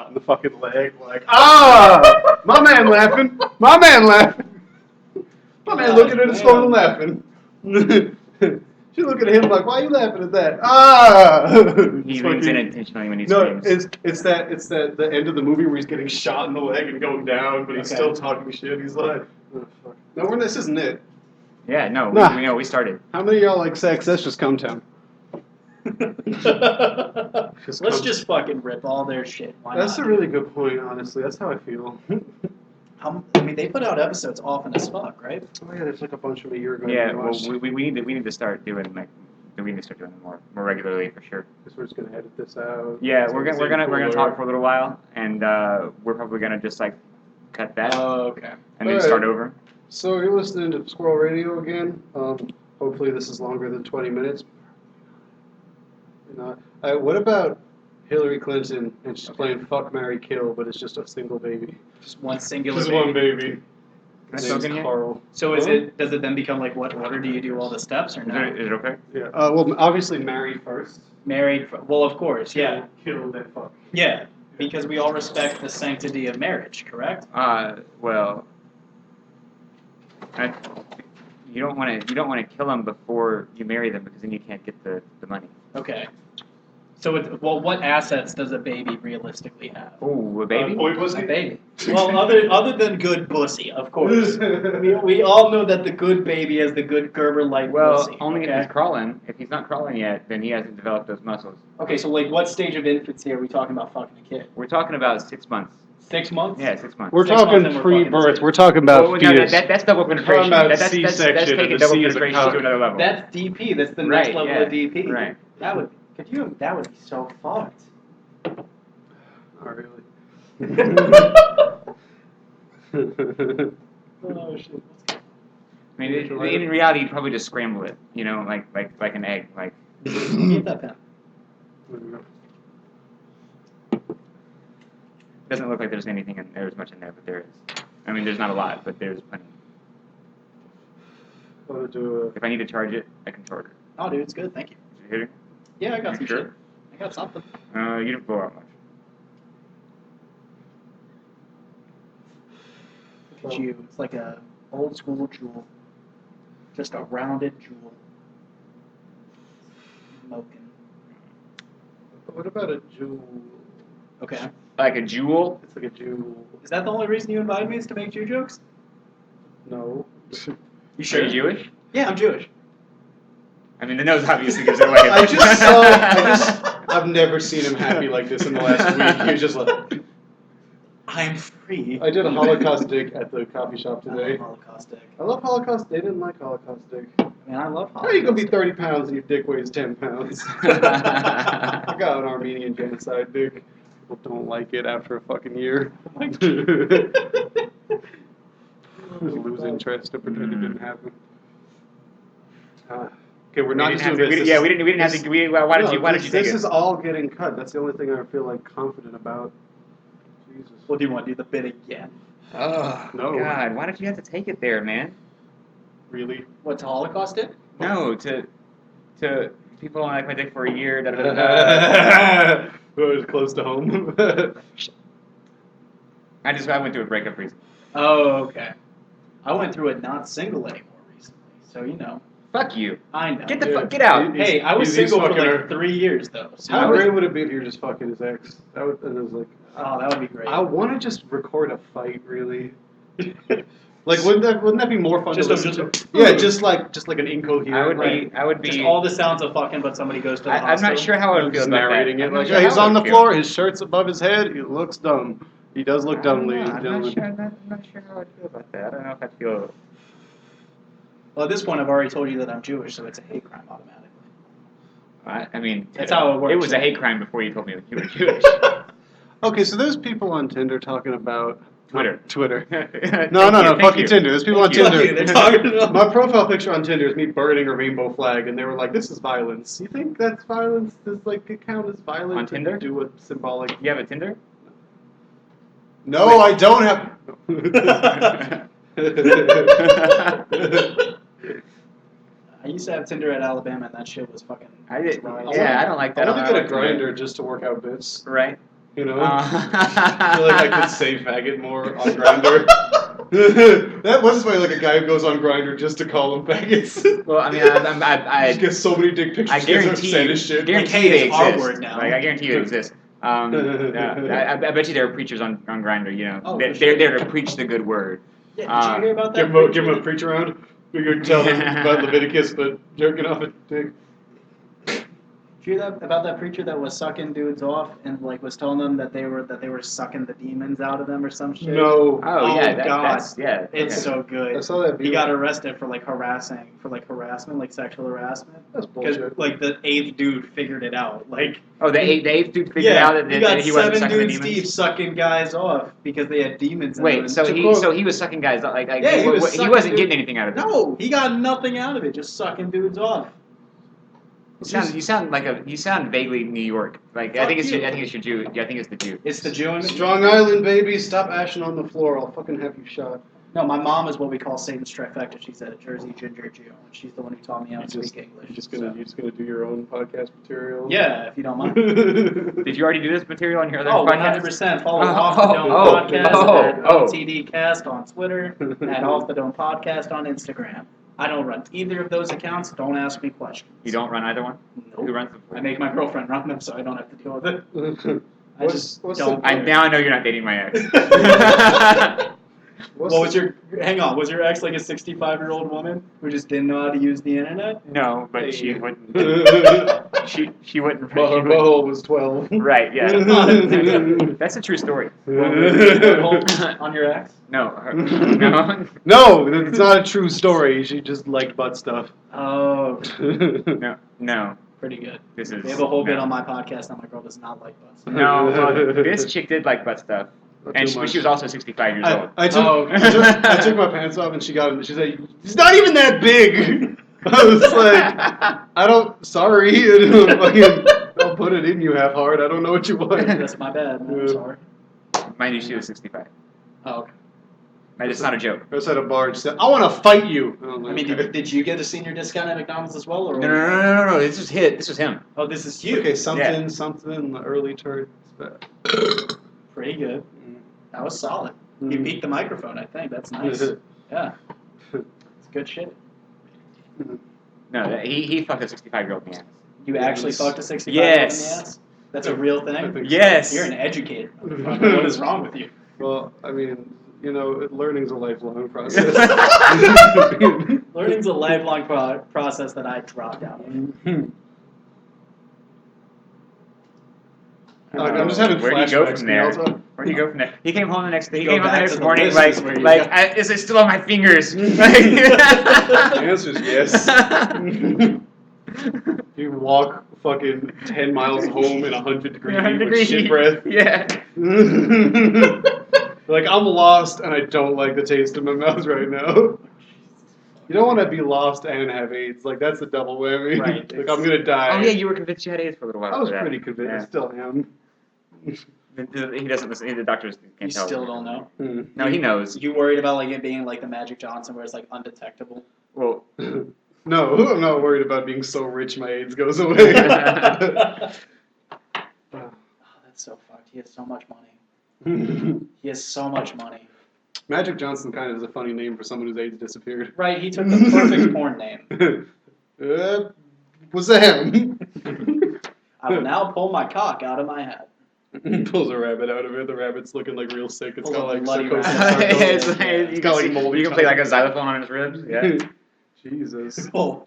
shot in the fucking leg. Like, ah, my man laughing, my man laughing, my man looking at his phone and laughing. She's looking at him like, why are you laughing at that? Ah! He leans in intentionally when he No, screams. it's the end of the movie where he's getting shot in the leg and going down, but he's still talking shit. He's like, oh, fuck. No, this isn't it. Yeah, no, Nah. we know. We started. How many of y'all like sex? That's just cum town. Let's just fucking rip all their shit. Why That's not? a really good point, honestly. That's how I feel. I mean, they put out episodes often as fuck, right? Oh yeah, there's like a bunch of a year ago. Yeah, well, we need to start doing them more regularly for sure. Because we're just gonna edit this out. Yeah, So we're it's gonna cooler. talk for a little while, and we're probably gonna just like cut that Oh, okay. and then Alright. start over. So you're listening to Squirrel Radio again. Hopefully this is longer than 20 minutes. What about Hillary Clinton and she's playing Fuck, Marry, Kill, but it's just a single baby? Just one singular. Just baby. one baby. Can I His smoke name's in here? Carl. So does it then become like what order do you do all the steps or no? Is it okay? Yeah. Well, obviously marry first. Married? Well, of course, yeah, Kill, then fuck. yeah, because we all respect the sanctity of marriage, correct? Well, you don't want to kill them before you marry them because then you can't get the money. Okay. So, what assets does a baby realistically have? Oh, a baby? Boy A pussy? baby. Well, other than good pussy, of course. we all know that the good baby has the good Gerber-like Well, pussy. only okay? if he's crawling. If he's not crawling yet, then he hasn't developed those muscles. Okay, so like, what stage of infancy are we talking about fucking a kid? We're talking about 6 months. 6 months? Yeah, 6 months. We're 6 months talking and we're pre-birth. fucking We're talking about Well, no, fetus. that's double penetration. about That's C-section taking and the double C is a penetration cup. to another level. That's DP. That's the Right, next level yeah, of DP. right. That would that would be so fucked. Not really. Oh shit. I mean, in reality, you'd probably just scramble it, you know, like an egg. Like, Get that pen. doesn't look like there's anything in there's much in there, but there is. I mean, there's not a lot, but there's plenty. If I need to charge it, I can charge it. Oh, dude, it's good. Thank you. Did you hit it? Yeah, I got some Sure? shit. I got something. You didn't blow out much. Look at you. It's like a old school jewel. Just a rounded jewel. Smoking. What about a jewel? Okay. Like a jewel? It's like a jewel. Is that the only reason you invited me is to make Jew jokes? No. You Are sure? you Jewish? Yeah, I'm Jewish. I mean, the nose obviously gives it away. I've never seen him happy like this in the last week. He was just like, I'm free. I did a Holocaust dig at the coffee shop today. I love Holocaust dick. I love Holocaust. They didn't like Holocaust dig. I mean, I love How Holocaust. are you gonna be 30 pounds and your dick weighs 10 pounds? I got an Armenian genocide dick. People don't like it after a fucking year. Lose interest and pretend it didn't happen. Okay, we're not just doing this. Yeah, we didn't have to. Why did you take This it? is all getting cut. That's the only thing I feel like confident about. Jesus. What do you want? Do the bit again? Oh, No. God, why did you have to take it there, man? Really? What, to Holocaust dick? No, to people on like my dick for a year. Da, da, da, da. It was close to home. I went through a breakup recently. Oh, okay. I went through it not single anymore recently, so you know. Fuck you. I know. Get out. Hey, I was He's single for fucking like her. 3 years though. So How great would it be if you were just fucking his ex? That would. And it was like, Oh, that would be great. I want to just record a fight, really. Like, wouldn't that be more fun? Just to a- listen just to? Yeah, just like an incoherent. I would be. Just all the sounds of fucking, but somebody goes to the I'm hospital. not sure how I would feel just about that. narrating it. I'm not Like, sure yeah, he's how I on the would feel. floor. His shirt's above his head. He looks dumb. He does look dumb, ladies and I'm gentlemen. not sure how I'd feel about that. I don't know if I'd feel. Well, at this point, I've already told you that I'm Jewish, so it's a hate crime automatically. I mean, That's how it works, It was a right? hate crime before you told me that you were Jewish. Okay, so there's people on Tinder talking about Twitter. Twitter. Thank No, you. fucking Tinder. There's people on Thank you. Tinder. They're talking about- My profile picture on Tinder is me burning a rainbow flag, and they were like, "This is violence." You think that's violence? Does like it count as violence? On Tinder? To do a symbolic. You have a Tinder? No, I don't have. I used to have Tinder at Alabama, and that shit was fucking. I did. dry. Yeah, I don't like that. I want to get a grinder grinder just to work out bits. Right. You know? I feel like I could say faggot more on Grindr. That was why like a guy who goes on Grindr just to call them faggots. Well, I mean, I just get so many dick pictures. I guarantee sad as shit. guarantee they it's our exist. word now. Like I guarantee you exist. I bet you there are preachers on Grindr. You know, Oh, they're for sure. there to preach the good word. Yeah, did you hear about that? Give him a preach around. We could tell him about Leviticus, but jerking off a dick. Did you hear that about that preacher that was sucking dudes off and like was telling them that they were sucking the demons out of them or some shit? No. Oh yeah, God. that's yeah. It's okay. so good. I saw that video. He got arrested for like harassment, like sexual harassment. That's Because bullshit. like the 8th dude figured it out. Like Oh, the eighth dude figured out that, he got that he wasn't 7 sucking the dudes demons. deep sucking guys off because they had demons in them. Wait, so he was sucking guys like Yeah, he was he sucking wasn't dudes. getting anything out of it. No, he got nothing out of it. Just sucking dudes off. You sound vaguely New York. Like I think it's your Jew. I think it's the Jew. It's the Jew in me. Strong Island, baby. Stop ashing on the floor. I'll fucking have you shot. No, my mom is what we call Satan's trifecta. She's a Jersey ginger Jew, and she's the one who taught me how to speak English. You're just gonna do your own podcast material. Yeah, if you don't mind. Did you already do this material on your other podcast? 100%. Follow Off the Dome Podcast at OTDcast on Twitter, at Off the Dome Podcast on Instagram. I don't run either of those accounts. Don't ask me questions. You don't run either one? Nope. Who runs I make my girlfriend run them, so I don't have to deal with it. I just what's don't. now I know you're not dating my ex. Was your ex like a 65-year-old woman who just didn't know how to use the internet? No, but she wouldn't. she wouldn't. Well, her butthole was 12. Right, yeah. That's a true story. On your ex? No. No. No, it's not a true story. She just liked butt stuff. Oh, No. pretty good. This is. They have a whole bit on my podcast that my girl does not like butts. No, well, this chick did like butt stuff. And she was also 65 years old. I took my pants off and she got it. She said, "It's not even that big." I was like, sorry. I'll put it in you half hard. I don't know what you want. That's my bad, man. I'm sorry. Mind you, she was 65. Oh, okay. It's not a joke. I was at a bar and she said, "I want to fight you." I mean, did you get a senior discount at McDonald's as well? Or No. This was him. Oh, this is you. Okay, something, early turns. Pretty good. That was solid. You beat the microphone, I think. That's nice. Yeah. It's good shit. No, he fucked a 65-year-old in the ass. You actually fucked a 65-year-old in the ass? That's a real thing? Yes. You're an educator. What is wrong with you? Well, I mean, learning's a lifelong process. Learning's a lifelong process that I dropped out of. I'm just having Where'd he go flashbacks from there? now. Where'd he go from there? He came home the next day. He Go came home the back next to the morning list where you is it still on my fingers? The answer is yes. You walk fucking 10 miles home in 100-degree heat with shit breath. Yeah. Like, I'm lost and I don't like the taste in my mouth right now. You don't want to be lost and have AIDS. Like, that's a double whammy. Right. Like, I'm going to die. Oh yeah, you were convinced you had AIDS for a little while. I was before that. pretty convinced. Yeah. I still am. He doesn't listen. The doctors can't You tell. still don't know? No, he knows. You worried about like it being like the Magic Johnson where it's like undetectable? Well, No, I'm not worried about being so rich my AIDS goes away. Oh, that's so fucked. He has so much money. He has so much money. Magic Johnson kind of is a funny name for someone whose AIDS disappeared. Right, he took the perfect porn name. What's that? I will now pull my cock out of my hat. Pulls a rabbit out of it. The rabbit's looking like real sick. It's Pulls got a like bloody sarcosis. rabbit. you got, like, can, moldy you can play tongue. like a xylophone on his ribs. Yeah. Jesus. Oh.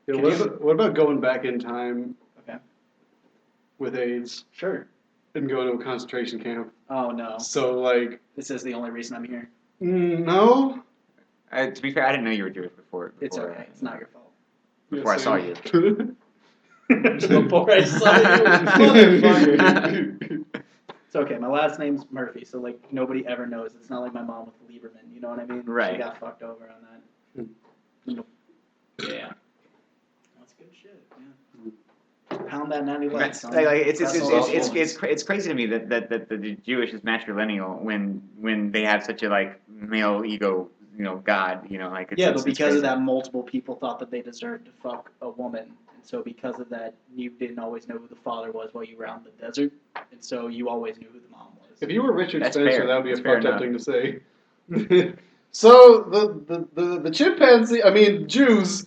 Yeah, what about going back in time Okay. with AIDS Sure. and going to a concentration camp? Oh no. So, like, This is the only reason I'm here. no? To be fair, I didn't know you were Jewish before. It's okay. It's not your fault. Before I saw you. Before I saw you, motherfucker. It's okay. My last name's Murphy, so like nobody ever knows. It's not like my mom with Lieberman. You know what I mean? Right. She got fucked over on that. Yeah. That's good shit. Yeah. Pound that natty light, son. It's crazy to me that the Jewish is matrilineal when they have such a like male ego, God, like it's, Yeah, it's, but it's because crazy. of that, multiple people thought that they deserved to fuck a woman And so because of that, you didn't always know who the father was while you were out in the desert, and so you always knew who the mom was. If you were Richard That's Spencer, fair. that would be That's a fair fucked up enough. thing to say. So the chimpanzee, I mean Jews.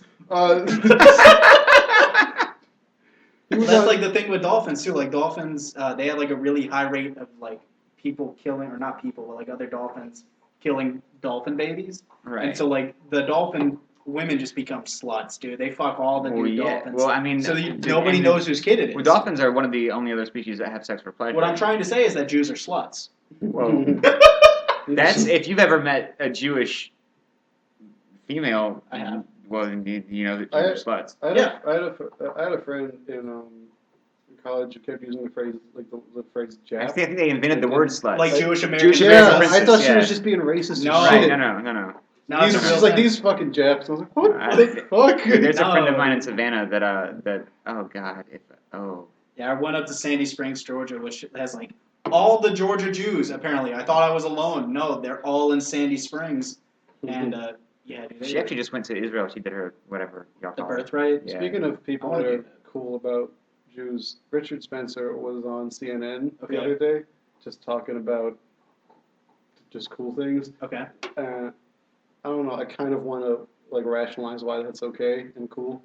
That's like the thing with dolphins too. Like dolphins, they have like a really high rate of like people killing, or not people, but like other dolphins killing dolphin babies. Right. And so like the dolphin women just become sluts, dude. They fuck all the new dolphins. Well, I mean, so nobody knows whose kid it is. Well, dolphins are one of the only other species that have sex for pleasure. What I'm trying to say is that Jews are sluts. Whoa. That's if you've ever met a Jewish female. I have. Well, you know that Jews are sluts. I had a friend in college who kept using the phrase the phrase Jap. I think they invented the word sluts. Like Jewish American. Jewish Yeah, American I thought princess, she was yeah. just being racist. No. as shit. Right, no. No, it's a She's real like thing. these fucking Japs. I was like, what the fuck? There's a friend of No. mine in Savannah that oh god, Yeah, I went up to Sandy Springs, Georgia, which has like all the Georgia Jews. Apparently, I thought I was alone. No, they're all in Sandy Springs, and yeah, dude, she actually just went to Israel. She did her whatever y'all the call it. birthright. Yeah. Speaking of people I wanna that do are that. cool about Jews, Richard Spencer was on CNN Okay. the other day, just talking about just cool things. Okay. I don't know. I kind of want to like rationalize why that's okay and cool.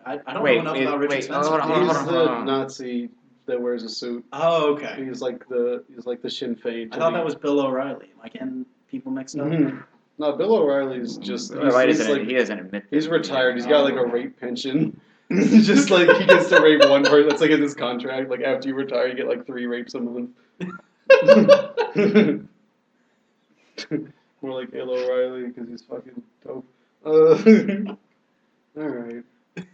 I don't Wait, know enough about Richard wait, Spencer. hold on. He's the Nazi that wears a suit. Oh, okay. He's like the Sinn Féin. I thought that was Bill O'Reilly. Am I getting people mixed up? Mhm. No, Bill O'Reilly's just Why he's doesn't like he doesn't admit that. he's retired. He's got like a rape pension. Just like he gets to rape one person. That's like in his contract. Like after you retire, you get like 3 rapes a month. More like Bill O'Reilly because he's fucking dope. All right.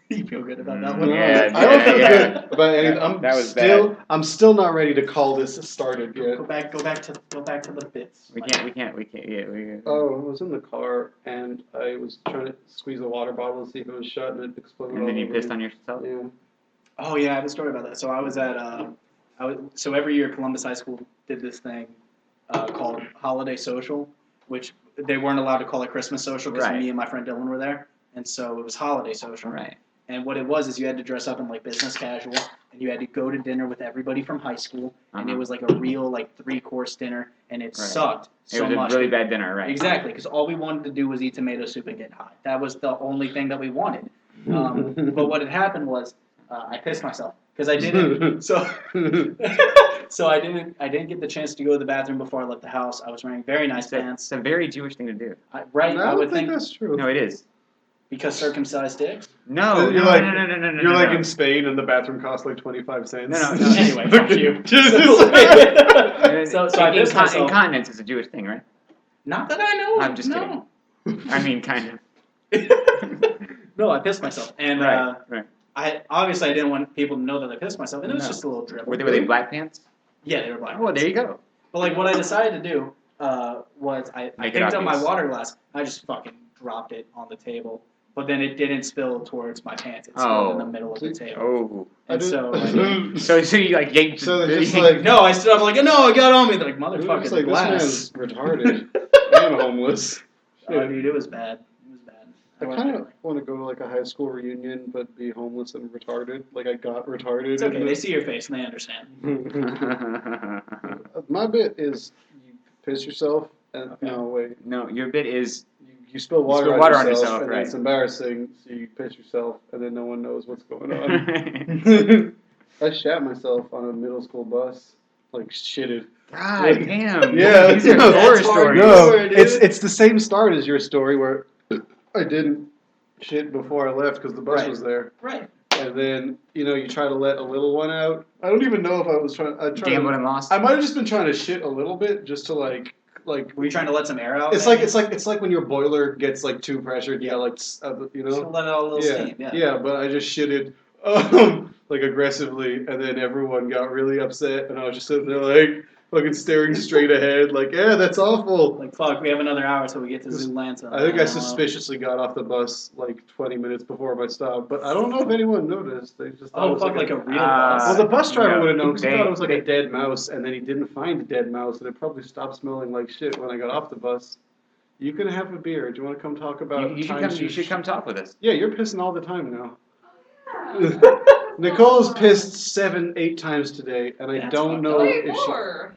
You feel good about that Mm, one? yeah, I don't feel yeah. good about anything. That was I'm still not ready to call this started yet. Go back to the bits. We can't. Yeah, Oh, I was in the car and I was trying to squeeze a water bottle to see if it was shut and it exploded. And then all you over pissed me. on yourself. Yeah. Oh yeah, I have a story about that. So I was at so every year Columbus High School did this thing called Holiday Social, which they weren't allowed to call it Christmas Social because Right. me and my friend Dylan were there, and so it was Holiday Social. Right. And what it was is you had to dress up in like business casual, and you had to go to dinner with everybody from high school, and it was like a real like 3-course dinner, and it Right. sucked It so was a much. really bad dinner, right? Exactly, because all we wanted to do was eat tomato soup and get high. That was the only thing that we wanted. But what had happened was I pissed myself because I didn't. So I didn't get the chance to go to the bathroom before I left the house. I was wearing very nice pants. It's a very Jewish thing to do. Right? No, I I would don't think think that's true. No, it is. because circumcised dicks. No, You're no, like- no. You're like in Spain and the bathroom costs like 25 cents. No. Anyway, fuck you. So I pissed myself. Incontinence is a Jewish thing, right? Not that I know. I'm just no. I mean, kind of. No, I pissed myself, and Right. I didn't want people to know that I pissed myself, and it was No. just a little dribble. Were they black pants? Yeah, they were black. Oh, there you go. But like what I decided to do was I Make it picked up my obvious. water glass. I just fucking dropped it on the table, but then it didn't spill towards my pants. It spilled in the middle of the table. Oh. And so, So you like yanked. So the- it's just like no, I stood up like, no, I got on me. They're like, motherfucker, it's like glass. this man's retarded and homeless. Oh, dude, it was bad. It was bad. I wasn't kind of really- want to go to like a high school reunion, but be homeless and retarded. Like I got retarded. It's okay. in They this. see your face and they understand. My bit is you piss yourself and Okay. no wait. No, your bit is You spill water, spill on, water on yourself, yourself, and right. then it's embarrassing, so you piss yourself, and then no one knows what's going on. I shat myself on a middle school bus, like shitted. God damn. Yeah, These are no, horror that's hard. stories. No, Dude. it's the same start as your story where I didn't shit before I left because the bus Right. was there, Right. and then you try to let a little one out. I don't even know if I was trying. Gambled and lost. I might have just been trying to shit a little bit just to like. Were you trying to let some air out? It's maybe? like when your boiler gets like too pressured. Yeah, like Just let it out a little Yeah, steam. Yeah. but I just shitted like aggressively, and then everyone got really upset, and I was just sitting there like fucking staring straight ahead, like yeah, that's awful. Like fuck, we have another hour till we get to Zoolanta. I think I suspiciously got off the bus like 20 minutes before my stop, but I don't know if anyone noticed. They just thought it Oh was fuck, like a real Ah. bus. well, the bus driver no, would have known because he they- thought it was like a dead mouse, and then he didn't find a dead mouse, and it probably stopped smelling like shit when I got off the bus. You can have a beer. Do you want to come talk about? You should times come. You should come talk with us. Yeah, you're pissing all the time now. Nicole's pissed 7-8 times today, and I That's don't fucked know up. Way if more.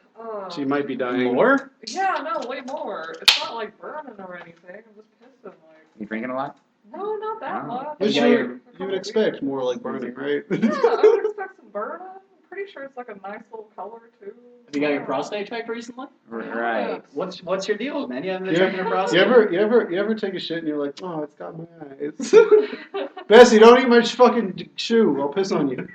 she might be dying. More? Yeah, no, way more. It's not like burning or anything. I'm just pissing like. You drinking a lot? No, not that Oh. much. Which Yeah, you would expect more like burning, right? Yeah, I would expect some burning. I'm pretty sure it's like a nice little color too. Have you got your prostate checked recently? Right. What's your deal, man? You haven't been Yeah. checking your prostate? You ever take a shit and you're like, oh, it's got my eyes. Bessie, don't eat my fucking shoe. I'll piss on you.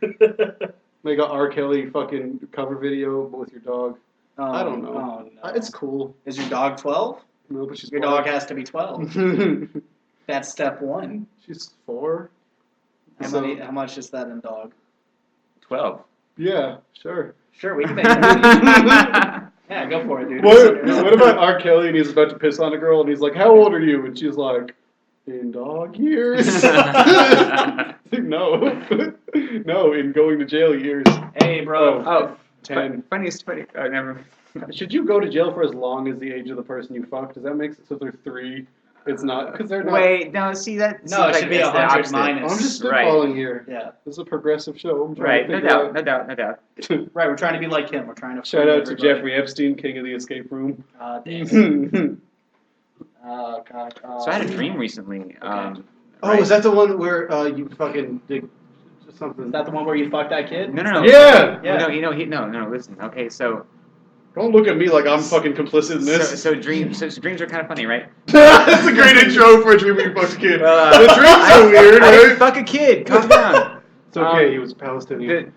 Make a R. Kelly fucking cover video with your dog. I don't know. Oh, no. It's cool. Is your dog 12? No, but she's Your dog has to be 12. That's step one. She's 4. How much is that in dog? 12. Yeah, sure. Sure, we can make that. Yeah, go for it, dude. What about R. Kelly and he's about to piss on a girl and he's like, how old are you? And she's like, in dog years? No. No, in going to jail years. Hey, bro. Oh, 10. funny. Never. Should you go to jail for as long as the age of the person you fucked? Does that make sense? So they're 3. It's not, because they're not. Wait, no, see that? No, it seems should be it's the 100 opposite. minus. I'm just Right. spitballing here. Yeah. This is a progressive show. I'm trying Right, to no figure doubt. Right, we're trying to be like him. We're trying to Shout free out to everybody. Jeffrey Epstein, king of the escape room. Damn. Oh, God. So I had a dream recently. Oh, right? is that the one where you fucking did something? Is that the one where you fucked that kid? No. Yeah! Yeah. No. Listen. Okay, so Don't look at me like I'm fucking complicit in this. so dreams are kind of funny, right? That's a great intro for a dream where you fucked a kid. Well, the dreams are weird, I didn't right? fuck a kid. Calm down. It's okay, he was Palestinian.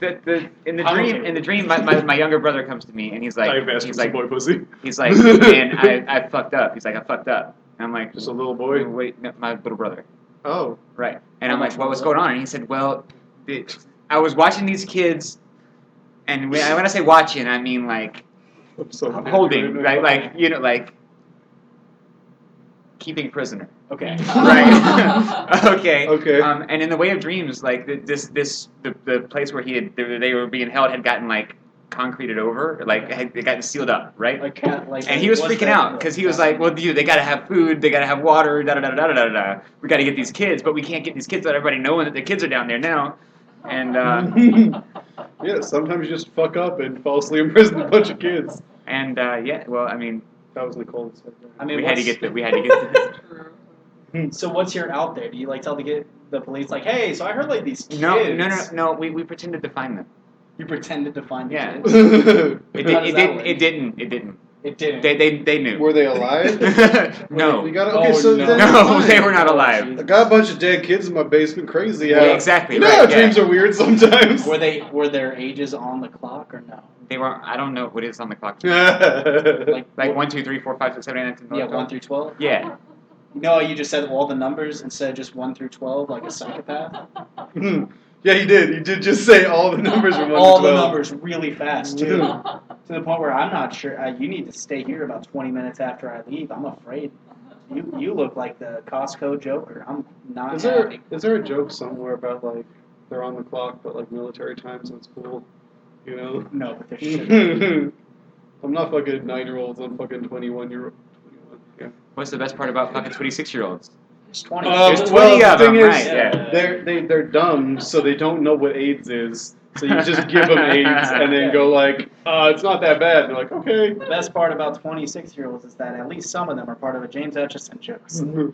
In the I'm dream, okay. my younger brother comes to me and he's like, boy pussy. he's like, man, I fucked up. He's like, I fucked up. And I'm like, Just a little boy. Wait, no, my little brother. Oh. Right. And I'm like, well, what's going on? And he said, well, I was watching these kids, and when I say watching, I mean like I'm so holding, right? Like, like keeping prisoner. Okay. Right. Okay. Okay. And in the way of dreams, like the place where they were being held had gotten like concreted over, like had gotten sealed up, right? And he was freaking out because he was like, well, dude, they gotta have food, they gotta have water, da da da da da da. We gotta get these kids, but we can't get these kids without everybody knowing that the kids are down there now. And Yeah, sometimes you just fuck up and falsely imprison a bunch of kids. yeah, well, I mean, That was Nicole that said that. I mean, we had to get the. So what's your out there? Do you like tell the police like, hey, so I heard like these kids. No. We pretended to find them. You pretended to find the Yeah. kids. It didn't. It didn't. They knew. Were they alive? No. We got okay, Oh, so no. then No, it's they fine. were not alive. I got a bunch of dead kids in my basement. Crazy. Yeah, exactly, You know right, how yeah. dreams are weird sometimes. Were their ages on the clock or no? They were. I don't know what is on the clock. like, Like 1, 2, 3, 4, 5, 6, 7, 8, 9, 10, 11, Yeah, 12. 1 through 12. Yeah. No, you just said all the numbers instead of just 1 through 12, like a psychopath. yeah, he did. He did just say all the numbers from 1 All to the 12. numbers really fast too, to the point where I'm not sure. You need to stay here about 20 minutes after I leave. I'm afraid. You look like the Costco Joker. I'm not happy. Is there a joke somewhere about like they're on the clock but like military time so it's cool? You know? No, but there should. I'm not fucking 9-year-olds, I'm fucking 21-year-old. 21. Yeah. What's the best part about fucking 26-year-olds? There's 20. There's Well, 20 the of thing them, is, right? Yeah. They're dumb, so they don't know what AIDS is. So you just give them AIDS and then go like, it's not that bad. And they're like, okay. The best part about 26-year-olds is that at least some of them are part of a James Hutchison jokes. Did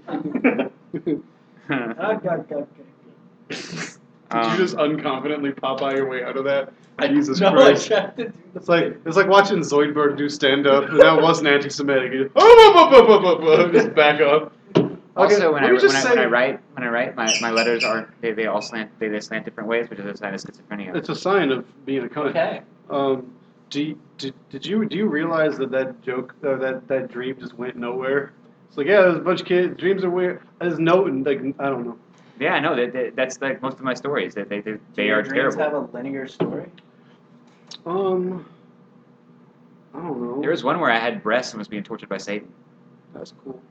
you just unconfidently pop out your way out of that? Jesus no, Christ. I tried to do the It's like watching Zoidberg do stand up, and that wasn't anti-Semitic. Just just back up. Also, Okay, when I write, my letters are they all slant different ways, which is a sign of schizophrenia. It's a sign of being a cunt. Okay. Do you realize that joke that dream just went nowhere? It's like, yeah, there's a bunch of kids. Dreams are weird. There's no like I don't know. Yeah, no, that's like most of my stories. That they Do are your dreams terrible. have a linear story? I don't know. There was one where I had breasts and was being tortured by Satan. That's cool.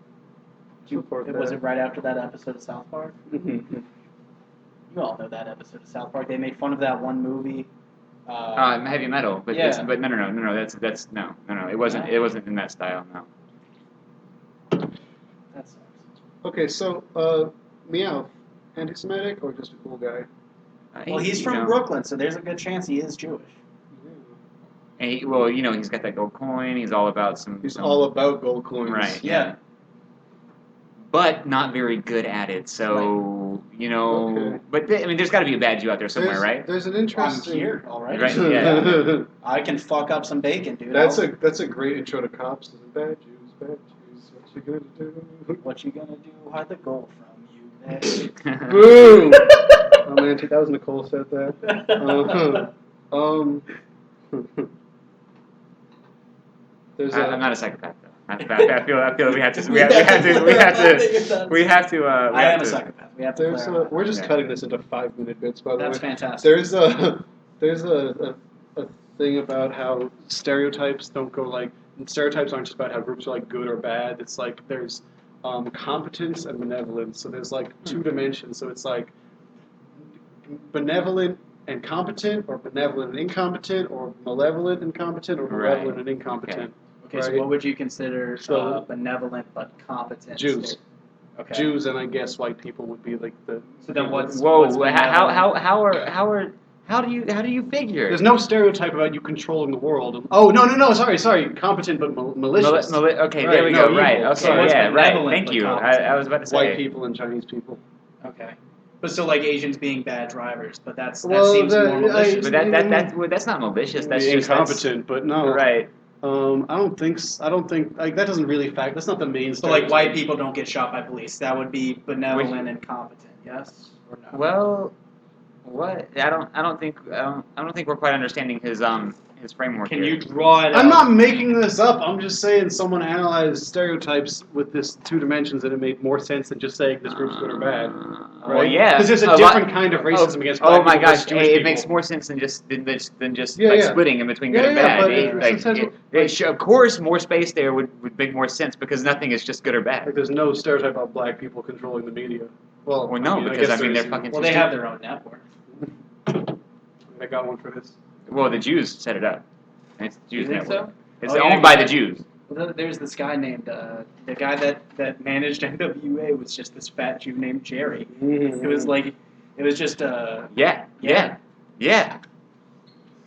Was it right after that episode of South Park? You all know that episode of South Park. They made fun of that one movie. Heavy metal, but Yeah. but no. That's no. It wasn't. No? It wasn't in that style. No. That sucks. Okay, so Meow, anti-Semitic or just a cool guy? Well, he's from Brooklyn, so there's a good chance he is Jewish. And he's got that gold coin. He's all about He's all about gold coins. Right. Yeah. But not very good at it. So Okay. but there's got to be a bad Jew out there somewhere, right? There's an I'm interesting. here already. Right, yeah. I can fuck up some bacon, dude. That's a great intro to cops. Bad Jews, bad Jews. What you gonna do? What you gonna do? Hide the gold from you, man. Boo! Oh man, that was Nicole said that. There's I'm not a psychopath though. I feel we have to. I am a psychopath. We have to. We're just Yeah. cutting this into 5-minute bits, by the That's way. fantastic. There's a thing about how stereotypes don't go like stereotypes aren't just about how groups are like good or bad. It's like there's competence and benevolence. So there's like two dimensions. So it's like benevolent and competent, or benevolent and incompetent, or malevolent and competent, or malevolent and incompetent. Okay, so right? what would you consider benevolent but competent? Jews. Okay. Jews and I guess white people would be like the. So then what's Whoa! what's How do you figure? There's no stereotype about you controlling the world. Oh no! Sorry. Competent but malicious. Okay, Right, there we no, go. Right. evil. Okay. Sorry. Yeah. Right. Benevolent Thank but you. competent. I was about to say White people and Chinese people. Okay. But so like Asians being bad drivers, but that Well, seems more malicious. But that's not malicious. That's Being just incompetent, but no. Right. I don't think like that doesn't really fact. That's not the main. So like stereotype. white people don't get shot by police. That would be benevolent and competent. Yes or no? Well, what? I don't think we're quite understanding his framework Can here. you draw it? I'm out? not making this up. I'm just saying someone analyzed stereotypes with this two dimensions, and it made more sense than just saying this group's good or bad. Well, Right? yeah. Because there's a different kind of racism against black Oh my people versus gosh! Jewish It people. makes more sense than just Yeah, yeah. splitting in between good Yeah, and yeah, bad. but It- sometimes- of course, more space there would make more sense because nothing is just good or bad. Like there's no stereotype about black people controlling the media. Well, No, I because guess they're there's- fucking. Well, too they have stupid. their own network. I got one for this. Well, the Jews set it up. And it's the Jews You think network. so? It's Oh, yeah, owned by the yeah. Jews. Well, there's this guy named the guy that managed NWA was just this fat Jew named Jerry. It was just Yeah.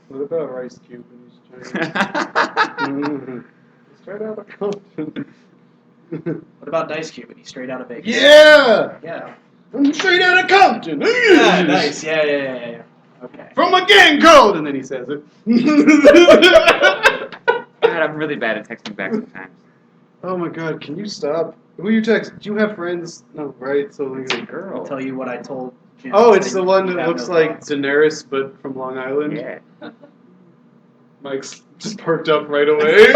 What about Rice Cube and his Chinese? Straight out of Compton. what about Dice Cube? And he's straight out of Vegas. Yeah! Yeah. I'm straight out of Compton. Yeah, nice. Yeah. Okay. From a gang code! And then he says it. God, I'm really bad at texting back sometimes. Oh my god, can you stop? Who you text? Do you have friends? No, right? So It's a like, girl. I'll tell you what I told Jim. oh, it's So the one you that have looks no like thoughts. Daenerys, but from Long Island. Yeah. Mike's just perked up right away.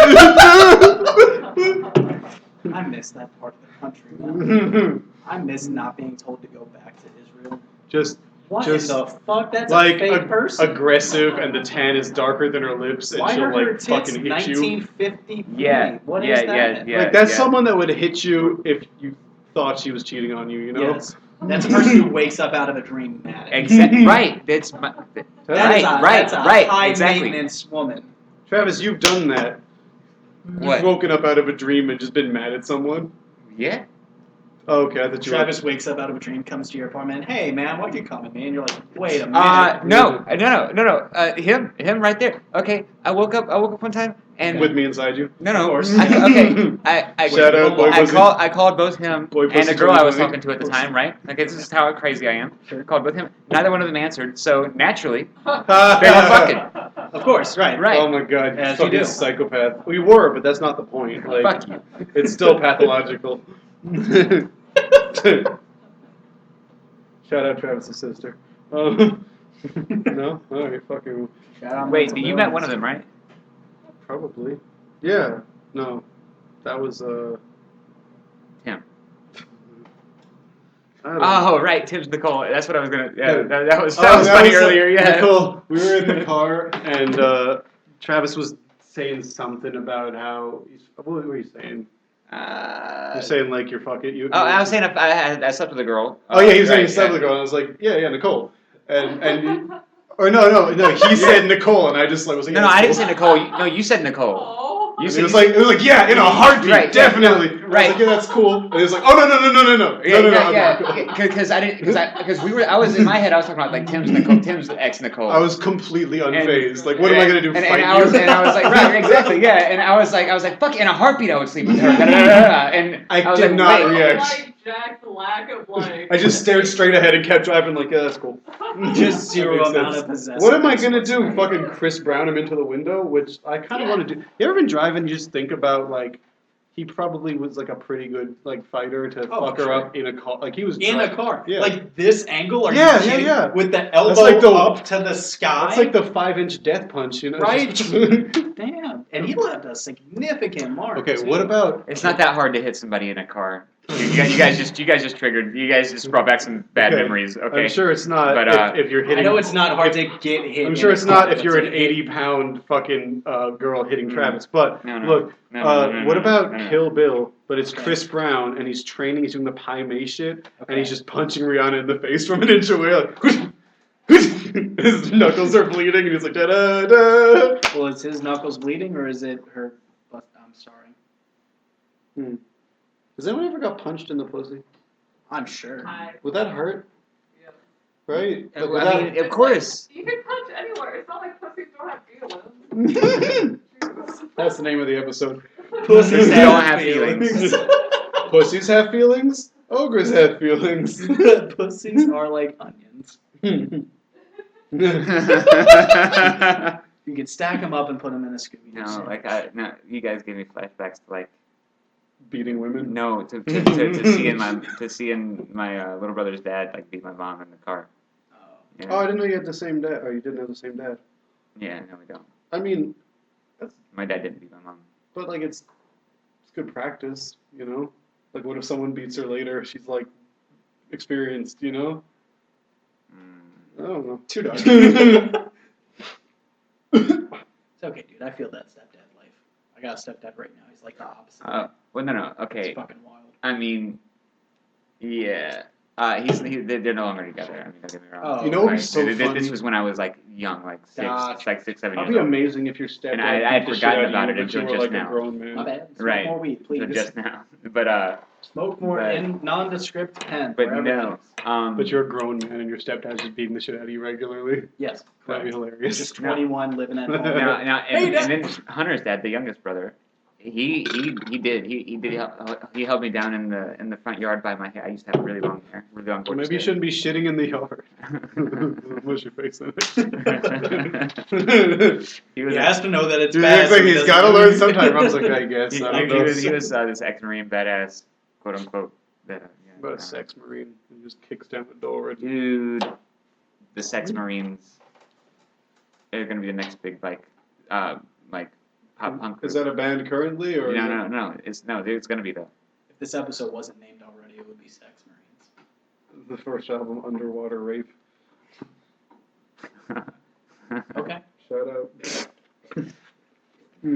I miss that part of the country, man. I miss not being told to go back to Israel. just What Just in the fuck? That's like a fake person. aggressive, and the tan is darker than her lips, and Why she'll are her like tits fucking hit you. 1950? Yeah. What is yeah, that? yeah, Like that's yeah. someone that would hit you if you thought she was cheating on you. You know. Yes. That's a person who wakes up out of a dream mad. Right. That's my, That's a high exactly. maintenance woman. Travis, you've done that. What? You've woken up out of a dream and just been mad at someone. Yeah. Oh, okay, I thought you Travis wakes up out of a dream, comes to your apartment. Hey man, why you coming, man? You're like, wait a minute. No. Him right there. Okay. I woke up one time and with me inside you. no. Of course. I Shout out, boy, pussy. I called both him Boy, and pussy the girl I was 2020. talking to at the time, right? Okay, this is how crazy I am. Called both him. Neither one of them answered, so naturally, they were fucking. Of course, right. Right. Oh my god, you As you fucking do. psychopath. We were, but that's not the point. Like, Fuck you. It's still pathological. Shout out Travis' sister. No? Alright, fucking. Shout out Wait, Mental you met Illness. one of them, right? Probably. Yeah. No. That was, Tim. I don't know. Oh, right, Tim's Nicole. That's what I was gonna. Yeah, Yeah. that was Oh, funny was, earlier. Yeah. Nicole, we were in the car, and Travis was saying something about how. What were you saying? You're saying like you're fucking. I was saying I slept with a girl. Oh yeah, he was saying Right, he slept with a girl, and I was like, yeah, Nicole, and or no, he said Nicole, and I just like was like, No, yeah, I didn't Nicole. say Nicole. No, you said Nicole. Oh. And he was like, yeah, in a heartbeat, Right, definitely. yeah, I right. was like, yeah, that's cool. And he was like, oh no. Because I was in my head, I was talking about like Tim's ex Nicole. I was completely unfazed. Like, what am I gonna do? And Fight I was you? like, right, exactly, yeah. And I was like, fuck, in a heartbeat, I would sleep with her. And I was did like, not wait. react. Like Jack's lack of like. I just stared straight ahead and kept driving. Like, yeah, that's cool. Just zero That makes amount sense. of possessiveness. What am I gonna do? whatsoever. Fucking Chris Brown him into the window, which I kind of want to do. You ever been driving and you just think about like, he probably was like a pretty good like fighter to fuck her sure. up in a car. Like he was In a car. Yeah. Like this angle? Are Yeah, you kidding? yeah. With the elbow like the- up to the sky? That's like the 5-inch death punch, you know? Right. Just- Damn. And he left a significant mark. okay, too. what about? It's not that hard to hit somebody in a car. You guys just triggered. You guys just brought back some bad Okay. memories. Okay. I'm sure it's not. But, if you're hitting. I know it's not hard to get hit. I'm in sure a it's not car, if you're but an to hit- 80-pound fucking girl hitting Mm. Travis. But No, no. look, No, what about no. Kill Bill? But it's Okay. Chris Brown, and he's training. He's doing the Pai Mei shit, Okay. and he's just punching Rihanna in the face from an inch away. Like, his knuckles are bleeding, and he's like, da da da. Well, is his knuckles bleeding or is it her? I'm sorry. Has anyone ever got punched in the pussy? I'm sure. Would that hurt? Yeah. Right? I Like, would mean, that- of course. You can punch anywhere. It's not like pussies don't have feelings. That's the name of the episode. Pussies don't have feelings. Pussies have feelings. Ogres have feelings. Pussies are like onions. You can stack them up and put them in a Scooby Doo. No, like you guys gave me flashbacks to like Beating women. no to seeing my little brother's dad like beat my mom in the car. Oh. Yeah. Oh, I didn't know you had the same dad. Oh, you didn't have the same dad. Yeah, no, we don't. I mean, My dad didn't beat my mom. but like it's good practice, you know. Like, what if someone beats her later? She's like experienced, you know. I don't know. Too dark. It's okay, dude. I feel that stepdad life. I got a stepdad right now. He's like the opposite. Well, no, okay. It's fucking wild. I mean, yeah. They're no longer together. I mean, don't get me wrong. Oh. You know what'd be Like, so this funny? was when I was like young, like Gotcha. 6, 7 That'd years be old. amazing if your stepdad And I had beat the shit forgotten out of about you, it but until you were just like now. a grown man. My bad. Smoke Right. more weed, please. So just now, but Smoke more But- in nondescript pen. but wherever no. it is. But you're a grown man and your stepdad's just beating the shit out of you regularly. Yes. That'd be Correct. hilarious. Just 21 living at home. now Hey, and then Hunter's dad, the youngest brother, he held me down in the front yard by my hair. I used to have really long hair, really long. Well, gorgeous maybe you hair. shouldn't be shitting in the yard. What's your face in it? He was He has to know that it's Dude, bad. it's like so he he's doesn't got to do learn it. sometime. I was like, I guess. he I don't know. was this ex-marine badass, quote unquote. But a sex marine who just kicks down the door. And Dude, the sex marines are gonna be the next big like pop punk. is group. that a band currently, or is it No. It's gonna be though. If this episode wasn't named already, it would be Sex Marines. the first album, Underwater Rape? Okay. Shout out.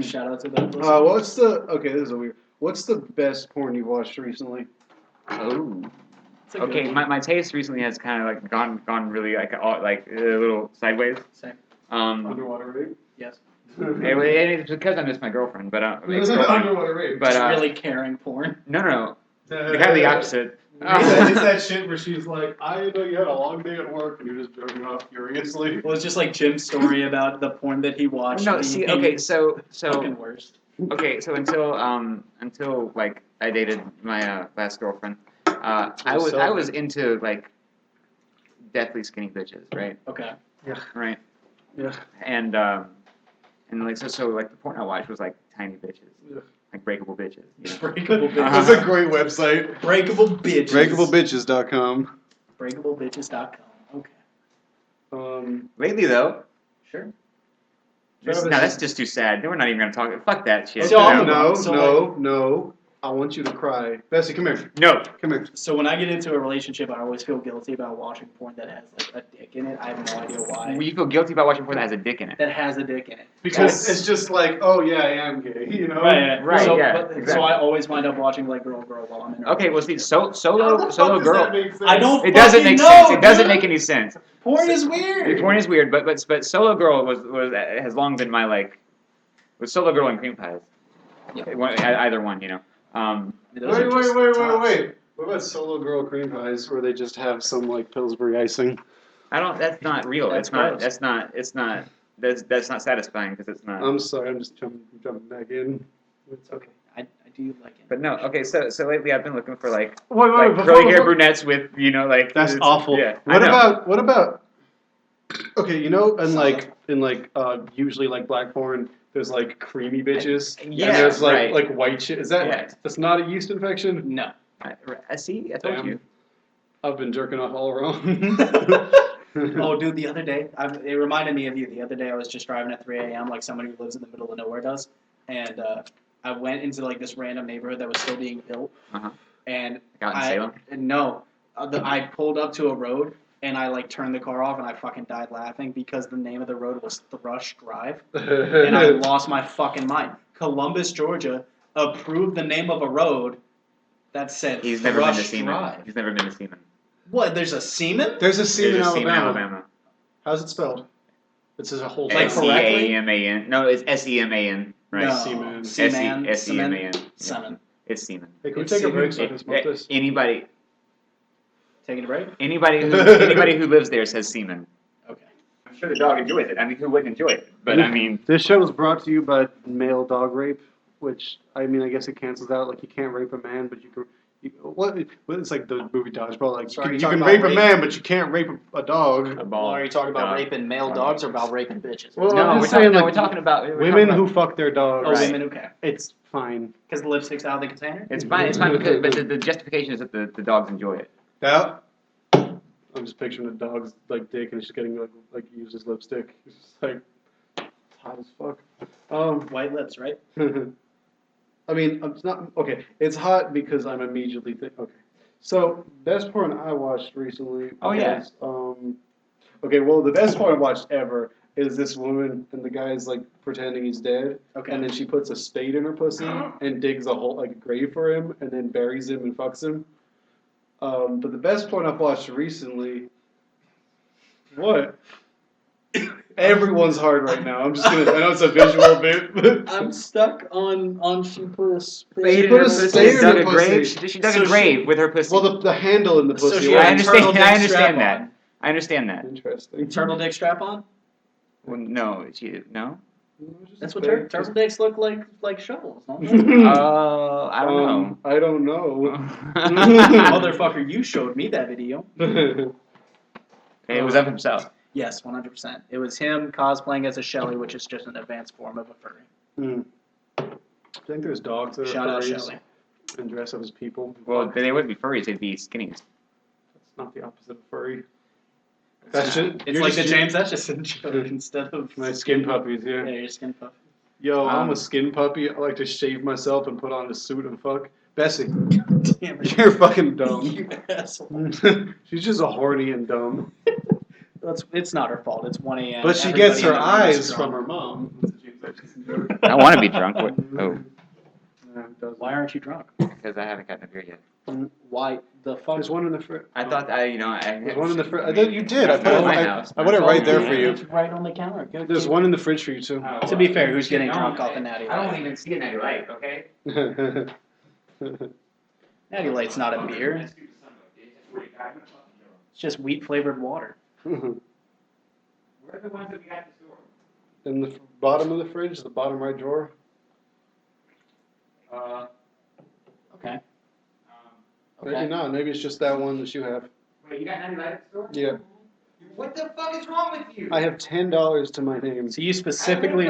Shout out to the listeners. What's the okay? This is a weird. What's the best porn you've watched recently? Oh. It's a good Okay, one. my taste recently has kind of like gone really like a little sideways. Same. Underwater Rape. Yes. It's because I miss my girlfriend, but ex-girlfriend. Underwater Rape. But Really caring porn. no, kind of the opposite. It's that shit where she's like, I know you had a long day at work and you're just jerking off furiously. Well, it's just like Jim's story about the porn that he watched. No, and see, he- okay, so Fucking worst. okay, so until like I dated my last girlfriend, I was into like deathly skinny bitches, right? Okay. Right. Yeah. And like so like the porn I watched was like tiny bitches, Ugh. like breakable bitches. You know? Breakable bitches. That's a great website. Breakable bitches. Breakablebitches.com. Breakablebitches.com. Okay. Lately though, Sure. Travis- no, that's just too sad. We're not even gonna talk. Fuck that shit. So I'm- No, So, no. I want you to cry. Bessie, come here. No. Come here. So when I get into a relationship, I always feel guilty about watching porn that has like a dick in it. I have no idea why. You feel guilty about watching porn that has a dick in it. That has a dick in it. Because it's just like, oh yeah, I am gay, you know? Right, So, yeah, but, exactly. so I always wind up watching like girl while I'm in a Okay, well see, relationship. solo girl. I don't. It doesn't make fucking know, sense. It doesn't dude. make any sense. Porn is weird. Porn is weird, but solo girl has long been my like, with solo girl and cream pies. Yeah. Either one, you know. Those are just tops. Wait. What about Solo Girl cream pies where they just have some like Pillsbury icing? That's not real. That's It's not. gross. It's not. That's not satisfying because it's not. I'm sorry, I'm just jumping back in. It's okay. I do like it. But no, okay. So lately I've been looking for like Wait, curly hair brunettes with like. That's it's- awful. Yeah. What I know. about? Okay, you know, and Solid. usually like black porn, there's like creamy bitches. Yeah, And there's right. like white shit. Is that Yeah. that's not a yeast infection? No. I see. I told Damn. you. I've been jerking off all around. Oh, dude, the other day, it reminded me of you. The other day, I was just driving at 3 a.m. like somebody who lives in the middle of nowhere does, and I went into like this random neighborhood that was still being built, Uh-huh. and Out in Salem. no, I pulled up to a road and I like turned the car off and I fucking died laughing because the name of the road was Thrush Drive, and I lost my fucking mind. Columbus, Georgia, approved the name of a road that said He's never been to Thrush Seaman. Drive. He's never been to Seaman. What? There's a Seaman? There's a Seaman, There's a Alabama. Seaman, Alabama. How's it spelled? It says a whole Like thing. correctly? SEAMAN. No, it's SEMAN. Right. No. Seaman. Seaman. SEMAN. Seaman. It's Seaman. Hey, can we It's take a Seaman. break so I can smoke this? Anybody Taking a break? anybody who lives there says Seaman. Okay. I'm sure the dog enjoys it. I mean, who wouldn't enjoy it? But I mean, This show is brought to you by male dog rape, which I mean, I guess it cancels out. Like you can't rape a man, but you can. What? It's like the movie Dodgeball. Like So are you you talking can about rape a rape? man, but you can't rape a dog. a Well, ball. are you talking about dog. raping male dogs or about raping bitches? Well, No, I'm we're just talking. saying, No, like, we're talking about Women who fuck their dogs. Oh, Right. women, okay. It's fine. Because the lipstick's out of the container? It's fine. It's fine because, but the justification is that the dogs enjoy it. That. I'm just picturing a dog's like dick and it's just getting like used as lipstick. It's just like it's hot as fuck. White lips, right? I mean, it's not okay. It's hot because I'm immediately okay. So best porn I watched recently. Oh, yeah. Was, okay, well the best porn I watched ever is this woman and the guy's like pretending he's dead, Okay. and then she puts a spade in her pussy and digs a hole like a grave for him, and then buries him and fucks him. But the best porn I've watched recently. What? Everyone's hard right now. I'm just gonna. I know it's a visual bit, but I'm stuck on she put a spade. She in put her a pussy, spade in dug her a grave. pussy. She dug So a grave with her pussy. well, the handle in the So pussy. she right? had a turtle dick I understand strap that. on. I understand that. Interesting. Turtle dick strap on? Well, no, no. That's what turtle dicks look like shovels, don't they? I don't know. I don't know. Motherfucker, you showed me that video. It was of himself. Yes, 100%. It was him cosplaying as a Shelly, which is just an advanced form of a furry. I think there's dogs that Shout are out furries Shelly. and dress up as people. Well, they wouldn't be furries; they'd be skinnies. That's not the opposite of furry. That's just, It's like the James Etchison joke instead of my skin puppies. Yeah, Yeah. your skin puppy. Yo, I'm a skin puppy. I like to shave myself and put on a suit and fuck. Bessie, Damn it. you're fucking dumb. You asshole. She's just a horny and dumb. It's not her fault. It's 1 a.m. But she Everybody gets in her the room eyes is from drunk. her mom. That's a James Etchison joke. I want to be drunk. What? Oh, Yeah, it doesn't. Why aren't you drunk? because I haven't gotten a beer yet. Why the fuck? There's one in the fridge. I thought There's one in the fridge. I thought you did. I put At it. my house. I put it right there for you. It's right on the counter. Go There's get one in the fridge for you too. Oh, To be fair, who's getting no, drunk off the Natty I don't Light? even see a Natty Light. Okay. Natty Light's not a beer. It's just wheat flavored water. Where are the ones that we got at the store? In the bottom of the fridge, the bottom right drawer. Okay. Maybe Okay. not. Maybe it's just that one that you have. Wait, you got Natty Light at the store? Yeah. What the fuck is wrong with you? I have $10 to my name. So you specifically,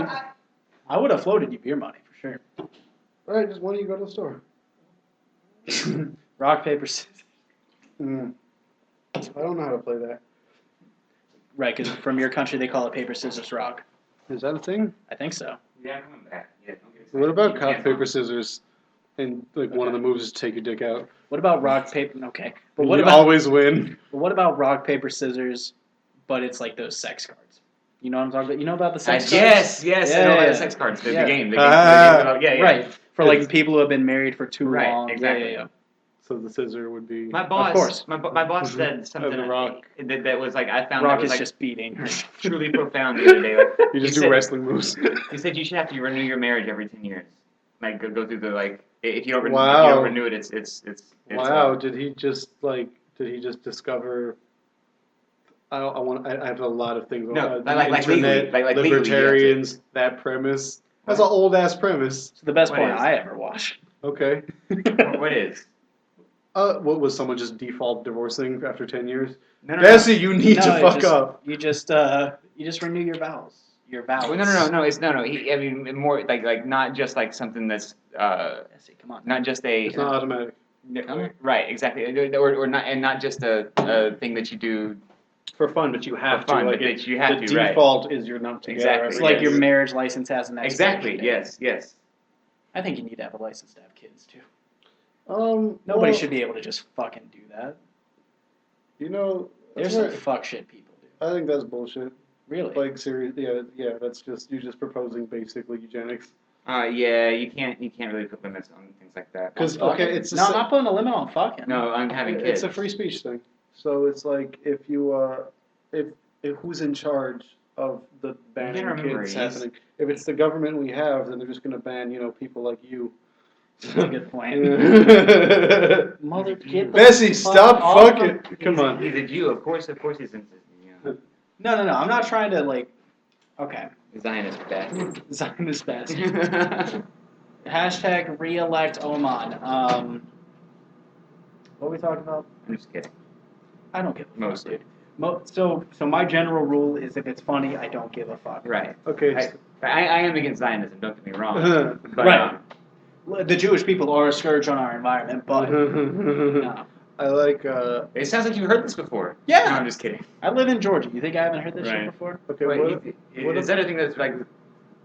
I would have floated you beer money for sure. All right, just why don't you go to the store? Rock paper scissors. I don't know how to play that. Right, because from your country they call it paper scissors rock. Is that a thing? I think so. Yeah, I'm coming back. Yeah, don't get What about You cock, can't paper, scissors? And like one of the moves is take your dick out. What about rock paper? Okay, but And what you about always win? rock paper scissors? But it's like those sex cards. You know what I'm talking about? You know about the sex cards? Yes, Yeah, I know yeah, about yeah. the sex cards. The Yeah. game. Ah. Yeah. Right. For like people who have been married for too Right, long. exactly. Yeah. So the scissor would be. My boss, course. my boss said something the Rock. that was like I found Rock that was is like just beating her. truly profound the other day. Like, You just he do said- wrestling moves. He said you should have to renew your marriage every 10 years. like go through the like if you don't if you Wow. don't renew it, it's Wow, did he just discover? I have a lot of things. No, The like internet, legally, like legally, you have to- libertarians, that premise. That's an old ass premise. It's the best What porn is? I ever watched. Okay. What is? What was someone just default divorcing after 10 years? No, Bessie, you need to fuck up. You just renew your vows. Your vows. Well, no. It's no. I mean, more like not just like something that's Bessie, come on. not just a It's not automatic. right, exactly, or not, and not just a thing that you do. For fun, but you have For fun, to. Like but that you have the to, right. default is you're not together. Exactly. It's like Yes. your marriage license has an expiration Exactly. date. Yes. I think you need to have a license to have kids too. well, Nobody should be able to just fucking do that. You know, There's some fuck shit people do. I think that's bullshit. Really? Like serious, yeah. That's just you're just proposing basically eugenics. Yeah, you can't really put limits on things like that. Because On fucking? okay, it's no, I'm not putting a limit on fucking. No, I'm having kids. It's a free speech thing. So it's like if you if who's in charge of the banning remember kids he's- happening? If it's the government we have, then they're just gonna ban people like you. That's a good point. Mother, get the Bessie, fuck stop off fucking. of- Come on. He's a Jew, of course he's into No. I'm not trying to Okay. Zionist bastard. Zionist bastard. Hashtag re-elect Oman. What are we talking about? I'm just kidding. I don't give a fuck, Mostly. dude. So my general rule is if it's funny, I don't give a fuck. Right. Okay. I am against Zionism. Don't get me wrong. But, Right. The Jewish people are a scourge on our environment, but no. I like. It sounds like you've heard this before. Yeah. No, I'm just kidding. I live in Georgia. You think I haven't heard this shit Right. before? Okay. Wait, What is that a thing that's like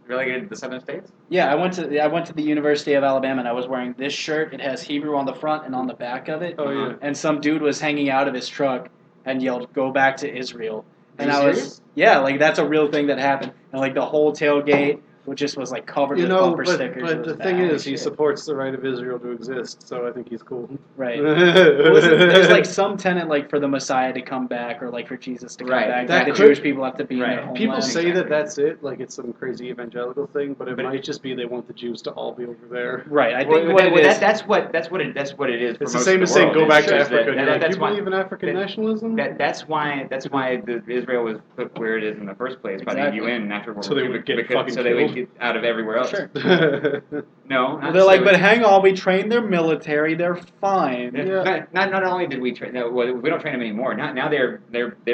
relegated to the southern states? Yeah, I went to the University of Alabama and I was wearing this shirt. It has Hebrew on the front and on the back of it. Oh yeah. And some dude was hanging out of his truck and yelled, "Go back to Israel." And Are you I was serious? yeah, like that's a real thing that happened. And like the whole tailgate just was like covered with bumper stickers. It but was the thing bad is, he shit. supports the right of Israel to exist, so I think he's cool. Right. There's like some tenet like for the Messiah to come back or like for Jesus to come Right, back. that Like the could- Jewish people have to be in right. their homeland. People say Exactly. that that's it, like it's some crazy evangelical thing, but it But- might just be they want the Jews to all be over there. Right. I Well, think what it is. that's what it is. For It's the most same of as saying world. go back It's to just that- Africa. You're like, that's you why believe in African nationalism? that's why Israel was put where it is in the first place by Exactly. the UN after World So War they II, would get because- fucking so they would killed. get out of everywhere else. Sure. No, not They're like, so- but hang on, we trained their military. They're fine. Yeah. Not only did we train, no, well, we don't train them anymore. Now their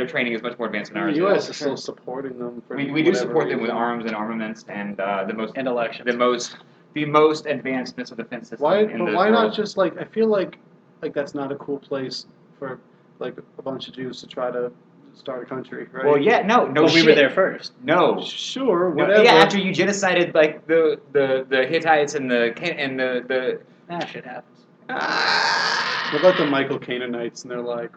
training is much more advanced than the ours. U.S. is. is still supporting them. For We do whatever support them with reason. arms and armaments and the And elections. the most advanced missile defense system. Why? in But the why world. not just like? I feel like that's not a cool place for like a bunch of Jews to try to start a country, right? Well, yeah, no, But we were shit. there first. No. Sure, No, whatever. yeah, after you genocided like the Hittites and the That shit happens. What about the Michael Canaanites? And they're like,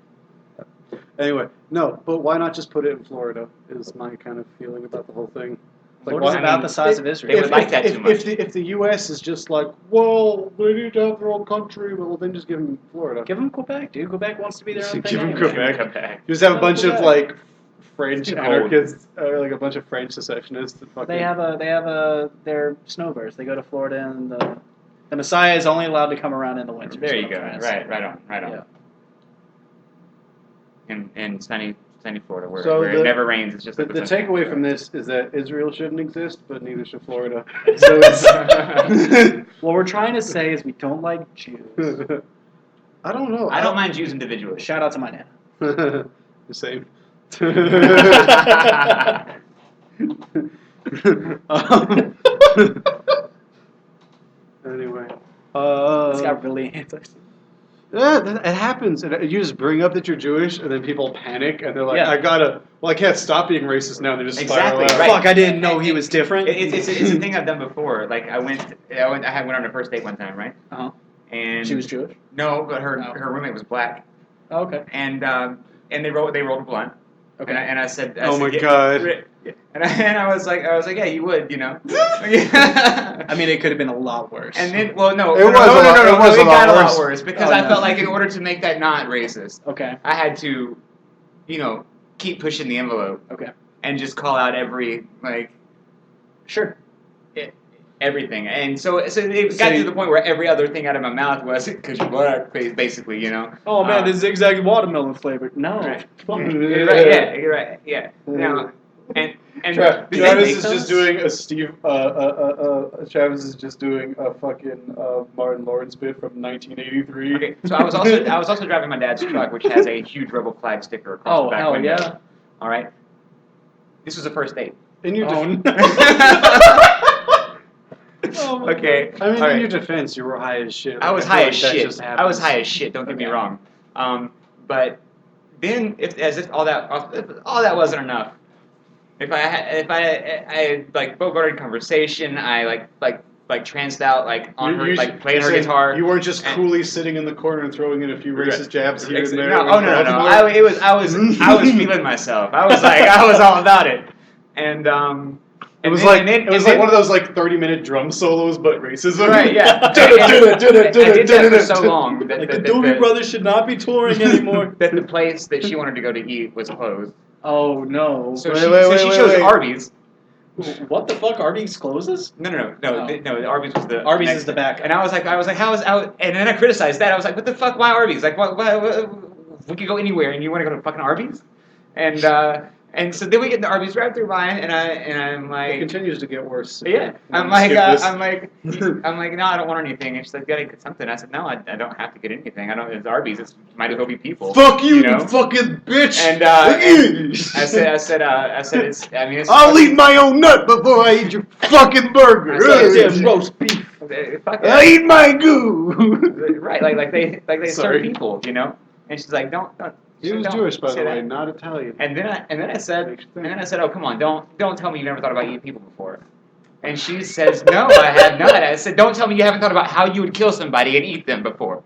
anyway, no. But why not just put it in Florida? Is my kind of feeling about the whole thing. Florida's why- about mean, the size of They Israel. would like that too much. If the U.S. is just like, well, they need to have their own country, well, then just give them Florida. Give them Quebec, dude. Quebec wants to be their own thing. Give 'em anyway. Quebec. You just have a bunch of like French Too cold. anarchists, or like a bunch of French secessionists. That fucking, They have their snowbirds. They go to Florida, and the Messiah is only allowed to come around in the winter. There is you what go. I'm trying to say. Right on. Yeah. In sunny Florida, where, So it never rains. It's just The, like the sunshine. takeaway from this is that Israel shouldn't exist, but neither should Florida. So it's. What we're trying to say is we don't like Jews. I don't know. I don't mind Jews individually. Shout out to my nana. The same. Anyway. This got really anti. Yeah, it happens. You just bring up that you're Jewish, and then people panic, and they're like, Yeah. I can't stop being racist now, and they just Exactly, spiral out. right. Fuck, I didn't know he was different. It's a thing I've done before. Like I went on a first date one time, right? Uh-huh. And She was Jewish. no, but her Oh. her roommate was black, Oh, okay. and they rolled a blunt. Okay. And I said, Oh my yeah, God. yeah. And I was like, yeah, you would, you know. I mean, it could have been a lot worse. And then, well, no, It no, was no, a no, lot- no, it no, was it a lot got a lot worse. worse because Oh, I no. felt like in order to make that not racist, Okay. I had to, keep pushing the envelope Okay. and just call out every like. Sure. everything. And so it got to the point where every other thing out of my mouth was because you're black, basically, you know. Oh man, this zigzag watermelon flavor. No. Right. Fuck. You're right. Yeah, you're right. Yeah. Now, and Travis is just doing a Travis is just doing a fucking Martin Lawrence bit from 1983. Okay, so I was also driving my dad's truck, which has a huge rebel flag sticker across the back hell window. yeah. All right. This was the first date. In your defense, Okay. I mean, all in right. your defense, you were high as shit. I was feel high like as that shit. just I was happens. high as shit. Don't get me wrong. But then, if all that wasn't enough, if I like bogarted conversation, I like tranced out like on her, like playing her guitar. You weren't just and- coolly sitting in the corner and throwing in a few racist jabs here and there. No, oh no. I was feeling myself. I was all about it, and It was then- like one of those like 30-minute drum solos, but racism. Right, yeah. I did that for so long that Like the Doobie Brothers should not be touring anymore. that the place that she wanted to go to eat was closed. Oh no. So Wait, she wait, chose wait. Arby's. What the fuck? Arby's closes? No. Oh. The Arby's was the Arby's next is the thing. backup. And I was like, how is out? And then I criticized that. I was like, what the fuck? Why Arby's? Like, what we could go anywhere, and you want to go to fucking Arby's? And so then we get in the Arby's drive-through line, and I'm It like, continues to get worse. yeah. I'm like, no, I don't want anything. And she's like, gotta get something. I said, no, I don't have to get anything. I don't. It's Arby's. It might as well be people. Fuck you, know? you fucking bitch! And I said, it's. I mean, it's. I'll eat my own nut before I eat your fucking burger. Goddamn roast beef. Fuck I it. eat my goo. Right, like they Sorry. serve people, you know. And she's like, don't. He was don't Jewish, by say the way, that. not Italian. And then I said, oh come on, don't tell me you never thought about eating people before. And she says, no, I have not. I said, don't tell me you haven't thought about how you would kill somebody and eat them before.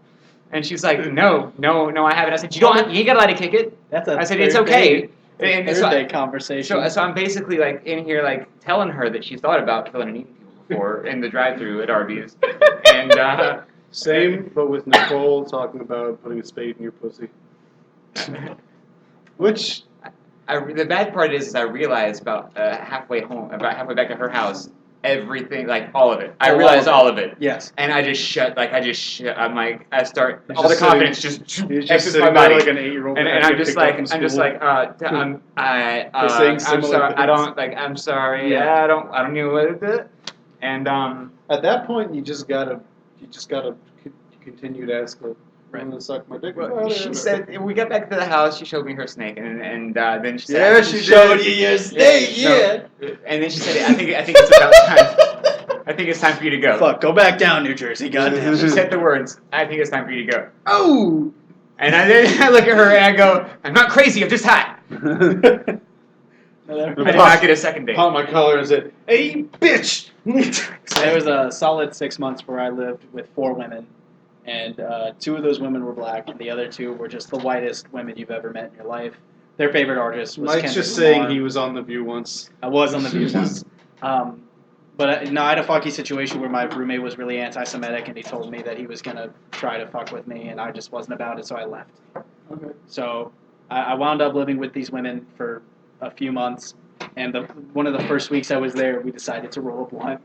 And she's like, no, I haven't. I said, you ain't got to let it kick it. That's a I said, it's okay. And Third so, day conversation. so I'm basically like in here like telling her that she's thought about killing and eating people before in the drive-through at Arby's. And Same, but with Nicole talking about putting a spade in your pussy. Which the bad part is I realized about halfway back to her house, everything, like all of it. I realized all of it. Yes. And I just shut. I'm like, I start, You're all the just confidence He's just just exits sitting my there body. like an 8-year-old. And I'm just like, I'm sorry. saying I'm similar sorry. things. I'm sorry. Yeah. I don't know what to do. And At that point, you just gotta continue to ask her. I'm gonna suck my dick. well, she said, we got back to the house. She showed me her snake, and then she said, Yeah, she Showed did. you your snake, yeah. And then she said, I think it's about time. I think it's time for you to go. Fuck, go back down, New Jersey, goddamn. She said the words, I think it's time for you to go. Oh! And I look at her and I go, I'm not crazy, I'm just high. I did not get a second date. Pop my collar and said, "Hey, bitch!" So there was a solid 6 months where I lived with 4 women, and 2 of those women were black, and the other 2 were just the whitest women you've ever met in your life. Their favorite artist was Mike's Kendrick just saying Lamar. he was on The View once. I was on The View once. But no, I had a fucky situation where my roommate was really anti-Semitic, and he told me that he was going to try to fuck with me, and I just wasn't about it, so I left. Okay. So I wound up living with these women for a few months, and one of the first weeks I was there, we decided to roll a blunt,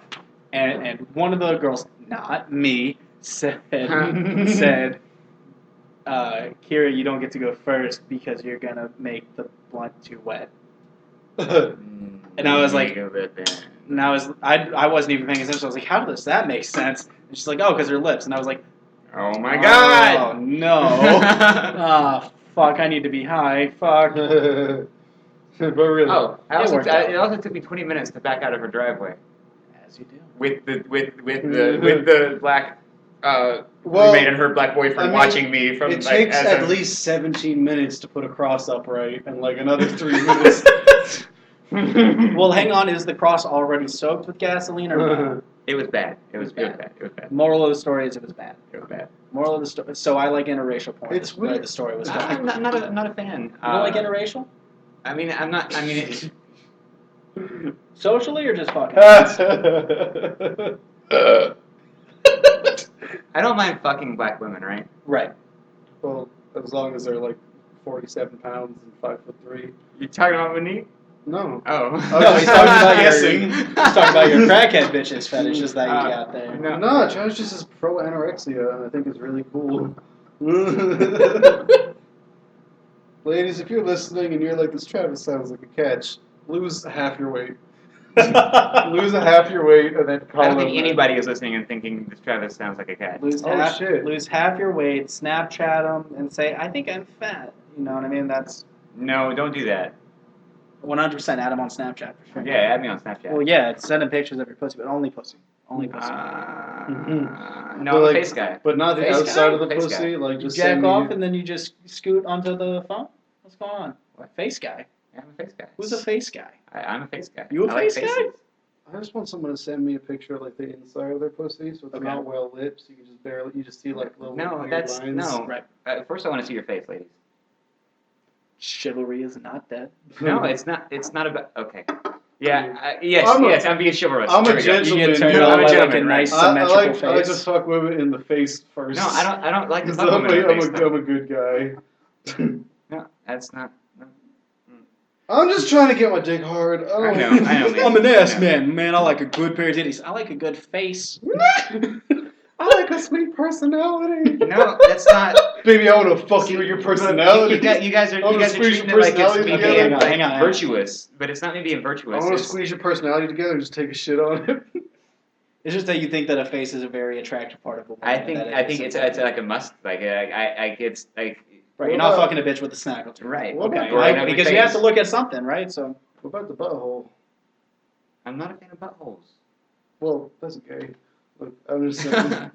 and one of the girls, not me, said, Kira, you don't get to go first because you're going to make the blunt too wet. And I was like, and I wasn't even paying attention. So I was like, how does that make sense? And she's like, oh, because her lips. And I was like, oh my god! oh no, ah, fuck, I need to be high, fuck. But really. Oh, worked out. it also took me 20 minutes to back out of her driveway As you do. with the black roommate and her black boyfriend I mean, watching me from It like takes as at a- least 17 minutes to put a cross upright, and like another 3 minutes. Well, hang on, is the cross already soaked with gasoline or not? It was bad. It was bad. bad. It was bad. Moral of the story is it was bad. It was bad. Moral of the story. So I like interracial porn. It's is where weird. the story was going. I'm not a fan. You don't like interracial? I mean, I'm not. I mean, Socially or just fucking? I don't mind fucking black women, right? Right. Well, as long as they're like 47 pounds and 5'3". You talking about Monique? No. Oh. No, he's talking about guessing. He's talking about your crackhead bitches fetishes that you got there. No, Josh just is pro anorexia, and I think it's really cool. Ladies, if you're listening and you're like, this Travis sounds like a catch, lose half your weight. Lose half your weight and then call I don't think him. anybody is listening and thinking this Travis sounds like a cat. Lose half your weight, Snapchat them, and say, I think I'm fat. You know what I mean? That's No, don't do that. 100% add him on Snapchat for sure. Yeah, add me on Snapchat. Well, yeah, it's sending pictures of your pussy, but only pussy. Only pussy. No, But I'm a like- face guy. But not the Face outside guy? of the Face pussy, guy. like You just jack send me- off and then you just scoot onto the phone? What's going on? What? Face guy. Yeah, I'm a face guy. Who's a face guy? I'm a face guy. You a I like face guy? faces. I just want someone to send me a picture of like the inside of their pussy, so it's Okay. not well lit, so you can just you just see like little No, weird that's lines. no. Right. First, I want to see your face, ladies. Chivalry is not dead. No, it's not. It's not about. Okay. Yeah. Yes. I'm I'm being chivalrous. I'm There a we go. gentleman. You get turned dude. on I'm a by like a gentleman, nice right. symmetrical I like face. to fuck women in the face first. No, I don't like to Because fuck women in the face, though. I'm a good guy. No, that's not. No. I'm just trying to get my dick hard. I know, man. I'm an ass Yeah. man. Man, I like a good pair of titties. I like a good face. I like a sweet personality. No, that's not. Baby, I want to fuck you with your personality. You guys are I wanna treating squeeze your it like it's personality me together. being Hang on. virtuous, but it's not me being I virtuous. want to It's- squeeze your personality together and just take a shit on it. It's just that you think that a face is a very attractive part of a woman. I and think that it it's is- like a must. Like it's like Right, you're not fucking a bitch with a snaggle. right. What Okay, about- Or in every because you have phase. to look at something, right? So What about the butthole? I'm not a fan of buttholes. Well, that's gay. Look, I'm just saying.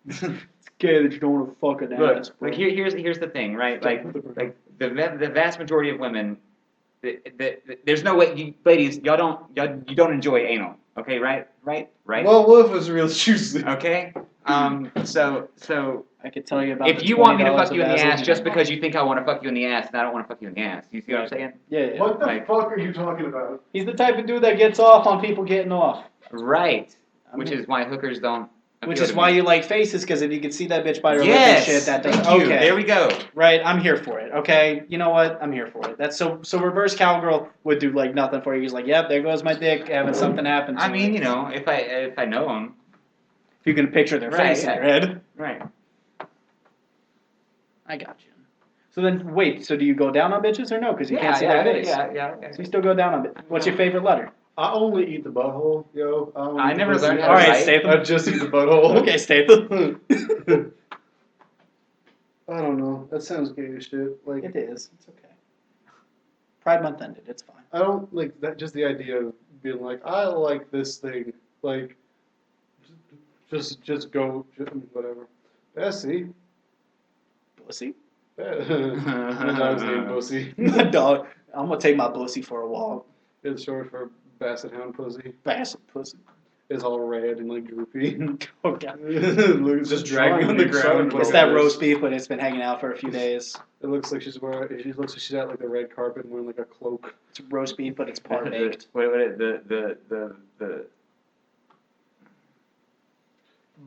it's gay that you don't want to fuck an ass. Look, like here's the thing, right? Like the vast majority of women, there's no way, ladies, you don't enjoy anal, okay? Right. Well, what if it's real juicy? Okay. So I could tell you about. if the you want me to $20 fuck you in the Vaseline. ass just because you think I want to fuck you in the ass, and I don't want to fuck you in the ass, you see what I'm saying? Yeah. What the Like- fuck are you talking about? He's the type of dude that gets off on people getting off. Right. I Which mean- is why hookers don't. Which appeal is to why me. you like faces, because if you can see that bitch by her lip Yes. and shit, that doesn't. Thank you. Okay. There we go. Right, I'm here for it. Okay, you know what? I'm here for it. That's so reverse cowgirl would do like nothing for you. He's like, yep, there goes my dick having something happen. To I mean, it. you know, if I know them, if you can picture their Right, face yeah. in your head. right? I got you. So then, wait. So do you go down on bitches or no? Because you can't see their face. Yeah. So you still go down on bitches. What's your favorite letter? I only eat the butthole, yo. don't I eat the never pussy. learned how All to right, write. Statham. I just eat the butthole. Okay, Statham. I don't know. That sounds gay as shit. Like It is. It's okay. Pride Month ended. It's fine. I don't like that. Just the idea of being like, I like this thing. Like, just go, whatever. Bessie. Pussy. My dog's named Pussy. My dog. I'm gonna take my pussy for a walk. It's short for Basset Hound Pussy. Basset pussy. It's all red and like droopy. Oh god. Look, it's just dragging on the ground. It's like that this. roast beef, but it's been hanging out for a few days. It looks like she's wearing. She looks like she's at like the red carpet and wearing like a cloak. It's roast beef, but it's part baked. What the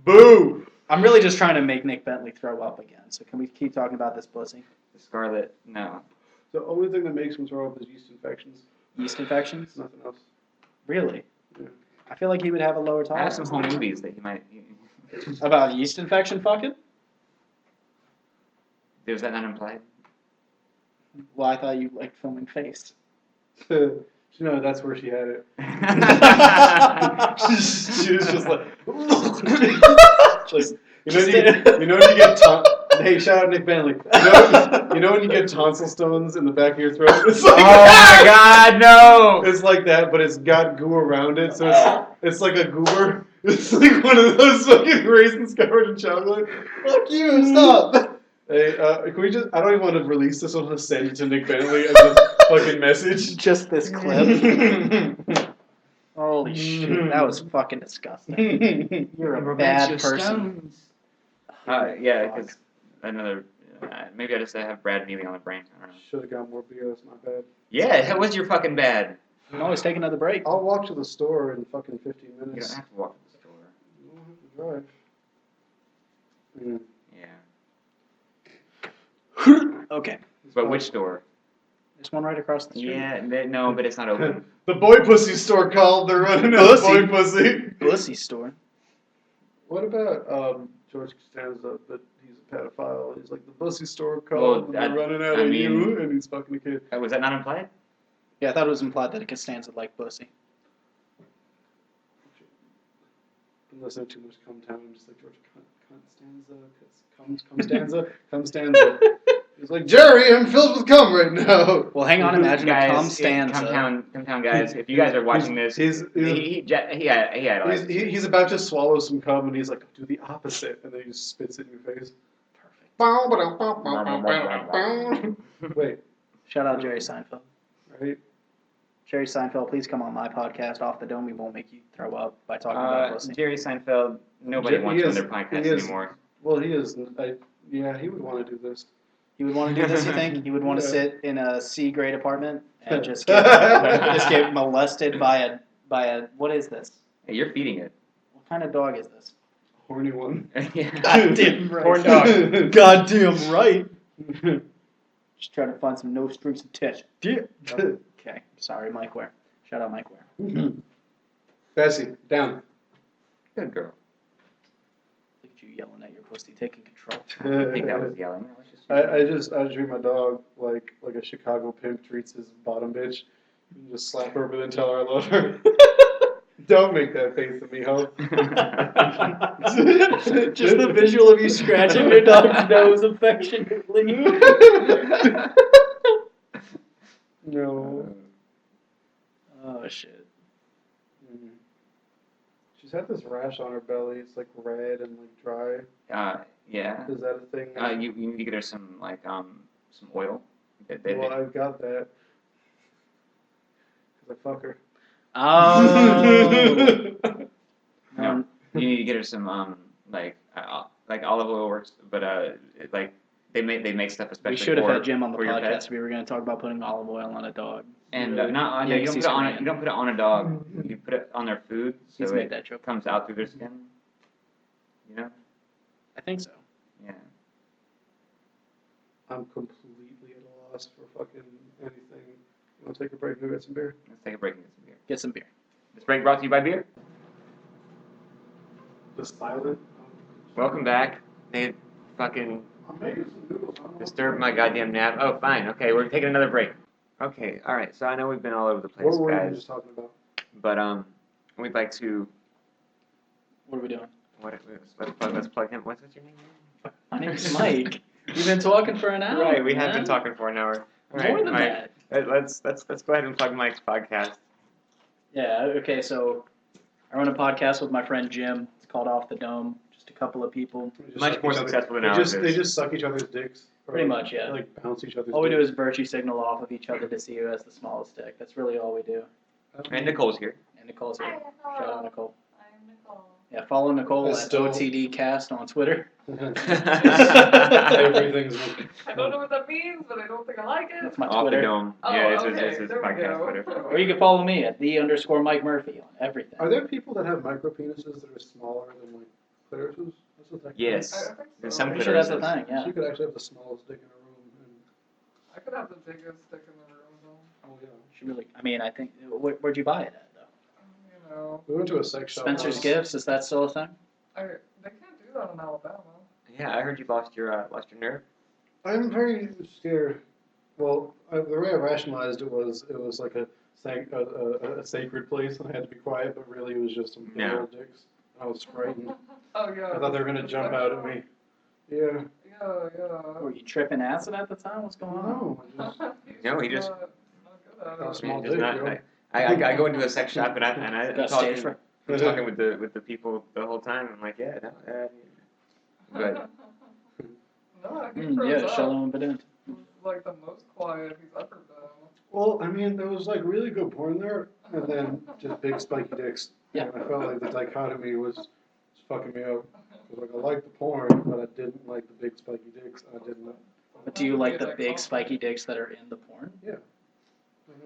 Boo! I'm really just trying to make Nick Bentley throw up again. So can we keep talking about this pussy? Scarlet? No. The only thing that makes him throw up is yeast infections. Yeast infections? Nothing else. Really? Yeah. I feel like he would have a lower I have tolerance. some home movies that you might. About yeast infection fucking? Was that not implied? Well, I thought you liked filming face. No, that's where she had it. She was just like, you know when you get hey, shout out Nick Bentley. You know when you get tonsil stones in the back of your throat? It's like Oh my God, no! It's like that, but it's got goo around it, so it's like a goober. It's like one of those fucking raisins covered in chocolate. Fuck you, stop. Hey, can we just? I don't even want to release this. I want to send it to Nick Bentley as a fucking message. Just this clip. Holy shit, that was fucking disgusting. You're a bad person. Yeah, because another. Maybe I have Brad Neely on the brain. I don't know. Should have got more beer. That's not bad. Yeah, that was your fucking bad. You can always take another break. I'll walk to the store in fucking 15 You minutes. don't have to walk to the store. You don't have to drive. Yeah. Okay. But which store? There's one right across the street. Yeah, no, but it's not open. The boy pussy store called. They're running out of boy pussy. Pussy store. What about George Costanza? But he's a pedophile. He's like the pussy store called. Well, and they're running out of you, and he's fucking a kid. Was that not implied? Yeah, I thought it was implied that Costanza liked pussy. I'm listening to too much Come Town. I'm just like George Costanza. He's like, Jerry, I'm filled with cum right now. Well, hang on, imagine a cum Guys, stanza. Come Town guys, if you guys are watching this, he he's about to swallow some cum, and he's like, do the opposite, and then he just spits it in your face. Perfect. Wait, Shout out Jerry Seinfeld. right? Jerry Seinfeld, please come on my podcast, Off the Dome. We won't make you throw up by talking about pussy. Jerry Seinfeld, nobody wants him on their podcast anymore. Well, he is. Yeah, he would want to do this. He would want to do this, you think? He would want to Yeah. sit in a C-grade apartment and just get molested by a what is this? Hey, you're feeding it. What kind of dog is this? Horny one. Yeah. Goddamn right. Corn dog. Goddamn right. Just trying to find some no strings attached. Okay. Sorry, Mike Ware. Shout out Mike Ware. Bessie, down. Good girl. Look at you yelling at your pussy, taking control. I think that was yelling. I just treat my dog like a Chicago pimp treats his bottom bitch. You just slap her but then tell her I love her. Don't make that face at me, ho. Just the visual of you scratching your dog's nose affectionately. No. Oh shit. She's had this rash on her belly. It's like red and like dry. Yeah. Is that a thing? You need to get her some some oil. Well, I've got that. Cause I fuck her. Oh. No, you need to get her some like olive oil works, but like they make stuff especially. We should have for, had Jim on the for your pet. podcast. We were going to talk about putting olive oil on a dog. And Really? you don't put it on you don't put it on a dog. You put it on their food, so He's made it that joke. comes out through their skin. You know? I think so. Yeah. I'm completely at a loss for fucking anything. You want to take a break and go get some beer? Let's take a break and get some beer. Get some beer. This break brought to you by beer. The silent. Welcome back. They fucking I'm making some noodles. disturbed my goddamn nap. Oh, fine. Okay, we're taking another break. Okay, all right. So I know we've been all over the place, What were you guys, just talking about? but we'd like to. What are we doing? Let's plug him. What's your name? My name's Mike. You've been talking for an hour. Right, we have man. been talking for an hour. All More right, than Mike. that. Let's go ahead and plug Mike's podcast. Yeah, okay, so I run a podcast with my friend Jim. It's called Off the Dome. Just a couple of people. Much more successful than ours. They just suck each other's dicks. Or Pretty much, yeah. Like bounce each other's All we do dicks. is virtue signal off of each other to see who has the smallest dick. That's really all we do. And Nicole's here. And Nicole's here. Hi, hello. Shout out Nicole. I'm Nicole. Yeah, follow Nicole It's at still- OTDcast on Twitter. Everything's. I don't know what that means, but I don't think I like it. That's my Off the Twitter. dome. Oh, Yeah, it's okay, his there we podcast go. Twitter. Or you can follow me at _Mike Murphy on everything. Are there people that have micro penises that are smaller than like clitorises? That's what that Yes. I think There's so. some I'm pretty sure that's the clitorises. thing, yeah. So you could actually have the smallest dick in a room. I could have the biggest stick in the room, though. Oh yeah. She really, I mean, I think, where'd you buy it at, though? You know, We went to a sex shop. Spencer's once. Gifts, is that still a thing? they can't do that in Alabama. Yeah, I heard you lost your nerve. I'm very scared. Well, the way I rationalized it was like a sacred place, and I had to be quiet, but really it was just some big No. old dicks. I was frightened. Oh yeah. I thought they were gonna jump out at me. Yeah. Yeah. Were you tripping acid at the time? What's going on? No. I just, No, he just- Not good at Oh, it. small Just dick, not- yo. I go into a sex shop and I'm Got stage fright? talking with the people the whole time. I'm like, yeah, no, but No, he froze Yeah, up. shallow and badent. It was like the most quiet he's ever been. well, I mean, there was like really good porn there, and then just big spiky dicks. Yeah. And I felt like the dichotomy was fucking me up. 'Cause, like I liked the porn, but I didn't like the big spiky dicks. I didn't. But do you like the big spiky dicks that are in the porn? Yeah.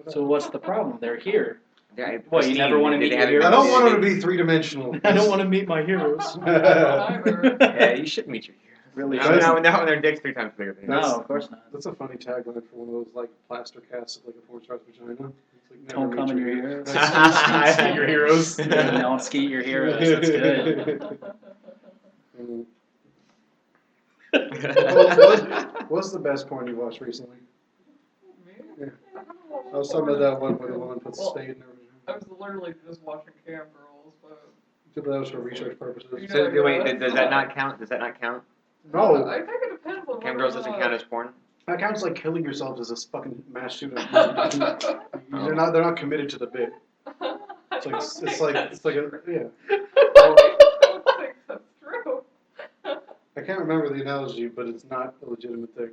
So what's the problem? They're here. yeah, What, you never wanna meet your I heroes? don't want them to be three-dimensional. I don't want to meet my heroes. Either. Yeah, you should meet your Really? Not when their dick's 3 times bigger than yours. No, of course not. That's a funny tagline for one of those like plaster casts of like a porn star's vagina. It's like, Don't never come meet in your your heroes. I Skeet your heroes. Yeah, don't skeet your heroes. That's good. Mm. What's the best porn you watched recently? Me? Yeah. I haven't watched I was talking porn. about that one where the woman puts a Well, spade in her I vagina. was literally just watching Cam Girls, but But that was for research purposes. So, wait, does that not count? Does that not count? No, I think it depends on. Cam whether Girls or doesn't not- count as porn? that counts like killing yourself as a fucking mass shooter. Oh. They're not committed to the bit. It's like it's like a yeah. I don't think that's true. I can't remember the analogy, but it's not a legitimate thing.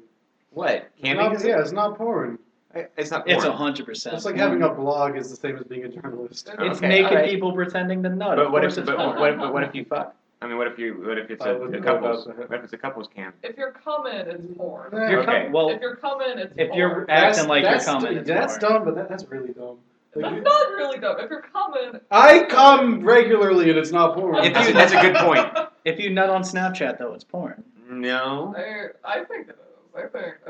What? It's not, yeah, it's not porn. It's not porn. It's 100%. It's like having a blog is the same as being a journalist. It's Okay, naked alright. people pretending to nut. But Of what course if it's porn. what if you fuck? I mean, what if it's I a wouldn't couples? know about that. What if it's a couples cam? If you're coming, it's porn. Yeah. You're Okay. well, If you're coming, it's if porn. you're acting like you're coming, it's That's porn. dumb, but that's really dumb. Like, That's not really dumb. If you're coming. I come regularly and it's not porn. That's a good point. If you nut on Snapchat, though, it's porn. No. I think it is. I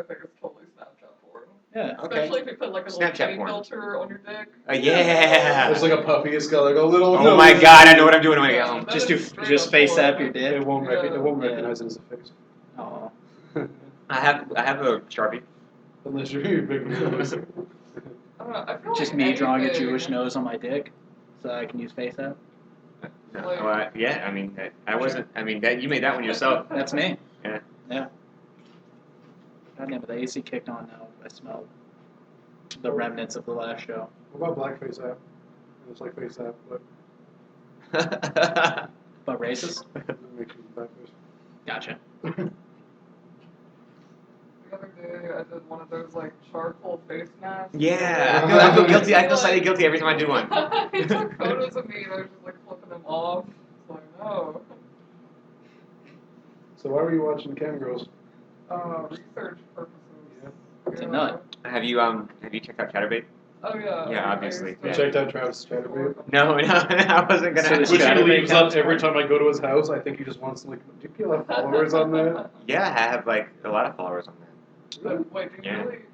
think it's totally Snapchat porn. Yeah. Okay. Especially if you put like a Snapchat little porn. filter on your dick. Yeah. It's like a puppy. It's got like a little. Oh my god! I know what I'm doing when I get home. That Just is straight just up face porn. up your dick. It won't Yeah. recognize it as a face. Oh. I have a Sharpie. Unless you're big. I don't know. I feel Just like me drawing a anything- Jewish nose on my dick, so I can use face app. No, well, yeah. I mean, I wasn't. I mean, that you made that one yourself. That's me. Yeah. Yeah. God damn it, the AC kicked on now. I smell the remnants of the last show. What about blackface app? It's like face app, but But racist? it makes you blackface. Gotcha. The other day, I did one of those like charcoal face masks. Yeah, I feel guilty. I feel slightly guilty every time I do one. He took photos of me and I was just like flipping them off. It's like, no. So why were you watching Cam Girls? Research purposes. It's a nut. Have you checked out Chatterbait? Oh yeah. Yeah, I obviously, used to- yeah. Checked out Travis Chatterbait. No, I wasn't gonna. So does Which he Chatterbait leaves count? up every time I go to his house. I think he just wants to like. Do people have followers on that? Yeah, I have like a lot of followers on that. But wait, do you Yeah. really? Do you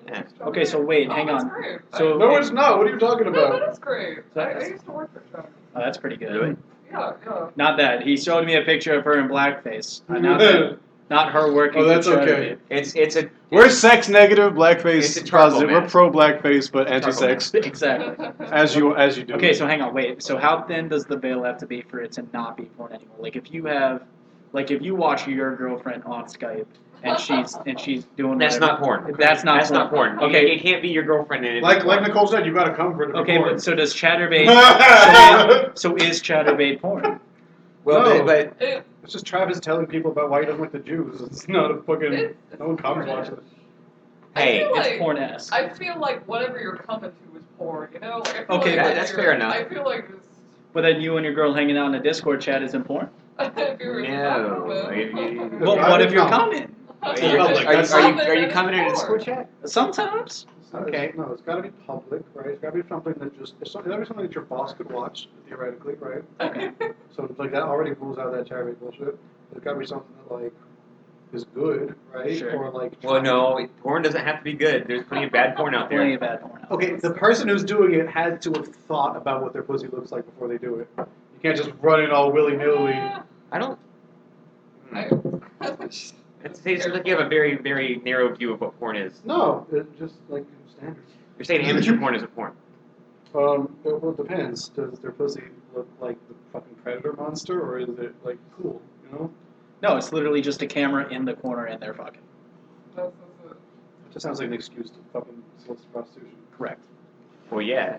Yeah. use Chatterbait? Okay, so wait, hang that's on. Great. So- No, it's not. What are you talking No, about? that is great. I used to work for Chatterbait. Oh, that's pretty good. Really? Yeah, yeah. Not that. He showed me a picture of her in blackface. Not her working Oh, that's for okay. It's a. We're sex negative, It's blackface a charcoal positive. We're mask. pro blackface, but Charcoal anti-sex. Exactly. As you do. Okay, so hang on, wait. So how thin does the veil have to be for it to not be porn anymore? Like if you watch your girlfriend on Skype and she's doing That's whatever, not porn. That's not That's porn. not porn. Okay. It can't be your girlfriend in it. like Nicole said, you gotta come for it to be Okay, porn. but so does Chatterbait? so is Chatterbait porn? Well, No. but It, It's just Travis telling people about why he doesn't like the Jews. It's not a fucking. it's No one comes porn. watching it. hey, I feel It's like, porn-esque. I feel like whatever you're coming to is porn, you know? Like, I feel Okay, like that's if fair you're- enough. I feel like it's, But then you and your girl hanging out in a Discord chat isn't porn. if you're No, not if you- coming. Well, I what if did you're not. coming? are in you, public, are you, that's are you, something are you that coming in a is Discord porn. chat? Sometimes. Okay. No, it's gotta be public, right? It's gotta be something that just. It's gotta be something that your boss could watch, theoretically, right? Okay. So like that already rules out that charity bullshit. There's gotta be something that like is good, right? Sure. Or like. Well, no, porn doesn't have to be good. There's plenty of bad porn out Plenty there. of bad porn. out Okay, the person who's doing it had to have thought about what their pussy looks like before they do it. You can't just run it all willy nilly. I don't. I just- It seems like you have a very, very narrow view of what porn is. No, it just like standard. You're saying amateur porn isn't porn. It depends. Does their pussy look like the fucking predator monster, or is it like cool? You know, No, it's literally just a camera in the corner and they're fucking. that's it. it just sounds like an excuse to fucking solicit prostitution. Correct. Well, yeah.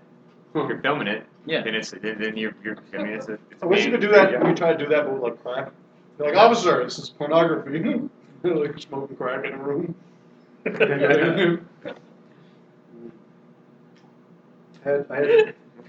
If you're filming it, Yeah. then you're. I mean, it's a. It's I a wish you man- could do that. You try to do that, but with like crack. You're like, officer, this is pornography. Like smoking crack in a room. I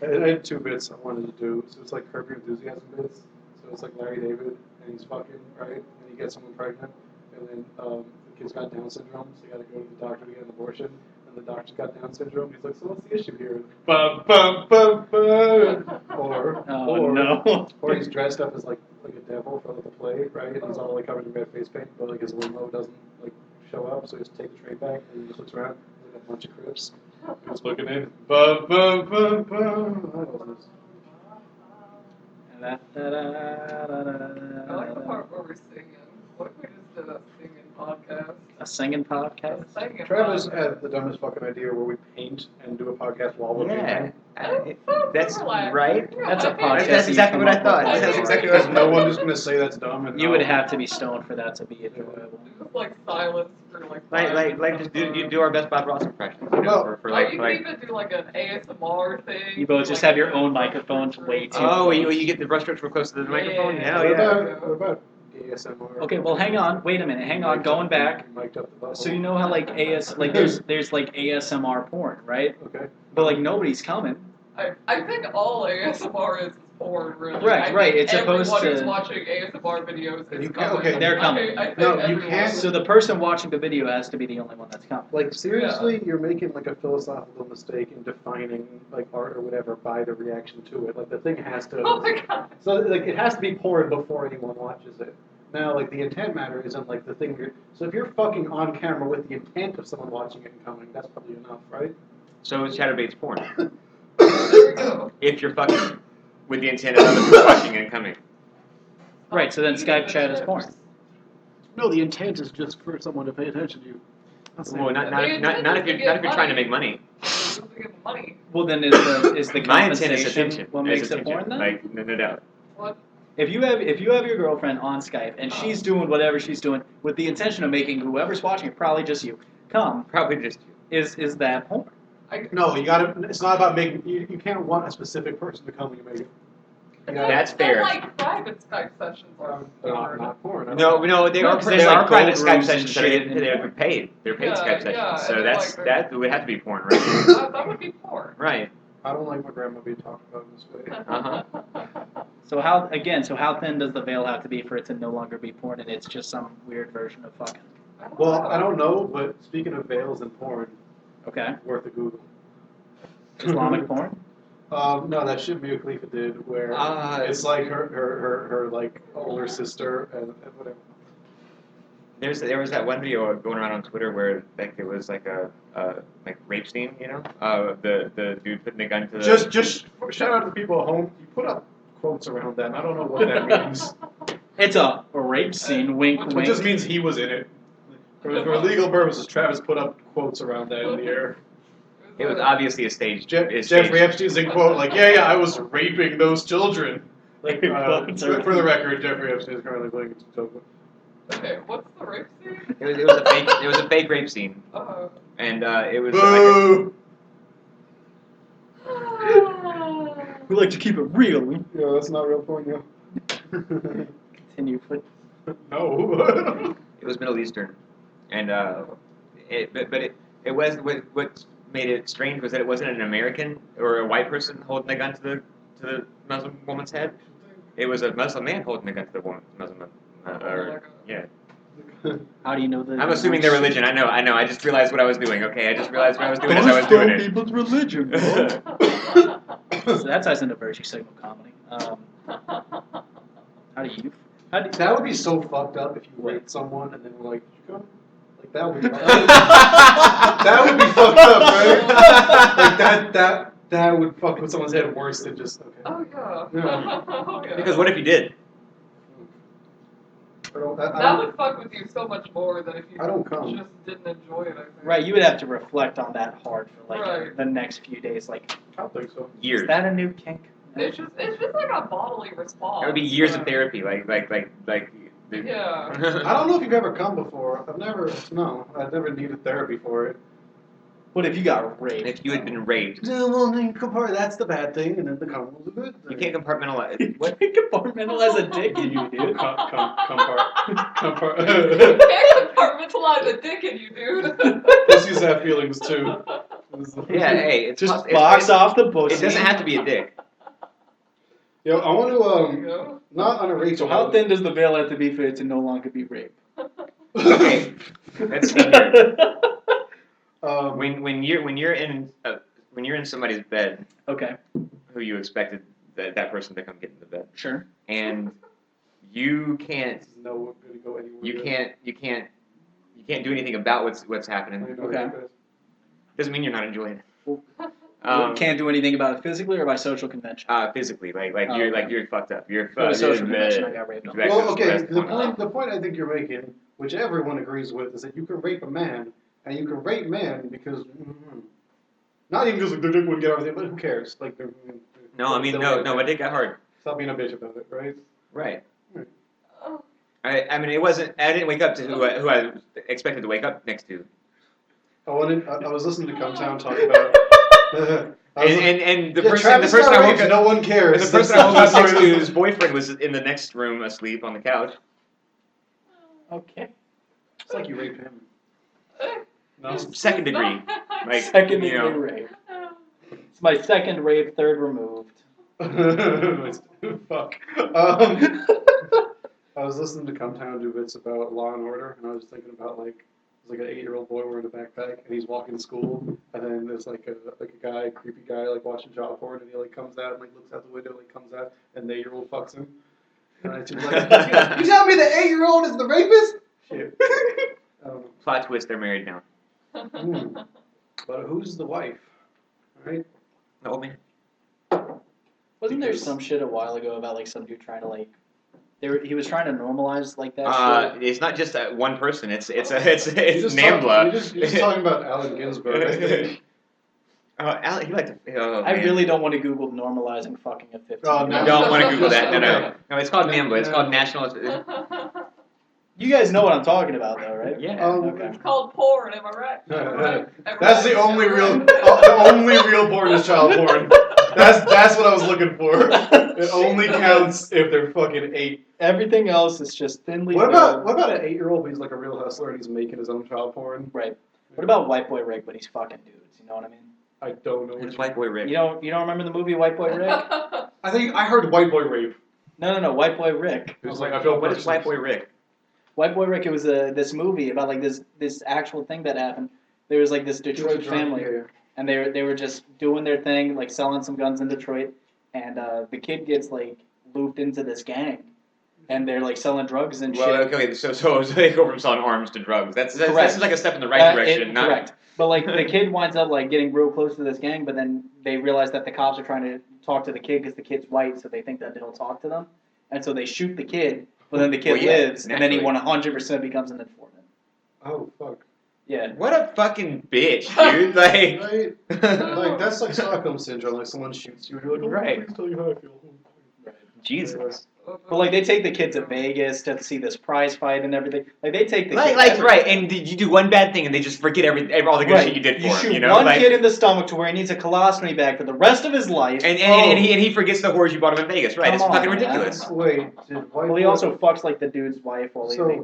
had 2 bits I wanted to do. So it's like Curb Your Enthusiasm bits. So it's like Larry David, and he's fucking, right? And he gets someone pregnant, and then the kid's got Down syndrome, so you gotta go to the doctor to get an abortion. And the doctor's got Down syndrome. He's like, so what's the issue here? Bum, bum, bum, bum. Or Oh no. or he's dressed up as like a devil for like the play, right? And he's all like covered in red face paint, but like his limo doesn't like show up, so he just takes the train back and he just looks around, like a bunch of crips. He's looking in. Bum, bum, bum, bum. I like the part where we're singing. What if we just did a singing podcast? A singing podcast? A singing Travis podcast. had the dumbest fucking idea where we paint and do a podcast while we're Yeah. painting. That's right. That's a I mean, podcast. That's you exactly come what I up thought. with. That's exactly Because what no one is gonna say that's dumb. And You would have to be stoned for that to be enjoyable. Just like silence for like. Like just do our best Bob Ross impressions. You know, Well, for Oh, like you for can like. even do like an ASMR thing. You both just have your own microphones way too Oh, close. you get the brushstrokes real close to the microphone. Yeah. Hell yeah. What about ASMR? Okay, well hang on, wait a minute, hang on, going back. Mic'd up the butthole. So you know how like there's like ASMR porn, right? Okay. But like nobody's coming. I think all ASMR is porn, really. Right, I think right, it's supposed everyone to- who's watching ASMR videos is You can't- coming. okay, they're coming. I think No, you everyone- can't- So the person watching the video has to be the only one that's coming. Like seriously, you're making like a philosophical mistake in defining like art or whatever by the reaction to it. Like the thing has to. Oh my god. So like it has to be porn before anyone watches it. Now like the intent matter isn't like the thing you're. So if you're fucking on camera with the intent of someone watching it and coming, that's probably enough, right? So it's chatterbait's porn. There we go. If you're fucking with the intent of other people watching and coming. Right, so then Skype chat is porn. No, the intent is just for someone to pay attention to you. Well, not if you're trying to make money. To get money. Well then is the My intent is compensation attention. what Is makes it attention. porn then? Like no doubt. What? If you have your girlfriend on Skype and she's doing whatever she's doing with the intention of making whoever's watching it, probably just you, come, Probably just you. is that porn? No, you gotta. It's not about making. You can't want a specific person to come when you make it. Yeah. That's They're fair. like private Skype sessions are They're porn. not porn. I don't No, know. they No, are 'cause there's, like, private gold Skype rooms and sessions that are shit and- they're paid. They're paid Yeah, Skype sessions. yeah, So and that's like- that would have to be porn, right? That would be porn. Right. I don't like my grandma being talked about in this way. Uh-huh. So how thin does the veil have to be for it to no longer be porn and it's just some weird version of fucking? Well, I don't know, but speaking of veils and porn, Okay. worth a Google. Islamic porn? No, that shit Mia Khalifa did, where it's like her like older sister and whatever. There was that one video going around on Twitter where like it was like a like rape scene, you know, the dude putting a gun to the Just shout out to the people at home. You put up quotes around that. I don't know what that means. It's a rape scene, wink It wink. just means he was in it. For legal purposes, Travis put up quotes around that in the air. It was obviously a stage. Jeffrey Epstein's in quote like, yeah, I was raping those children. Like, for the record, Jeffrey Epstein is currently playing Token. Okay, what's the rape scene? It was a fake rape scene, Uh, and it was like Boo! We like to keep it real. Yeah, that's not real porn, yeah. Continue, please. No. it was Middle Eastern, and it was what made it strange was that it wasn't an American or a white person holding the gun to the Muslim woman's head. It was a Muslim man holding the gun to the Muslim. Yeah. How do you know that? I'm assuming their religion. I know. I just realized what I was doing. Okay, I just realized what I was doing as I was doing it. people's religion, So that ties into virtue signal comedy. How do you? That would be so fucked up if you raped someone and then were like, "Did you come?" Like that would be. That would be fucked up, right? Like that would fuck with someone's head worse than just okay. oh yeah. Yeah. Oh, yeah. Because what if you did? That would fuck with you so much more than if you I don't come. just didn't enjoy it, I think. Right, you would have to reflect on that hard for like Right. the next few days. Like, I don't think so. Years. is that a new kink? It's just like a bodily response. That would be years Yeah. of therapy. Like. Yeah. I don't know if you've ever come before. I've never needed therapy for it. What if you got raped? If you had been raped, No, well, then that's the bad thing, and then the cum was the good thing. you can't compartmentalize. What? Compartmentalize a dick in you, dude. Compart. You can't compartmentalize a dick in you, dude. Pussies have feelings too. Yeah. Hey, it's Just it's- box it's- off the pussy. It doesn't have to be a dick. Yo, I want There you to go. not on a rape. So how thin does the veil have to be for it to no longer be rape? Okay. Let's see here. Um, When you're in somebody's bed, Okay, who you expected that person to come get in the bed, sure. and you can't No good to go anywhere. you can't do anything about what's happening. Okay. Doesn't mean you're not enjoying it. Can't do anything about it physically or by social convention. Physically, like Oh, you're okay. like you're fucked up. You're By fucked. social convention, I got raped. Well, okay. The point I think you're making, which everyone agrees with, is that you can rape a man, and you can rape men because not even because the dick wouldn't get everything, but who cares? Like No, I mean no, my dick got hard. Stop being a bitch about it, right? Right. I mean, it wasn't. I didn't wake up to who I expected to wake up next to. I was listening to Come Town talk about. And the person Travis I woke raped, up, no one cares. and the person I woke up next to, his boyfriend was in the next room asleep on the couch. Okay. It's like you raped him. No. Second degree. Like, Second degree you know. rape. It's my second rape, third removed. Fuck. I was listening to Come Town do bits about Law and Order, and I was thinking about like there's like an 8-year-old boy wearing a backpack, and he's walking to school, and then there's like a guy, creepy guy, like watching child porn, and he like comes out and like looks out the window, and like comes out, and the 8-year-old fucks him. And I was like, you tell me the 8-year-old is the rapist? Shit. I don't know. Plot twist, they're married now. But who's the wife? All right. The old man. Wasn't there some shit a while ago about like some dude trying to like he was trying to normalize like that shit? It's not just one person. It's You're NAMBLA. just talking about Allen Ginsberg, I think. He liked to. Oh, I man. really don't want to Google normalizing fucking at 15. Oh, no. I don't want to Google that. No. Okay. No, it's called NAMBLA. It's called National. You guys know what I'm talking about, though, right? Yeah. Okay. It's called porn, am I right? That's the only real porn is child porn. That's what I was looking for. It only counts if they're fucking 8. Everything else is just thinly What veiled. about an 8-year-old who's like a real hustler and he's making his own child porn? Right. What about White Boy Rick, but he's fucking dudes? You know what I mean? I don't know. It's White Boy Rick. You don't remember the movie White Boy Rick? I think I heard White Boy Rape. No, White Boy Rick. It was like I feel What is White Boy Rick? White Boy Rick. It was this movie about like this actual thing that happened. There was like this Detroit family, and they were just doing their thing, like selling some guns in Detroit, and the kid gets like looped into this gang, and they're like selling drugs and shit. Okay, so they go from selling arms to drugs. That Correct. seems like a step in the right direction. Correct. But like the kid winds up like getting real close to this gang, but then they realize that the cops are trying to talk to the kid because the kid's white, so they think that he'll talk to them, and so they shoot the kid. But then the kid lives, and then he 100% becomes an informant. Oh fuck. Yeah. What a fucking bitch, dude! Like, Right? Like that's like Stockholm syndrome. Like someone shoots you, and you're like, oh, Right. please tell you how I feel. Jesus. But like they take the kid to Vegas to see this prize fight and everything. Like they take the kid. Right, and you do one bad thing and they just forget all the good shit you did for him. Shoot You know, one like, kid in the stomach to where he needs a colostomy bag for the rest of his life. and he forgets the whores you bought him in Vegas. Right? Come It's on, fucking man. ridiculous. Wait, did Well, he also fucks like the dude's wife while he So goes to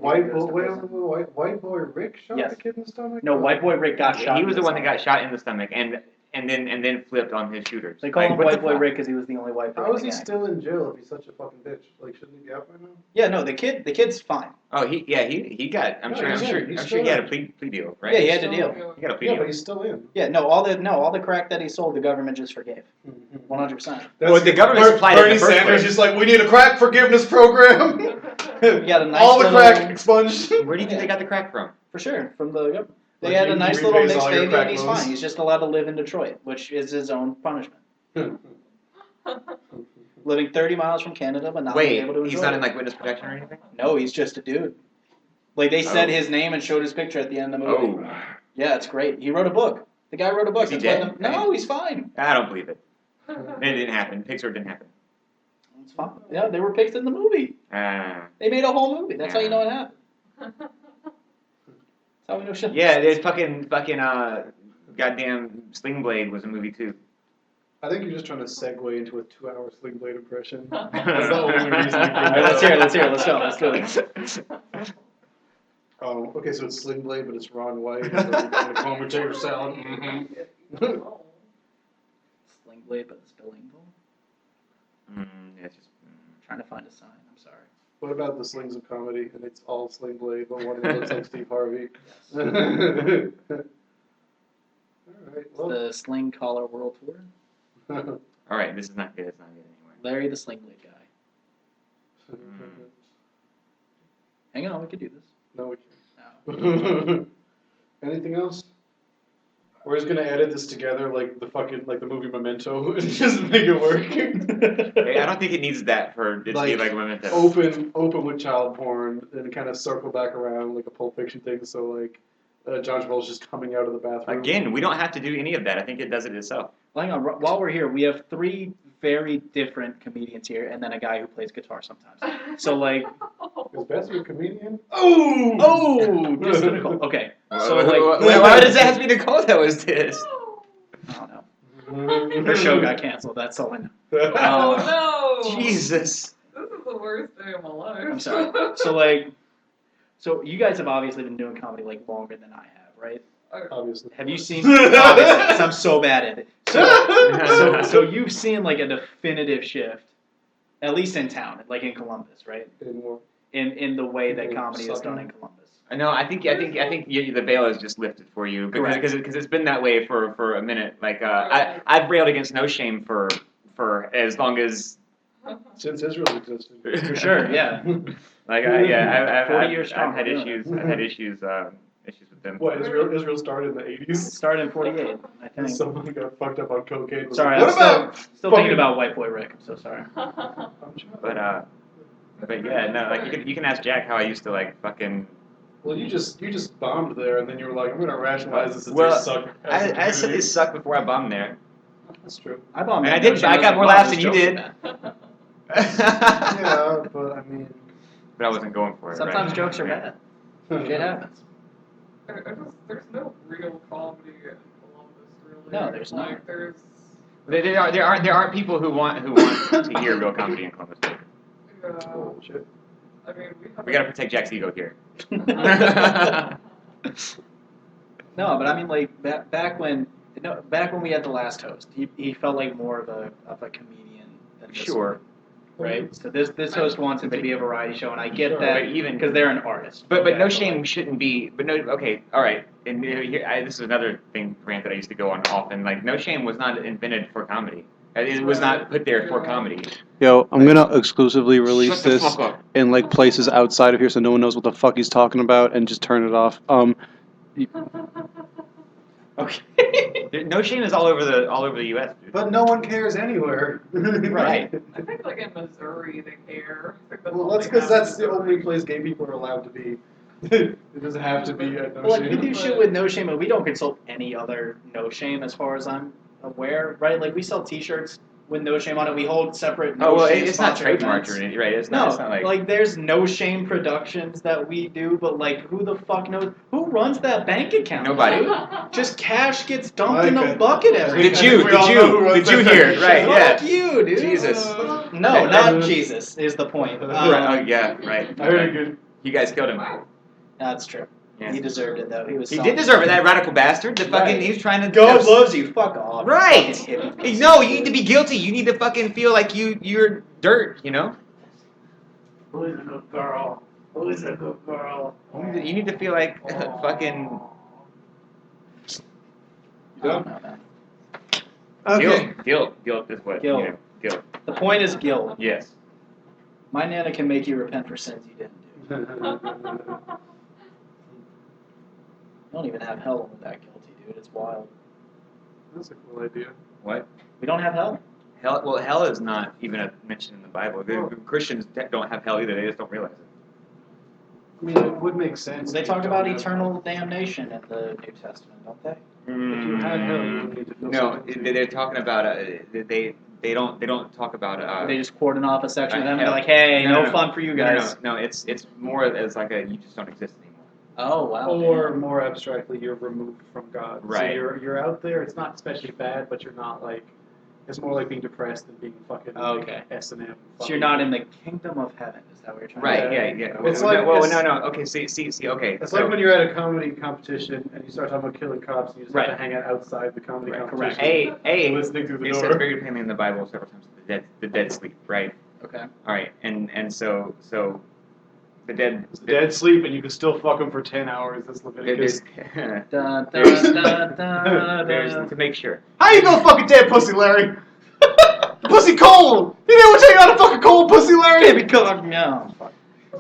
prison. white boy Rick shot Yes. the kid in the stomach? No, White Boy Rick got shot. He was in the one that stomach. got shot in the stomach and then flipped on his shooters. They call Like, him what White the Boy fuck? Rick because he was the only white boy. How is in he the gang. still in jail if he's such a fucking bitch? Like, shouldn't he be out by now? Yeah, no, the kid's fine. Oh, he got. I'm No, sure he's he had a plea deal, right? Yeah, he had a deal. He got a plea Yeah, deal. but he's still in. Yeah, no, all the crack that he sold, the government just forgave. 100%. Well, the government supplied it in the Bernie first Sanders place. just like, we need a crack forgiveness program. got a nice all the little- crack expunged. Where do you think they got the crack from? For sure, from the government. They Like, had he a nice little repays mixed all your baby crack and he's loans. fine. He's just allowed to live in Detroit, which is his own punishment. Living 30 miles from Canada, but not being able to enjoy he's not it. in like witness protection or anything? No, he's just a dude. Like they said Oh. his name and showed his picture at the end of the movie. Oh, Yeah, it's great. He wrote a book. The guy wrote a book. Is he That's why dead? No, he's fine. I don't believe it. It didn't happen. Pixar didn't happen. It's fine. Yeah, they were picked in the movie. They made a whole movie. That's how you know it happened. That's how we know shit. Yeah, there's fucking goddamn Sling Blade was a movie too. I think you're just trying to segue into a 2-hour Sling Blade impression. That's the only reason I All right, let's hear it. Let's go. Let's do it. Okay, so it's Sling Blade, but it's Ron White. So like commentator salad. Sling blade, but it's bilingual. It's just. Trying to find a sign. I'm sorry. What about the Slings of Comedy? And it's all Sling Blade, but one of them looks like Steve Harvey. All right, well. The Sling Collar World Tour. All right, this is not good. It's not good anymore. Larry the Sling Blade guy. Hang on, we could do this. No, we No. can't. Anything else? We're just gonna edit this together like the movie Memento and just make it work. Hey, I don't think it needs that for it to be like Memento. Open with child porn, and kind of circle back around like a Pulp Fiction thing. So like, John Travolta's just coming out of the bathroom. Again, we don't have to do any of that. I think it does it itself. Well, hang on. While we're here, we have 3 very different comedians here, and then a guy who plays guitar sometimes. So like, Is Bessie a comedian? oh, just Nicole. Okay. So like, why does that have to be Nicole that was this? I don't know. Her show got canceled. That's all I know. Oh no! Jesus. This is the worst day of my life. I'm sorry. So like, so you guys have obviously been doing comedy like longer than I have, right? Obviously. Have you seen? Obviously, 'cause I'm so bad at it. So you've seen like a definitive shift, at least in town, like in Columbus, right? In the way that comedy is done in Columbus. No, I think the veil is just lifted for you because it's been that way for a minute. Like I've railed against No Shame for as long as Since Israel existed. For sure, yeah. Like I've 40 years strong. I've had issues with them. What, Israel started in the 80s? Started in '48, I think. Someone got fucked up on cocaine. Was Sorry, like, I'm still thinking about White Boy Rick. I'm so sorry. But yeah, no, like you can ask Jack how I used to like fucking. Well, you just bombed there, and then you were like, I'm gonna rationalize this as Well, they suck. I said they sucked before I bombed there. That's true. I bombed. And I did. I got more laughs than you did. Yeah, but I mean. But I wasn't going for it. Sometimes right? jokes are bad. Shit happens. There's no real comedy in Columbus, really. No, there's not. Like, there's. There are people who want to hear real comedy in Columbus. Oh, shit. I mean, We gotta protect Jack's ego here. No, but I mean, like back when we had the last host, he felt like more of a comedian than this Sure. one, right? So this host wants it to be a variety show, and I get Sure, that but even- because they're an artist. But Okay, No Shame shouldn't be. But no, okay, all right. And here, this is another thing rant that I used to go on often. Like No Shame was not invented for comedy. It was not put there for comedy. Yo, I'm gonna exclusively release Shut the this fuck up. in like places outside of here so no one knows what the fuck he's talking about and just turn it off. Okay. No Shame is all over the U.S. Dude. But no one cares anywhere. Right. I think like in Missouri they care. Well, that's because that's the only place gay people are allowed to be. It doesn't have to be at No Well, like we Shame. do shit with No Shame, and we don't consult any other No Shame as far as I'm aware, right? Like we sell T-shirts with No Shame on it. We hold separate No Oh well, Shame it's not sponsored trademarked events. or anything, right? It's No, not like there's No Shame Productions that we do, but like who the fuck knows who runs that bank account? Nobody. Dude? Just cash gets dumped in Okay. a bucket every The day. Jew, We all know who runs the Jew that here, bank. right? Fuck Yeah. you, dude. Jesus. No, not Jesus is the point. Right, oh yeah, right. Very good. You guys killed him. That's true. Yeah. He deserved it though. He was. He solid. did deserve it. That radical bastard. The fucking Right. he was trying to. God loves you. Fuck off. Right. Fucking hippie. Hey, no, you need to be guilty. You need to fucking feel like you're dirt. You know. Who is a good girl? Who is a good girl? You need to feel like fucking. I don't know, man. Okay. Guilt is what. Guilt. You know, guilt. The point is guilt. Yes. My Nana can make you repent for sins you didn't do. We don't even have hell when we're that guilty, dude. It's wild. That's a cool idea. What? We don't have hell. Hell. Well, hell is not even mentioned in the Bible. The Christians don't have hell either. They just don't realize it. I mean, it would make sense. They if talk you about don't have- eternal damnation in the New Testament, don't they? If you had hell, you would need to feel No, something. they're talking about they don't talk about They just cordon off a section of them and hell. they're like, hey, No, no fun for you No, guys. no, it's more as like you just don't exist anymore. Oh, wow. Or more abstractly, you're removed from God. Right. So you're out there. It's not especially bad, but you're not like. It's more like being depressed than being fucking Okay. like S&M. So you're not in the kingdom of heaven, is that what you're trying Right? to say? Yeah. It's no, like- well, it's- no. Okay. See. Okay. It's so, like when you're at a comedy competition and you start talking about killing cops, and you just Right. have to hang out outside the comedy Right, competition. correct. A Listening through the it says door. very plainly in the Bible several times the dead sleep. Right. Okay. All right. And so the dead. Dead sleep, and you can still fuck them for 10 hours. That's Leviticus. There's, Da, da, There's- da, da, there's da. to make sure. How you gonna fuck a dead pussy, Larry? Pussy cold! You never tell you how to fuck a cold pussy, Larry? Can't be covered. No. Fuck.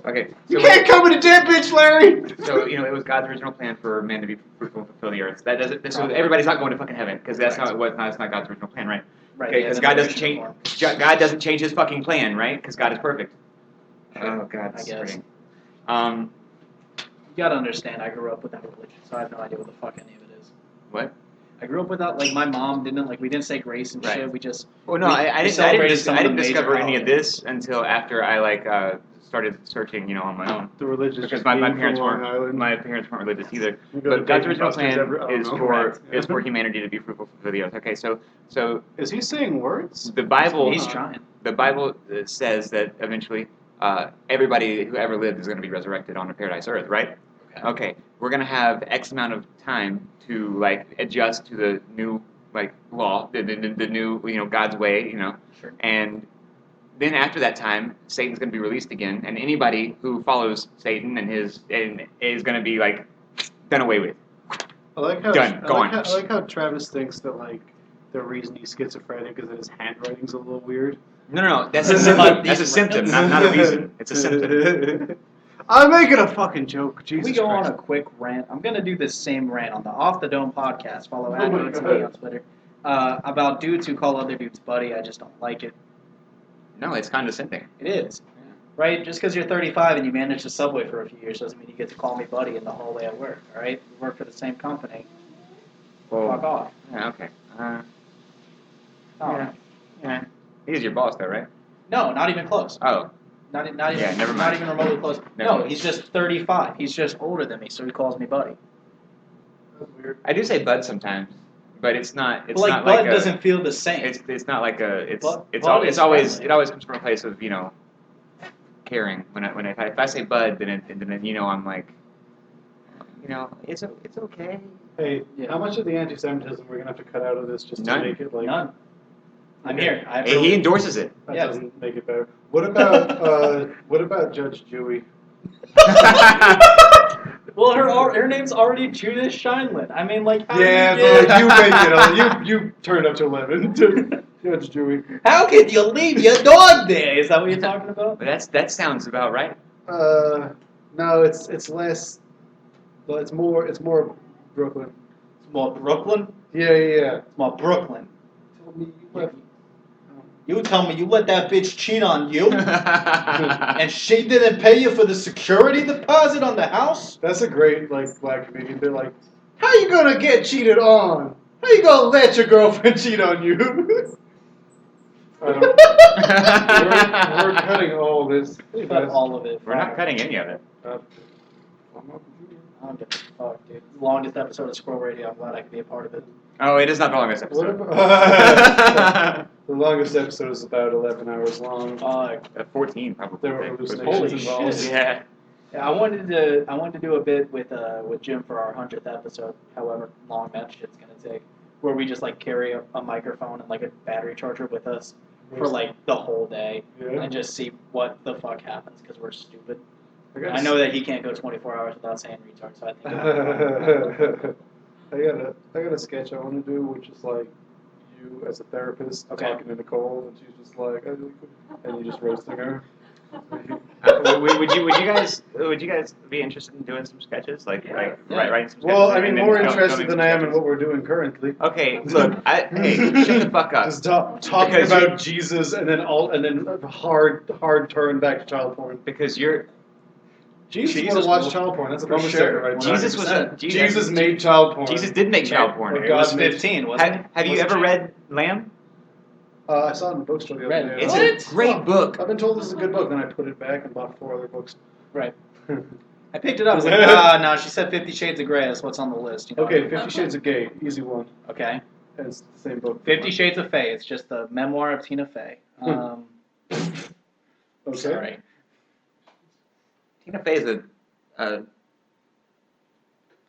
Okay. You can't come in a damn bitch, Larry! So, it was God's original plan for men to be fruitful and fulfill the earth. That doesn't. So everybody's not going to fucking heaven because that's not what. That's not God's original plan, right? Right. Okay, because God doesn't change. God doesn't change His fucking plan, right? Because God is perfect. Oh God, I guess. hurting. You gotta understand, I grew up without religion, so I have no idea what the fuck any of it is. What? I grew up without, my mom didn't, we didn't say grace and Right. shit, we just... Well, no, I didn't discover any of this until after I started searching, on my own. The religious Because my parents Long Island. weren't religious either. You go to But God's Dave & original Buster's plan is right. for humanity to be fruitful for the earth. Okay, so Is he saying words? the Bible He's trying. the Bible says that eventually everybody who ever lived is going to be resurrected on a paradise earth, right? Okay, we're going to have X amount of time to adjust to the new law, the new God's way, Sure. and then after that time, Satan's going to be released again, and anybody who follows Satan and is going to be done away with. I like how Done. Go on. I like how Travis thinks that the reason he's schizophrenic is that his handwriting's a little weird. No, that's a symptom. That's a symptom, not a reason. It's a symptom. I'm making a fucking joke. Jesus We go Christ. on a quick rant. I'm gonna do this same rant on the Off the Dome podcast. Follow Oh my @me God. on Twitter. About dudes who call other dudes buddy. I just don't like it. No, it's condescending. It is. Right? Just because you're 35 and you managed the subway for a few years doesn't mean you get to call me buddy in the hallway at work. All right? We work for the same company. Fuck off. Yeah, okay. Oh. Yeah. He's your boss, though, right? No, not even close. Oh. Not even. Yeah, never Not mind. even remotely close. Never No, mind. he's just 35. He's just older than me, so he calls me buddy. That's weird. I do say bud sometimes, but it's not. It's But not bud like a, doesn't feel the same. It's not like a. It's Bud it's is always friendly. it always comes from a place of caring. If I say bud, then I'm like, it's okay. Hey, Yeah. how much of the anti-Semitism we're gonna have to cut out of this just None. to make it None. I'm here. I have Hey, he endorses it. That Yeah. doesn't make it better. What about Judge Dewey? Well, her name's already Judith Scheinlin. I mean, how Yeah, do you but you make it. You turned up to 11. Judge Dewey. How can you leave your dog there? Is that what you're talking about? But that sounds about right. No, it's less. Well, it's more Brooklyn. It's more Brooklyn. Yeah. It's more Brooklyn. Told me you left. You tell me you let that bitch cheat on you, and she didn't pay you for the security deposit on the house? That's a great black comedian. They're like, how you gonna get cheated on? How you gonna let your girlfriend cheat on you? I don't. We're cutting all this. Cut all of it. We're not cutting any of it. Uh, I don't give a fuck, dude. Longest episode of Squirrel Radio. I'm glad I could be a part of it. Oh, it is not the longest What episode. about, the longest episode is about 11 hours long. 14 probably. There were I think. hallucinations Holy involved. shit. Yeah. Yeah, I wanted to do a bit with Jim for our 100th episode. However long that shit's gonna take, where we just carry a microphone and a battery charger with us for the whole day Yeah. and just see what the fuck happens because we're stupid. I I know that he can't go 24 hours without saying retard, so I think. I got a sketch I want to do, which is you as a therapist Okay. talking to Nicole, and she's just like, and you just roasting her. Would you guys be interested in doing some sketches Yeah. writing some sketches? Well, I and mean, then more filming interested some than I am in sketches? what we're doing currently. Okay, look, hey, shut the fuck up. Just talking Because about Jesus, and then a hard turn back to child porn. Because you're Jesus Jesus would watch will- child porn. That's a for bummer sure. sticker right there. Jesus was a Jesus made child porn. Jesus did make child porn. Or It was God made- 15, wasn't it? Have you Wasn't ever it? read Lamb? I saw it in the bookstore the other Read day. it. It's What? a great book. I've been told this is a good book, then I put it back and bought 4 other books. Right. I picked it up. I was like, no, she said 50 Shades of Grey. That's what's on the list. You know? Okay, 50 Shades of Gay, easy one. Okay. It's the same book. 50 Shades of Fey. It's just the memoir of Tina Fey. Okay. Sorry. Tina Fey is a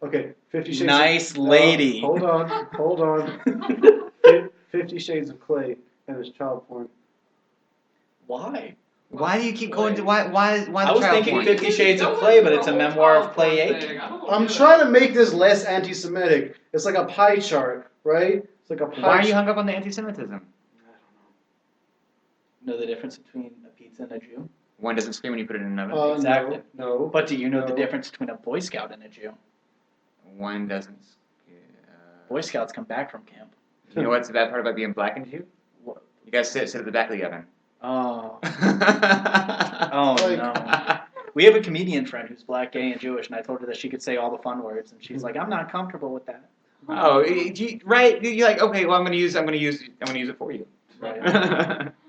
Okay, 50 Shades Nice of... lady. Hold on. 50 Shades of Clay, and it's child porn. Why? Why do you keep going to why I the was child thinking porn? 50 Shades of Clay, but it's a memoir of Clay Aiken. I'm trying to make this less anti-Semitic. It's like a pie chart, right? It's like a pie Why are you chart. hung up on the anti-Semitism? Know the difference between a pizza and a Jew? One doesn't scream when you put it in another. Exactly. No. But do you know the No. difference between a Boy Scout and a Jew? One doesn't. Boy Scouts come back from camp. You know what's the bad part about being black and Jew? What? You guys sit at the back of the oven. Oh. Oh no. We have a comedian friend who's black, gay, and Jewish, and I told her that she could say all the fun words, and she's like, "I'm not comfortable with that." Oh, right? You're like, okay, well, I'm gonna use it for you. Right.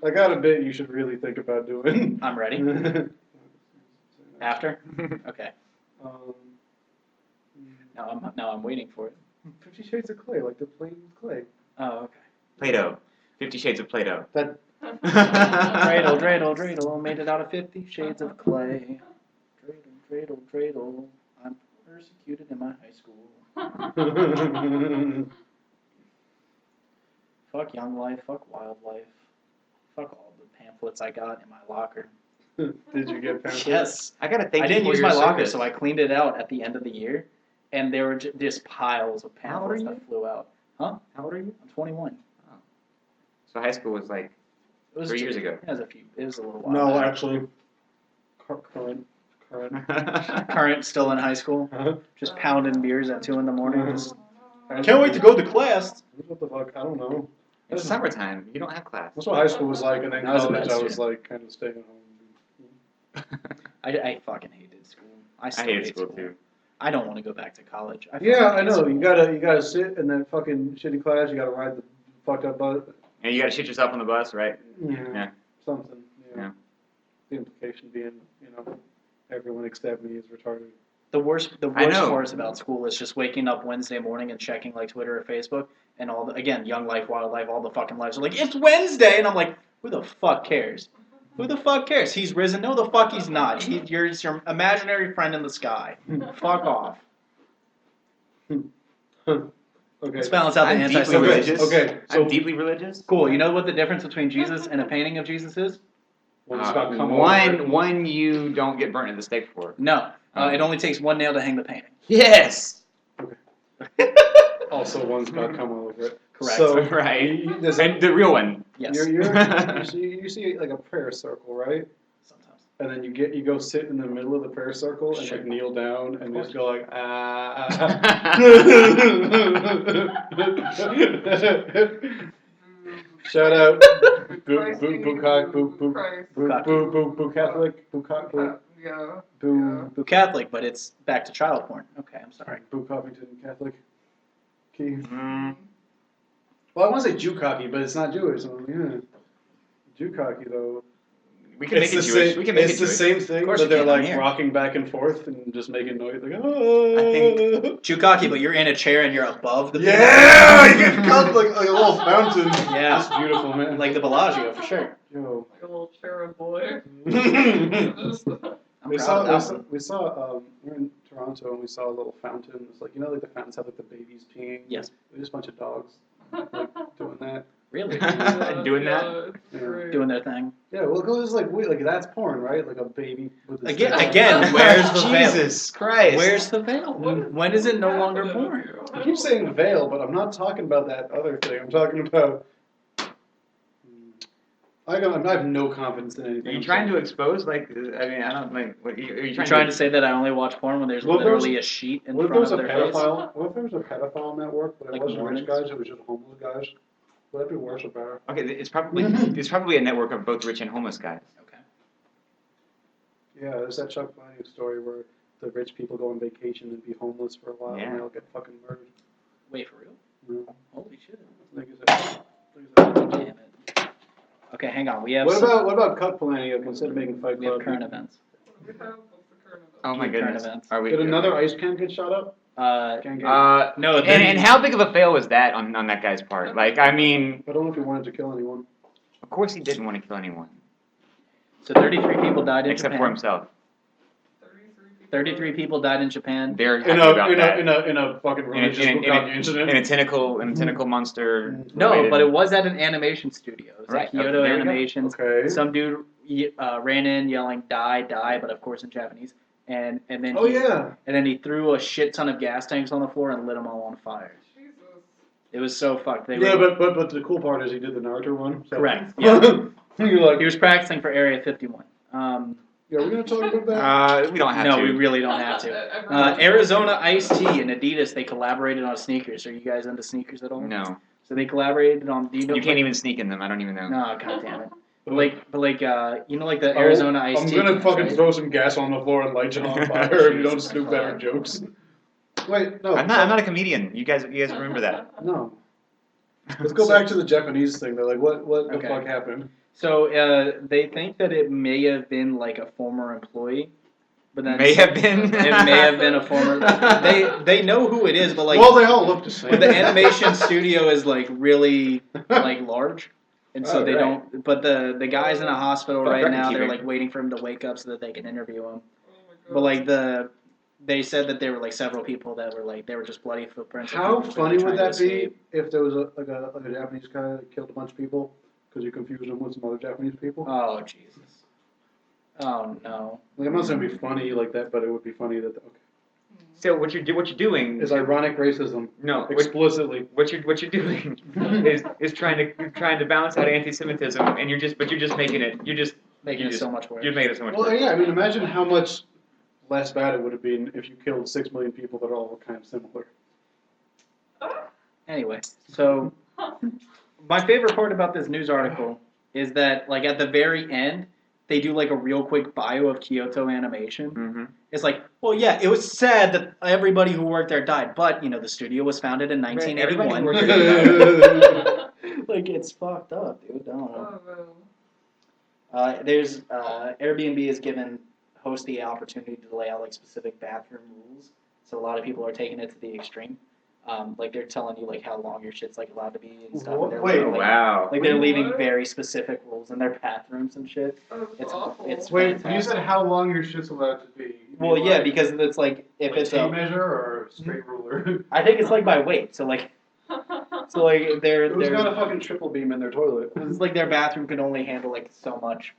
I got a bit you should really think about doing. I'm ready. After? Okay. um, Now I'm waiting for it. 50 Shades of Clay, like the plain clay. Oh, okay. Play-Doh. 50 Shades of Play-Doh. That. Dreidel, dreidel, dreidel, made it out of 50 Shades of Clay. Dreidel, dreidel, dreidel, I'm persecuted in my high school. Fuck Young Life, fuck Wildlife, fuck all the pamphlets I got in my locker. Did you get pamphlets? Yes. I gotta thank I you didn't for use your my locker, service. so I cleaned it out at the end of the year, and there were just piles of How old are pamphlets you? that flew out. Huh? How old are you? I'm 21. So high school was like It was 3 years ago. It was a little while. No, back. actually. Current. Current, still in high school, Huh? just pounding beers at 2 a.m. Just, I can't wait to go to class. What the fuck? I don't know. It's summertime. You don't have class. That's what high school was like, and then I was a college bad I was student. like kind of staying at home. I fucking hated school. I still hated hate school too. I don't want to go back to college. Yeah, I hate know. school. You gotta sit in that fucking shitty class. You gotta ride the fucked up bus. And you gotta shit yourself on the bus, right? Yeah. Something. Yeah. The implication being, everyone except me is retarded. The worst I know. parts about school is just waking up Wednesday morning and checking like Twitter or Facebook and all the, again, Young Life, Wildlife, all the fucking lives are like, it's Wednesday, and I'm like, who the fuck cares? Who the fuck cares? He's risen. No, the fuck he's not. You're your imaginary friend in the sky. Fuck off. Okay. Let's balance out the I'm deeply anti-Semitism. religious. Okay, so I'm deeply religious. Cool. You know what the difference between Jesus and a painting of Jesus is? one's got come over it. One you don't get burnt at the stake for. No. It only takes one nail to hang the painting. Yes. Also, one's got come all over it. Correct. So, Right. There's And the real one. Yes. you see like a prayer circle, right? Sometimes. And then you go sit in the middle of the prayer circle and Sure. like kneel down and just go like Shout out, boo Catholic, boo Yeah. Boo Catholic, but it's back to child porn. Okay, I'm sorry. Boo Covington Catholic. Keith. Mm. Well, I want to say Jew cocky, but it's not Jewish. So, yeah. Jew cocky though. We can make it the Jewish. same, We can make it's it the Jewish. same thing, Of course but you they're can, I'm like here. rocking back and forth and just making noise like oh. I think- Chukaki, but you're in a chair and you're above the Yeah, you get come like a little fountain. Yeah. That's beautiful, man. like the Bellagio for sure. Yo. Like a little cherub boy. we I'm proud of that one. we were in Toronto and we saw a little fountain. It's like like the fountains have like the babies peeing. Yes. There's just a bunch of dogs like doing that. Really? Doing that? It's great. Doing their thing. Yeah, well, it's like weird, like that's porn, right? Like a baby with his Again, where's the veil? Jesus Christ. Where's the veil? When is it no longer porn? I keep saying veil, but I'm not talking about that other thing. I'm talking about. I have no confidence in anything. Are you trying to expose, like, I mean, I don't, like, what, are you You're trying to say that I only watch porn when there's Well, there was- literally a sheet in What if front there of was a their face? pedophile? What if there was a pedophile network, but it Like wasn't Mormons? rich guys? It was just homeless guys. Would that be worse or better? Okay, it's probably a network of both rich and homeless guys. Okay. Yeah, there's that Chuck Palahniuk story where the rich people go on vacation and be homeless for a while Yeah. and they'll get fucking murdered. Wait, for real? Yeah. Holy shit. Like I said. Damn it. Okay, hang on. We have What some- about Cut Palahniuk instead of making Fight we have Club? current events. What's the current event? Oh my Current goodness. events. Are we? Did another ice can get shot up? Can get. No. And how big of a fail was that on that guy's part? Like, I mean, I don't know if he wanted to kill anyone. of course he didn't want to kill anyone So 33 people died in except Japan. for himself. 33 people died in Japan. They're happy In about that. a fucking religious Bukkake incident. In a tentacle monster. No, related- but it was at an animation studio. It was Right, at Kyoto there we go. Animations. Okay. Some dude ran in yelling "Die, die," but of course in Japanese. And then Oh he, yeah. and then he threw a shit ton of gas tanks on the floor and lit them all on fire. Jesus. It was so fucked. Yeah, but the cool part is he did the Naruto one. So. Correct. Yeah. You're like He was practicing for Area 51. Yeah, we're gonna talk about that. We don't have No, to. we really don't have to. Arizona Iced Tea and Adidas, they collaborated on sneakers. Are you guys into sneakers at all? No. So they collaborated on. Do you know? You can't even sneak in them. I don't even know. No, god damn it. But you know, like the Arizona Iced Tea. I'm gonna fucking right? throw some gas on the floor and light you on fire if you don't just do better jokes. Wait, no. I'm not a comedian. You guys remember that? No. Let's go back to the Japanese thing. They're like, what the Okay. fuck happened? So they think that it may have been like a former employee, but then May have been. It may have been a former. They know who it is, but like. Well, they all look the same. But the animation studio is like really like large, and so Oh, they right. don't. But the guy's in a hospital Fuck right record now. They're keeping. like waiting for him to wake up so that they can interview him. Oh my But like they said that there were like several people that were like they were just bloody footprints. of How people funny trying would to that be escape. if there was a Japanese guy that killed a bunch of people because you confused him with some other Japanese people? Oh Jesus! Oh no! Like, I'm not saying it'd be funny like that, but it would be funny that. Okay. So what you're doing Is ironic racism. No, Explicitly. what you're doing is trying to balance out anti-Semitism, and you're just making it. Making it so much worse. You're making it so much Well, worse. yeah, I mean, imagine how much less bad it would have been if you killed 6 million people that are all kind of similar. Anyway, so my favorite part about this news article is that like at the very end they do like a real quick bio of Kyoto Animation. Mm-hmm. It's like, well, yeah, it was sad that everybody who worked there died, but you know the studio was founded in Everybody who 1981. worked there Like it's fucked up, dude. I don't know. Oh man. There's Airbnb has given hosts the opportunity to lay out like specific bathroom rules, so a lot of people are taking it to the extreme. Like they're telling you like how long your shit's like allowed to be and stuff. And they're Wait, leaving, like, Wow. like they're leaving What? very specific rules in their bathrooms and shit. That's It's awful. it's Wait, fantastic. you said how long your shit's allowed to be? Well, yeah, because it's like if like it's tape a, measure or straight ruler? I think it's like by weight. So like they're Who's got a fucking triple beam in their toilet? it's like their bathroom can only handle like so much.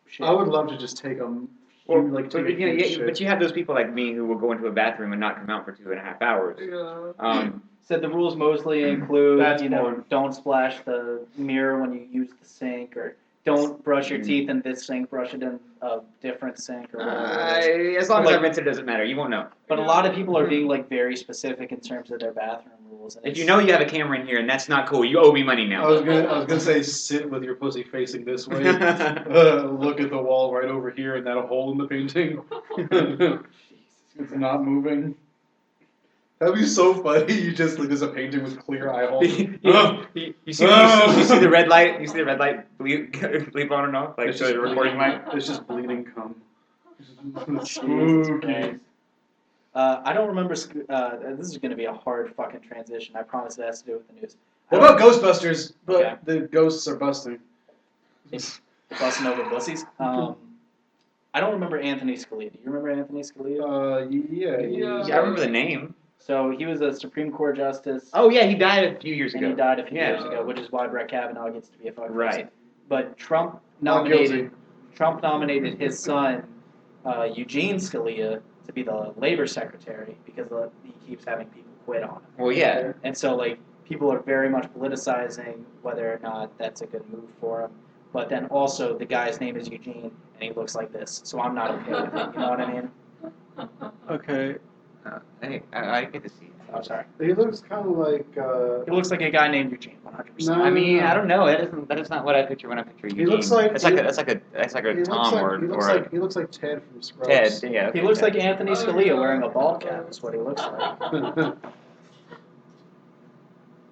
Shit. I would love to just take them. Well, like but, take a you know, huge yeah, shit. but you have those people like me who will go into a bathroom and not come out for 2.5 hours. Yeah. Said the rules mostly include, That's you know, porn. don't splash the mirror when you use the sink, or don't brush your teeth in this sink, brush it in a different sink, or whatever it is. As long as Like- I rinse it, doesn't matter. You won't know. But a lot of people are being like very specific in terms of their bathroom rules. And If it's- you know you have a camera in here and that's not cool, you owe me money I now. was gonna say sit with your pussy facing this way. Look at the wall right over here and that hole in the painting. It's not moving. That'd be so funny. You just like there's a painting with clear eye holes. you see the red light? You see the red light bleep on and off? Like It's the just recording light? It's just bleeding cum. Jesus Spooky. Christ. I don't remember. This is going to be a hard fucking transition. I promise it has to do with the news. What about Ghostbusters? But Okay. the ghosts are busting. Busting over bussies? I don't remember Anthony Scalia. Do you remember Anthony Scalia? Yeah. Yeah, I remember the name. So he was a Supreme Court justice, Oh yeah, he died a few years and ago. he died a few Yeah. years ago, which is why Brett Kavanaugh gets to be a fucking Right. president. But Trump Not guilty. nominated his son, Eugene Scalia, to be the labor secretary because he keeps having people quit on him. Well, yeah. And so, like, people are very much politicizing whether or not that's a good move for him. But then also, the guy's name is Eugene, and he looks like this, so I'm not okay with it. You know what I mean? Okay. Hey, I get to see it. I'm sorry. He looks kind of like. He looks like a guy named Eugene, 100%. No. I mean, I don't know. That is not what I picture when I picture Eugene. looks like- that's like a Tom He looks like Ted from Scrubs. Ted. Yeah. He looks like Anthony Scalia wearing a ball cap. Is what he looks like.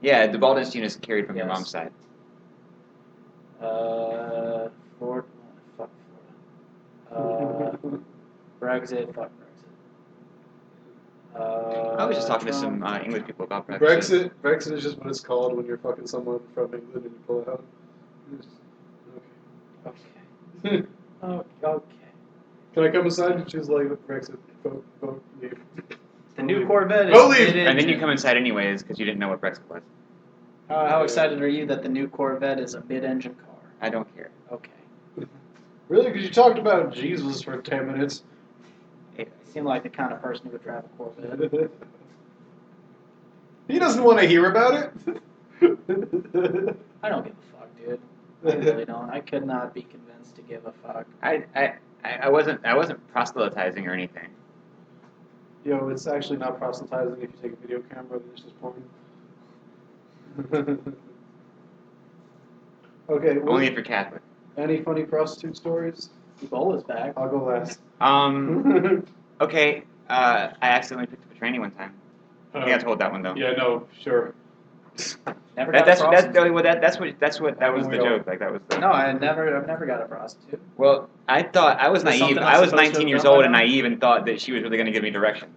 Yeah, the baldness gene is carried from your Yes. mom's side. Florida. Fuck Florida. Brexit. Fuck Brexit. I was just talking to some Trump. English people about Brexit. Brexit is just what it's called when you're fucking someone from England and you pull it out. Okay. Okay. Can I come aside and choose like Brexit? Vote, leave. The new Corvette is Go leave! mid-engine. And then you come inside anyways because you didn't know what Brexit was. How excited are you that the new Corvette is a mid-engine car? I don't care. Okay. Really? Because you talked about Jesus for 10 minutes. You seem like the kind of person who would drive a Corvette. He doesn't want to hear about it. I don't give a fuck, dude. I really don't. I could not be convinced to give a fuck. I I wasn't proselytizing or anything. Yo, it's actually not proselytizing if you take a video camera, then it's just porn. Okay, Only if you're Catholic. any funny prostitute stories? Ebola's back. I'll go last. Okay. I accidentally picked up a tranny one time. I think I told that one though. Yeah, no, sure. Never That, got a that's prostitute. well, that was the joke. Like that was the. No, I've never got a prostitute. Well, I thought I was Is this naive. something I'm I was supposed to 19 have years done by old and now? naive and thought that she was really going to give me directions.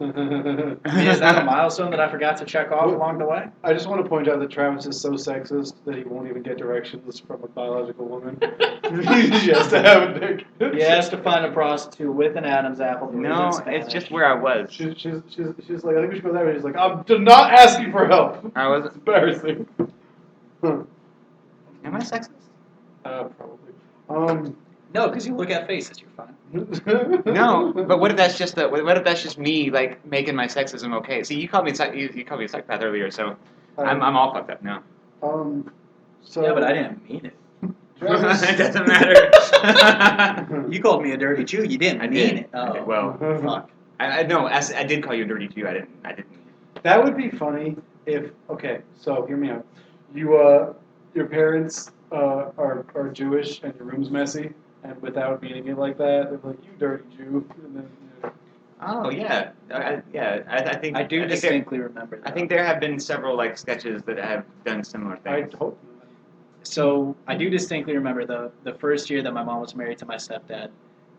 I mean, is that a milestone that I forgot to check off along the way? I just want to point out that Travis is so sexist that he won't even get directions from a biological woman. He has to have a dick. He has to find a prostitute with an Adam's apple. who No, isn't Spanish. it's just where I was. She's like, I think we should go that way. She's like, I'm not asking for help. I was. It's embarrassing. Am I sexist? Probably. No, because you look at faces, you're fine. No, but what if that's just what if that's just me like making my sexism okay? See, you called me you called me a psychopath earlier, so I'm all fucked up now. So Yeah, but I didn't mean it. Travis, It doesn't matter. You called me a dirty Jew. You didn't I mean did. it. I Oh, did. Well, fuck. I no, I did call you a dirty Jew. I didn't mean it. that would be funny if. Okay, so hear me out. Your parents are Jewish and your room's messy, and without meaning it like that, they're like, you dirty Jew, and then. Oh yeah, I think I do think distinctly remember that. I think there have been several like sketches that have done similar I things. hope. So I do distinctly remember the first year that my mom was married to my stepdad.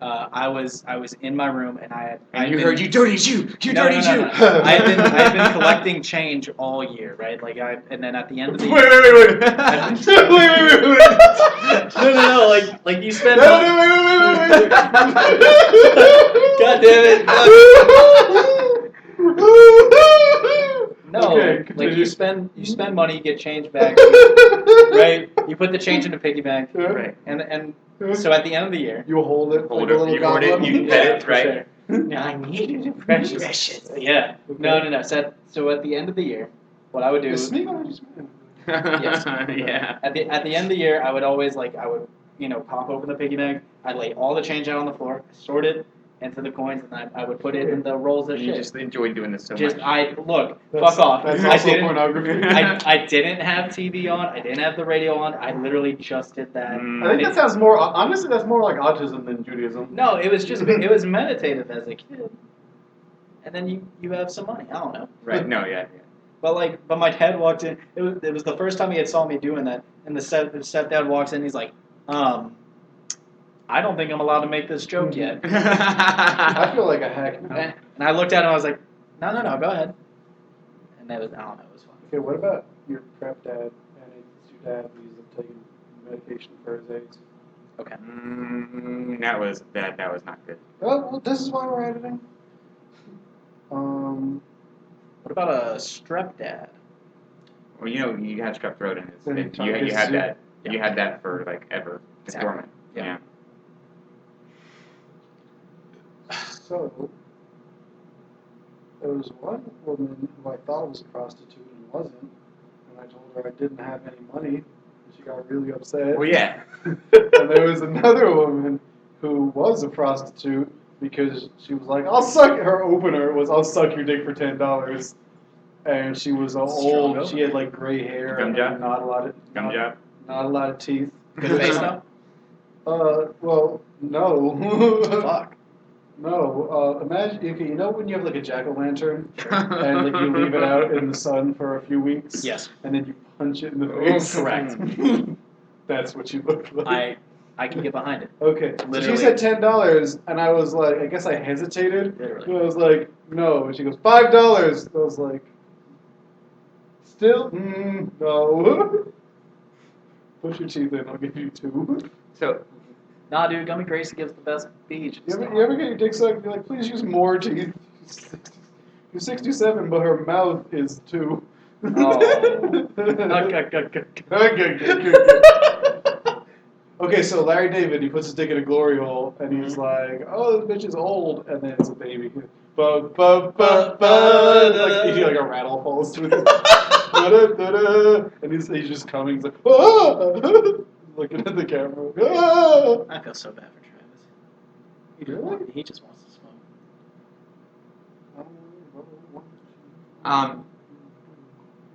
I was in my room and And you heard you dirty Jew, you No, dirty no, Jew. no, no. I've been collecting change all year, right? Like and then at the end of the year. Wait. No, like you spend. Wait. God damn it! No, Okay, like continue. you spend money, you get change back, right? You put the change in a piggy bank, Yeah. Right. and so at the end of the year, You hold it. Hold like a it, little you hold it, goblin. you pet it, for right? sure. I need it. Precious. Yeah. Okay. No. So at the end of the year, what I would do Is Smeagol or just me? Yes. Yeah. at the end of the year, I would always pop open the piggy bank. I'd lay all the change out on the floor, sort it into the coins, and I would put it in the rolls of You shit. just enjoy doing this so Just much. fuck off. That's I also didn't. pornography. I didn't have TV on. I didn't have the radio on. I literally just did that. Mm. I think that sounds more. Honestly, that's more like autism than Judaism. No, it was meditative as a kid. And then you have some money. I don't know. Right. No. Yeah. But my dad walked in. It was the first time he had saw me doing that. And the stepdad walks in. He's like, I don't think I'm allowed to make this joke yet. I feel like a hack now. And I looked at him. I was like, no, go ahead. And I don't know. It was fun. Okay, what about your prep dad and it's your dad who ends up taking medication for his AIDS? Okay. That was not good. Well, this is why we're editing. What about a strep dad? Well, you had strep throat and Then it's, tongue you had tissue. that. Yeah. You had that for like ever. It's Exactly. dormant. Yeah. So, there was one woman who I thought was a prostitute and wasn't, and I told her I didn't have any money, and she got really upset. Well, yeah. And there was another woman who was a prostitute because she was like, her opener was, I'll suck your dick for $10. And she was Strong old, she had like gray hair, Gum and job? not a lot of, Gum job. not a lot of teeth. Good face though? Well, no. Fuck. No, imagine, okay, you know when you have like a jack-o'-lantern and like you leave it out in the sun for a few weeks? Yes. And then you punch it in the Oh, face? correct. That's what you look like. I can get behind it. Okay, so she Literally. said $10, and I was like, I guess I hesitated. Literally. And I was like, no. And she goes, $5. I was like, still? No. Push your teeth in, I'll give you 2. So Nah, dude, Gummy Gracie gives the best beach. You ever get your dick sucked? You're like, please use more teeth. You're 67, but her mouth is 2. Oh. Okay, so Larry David, he puts his dick in a glory hole, and he's like, oh, this bitch is old, and then it's a baby. Ba, ba, ba, ba. Like, a rattle falls through the... And he's just coming, he's like, ah! Looking at the camera. Ah! I feel so bad for Travis. He just wants to smoke.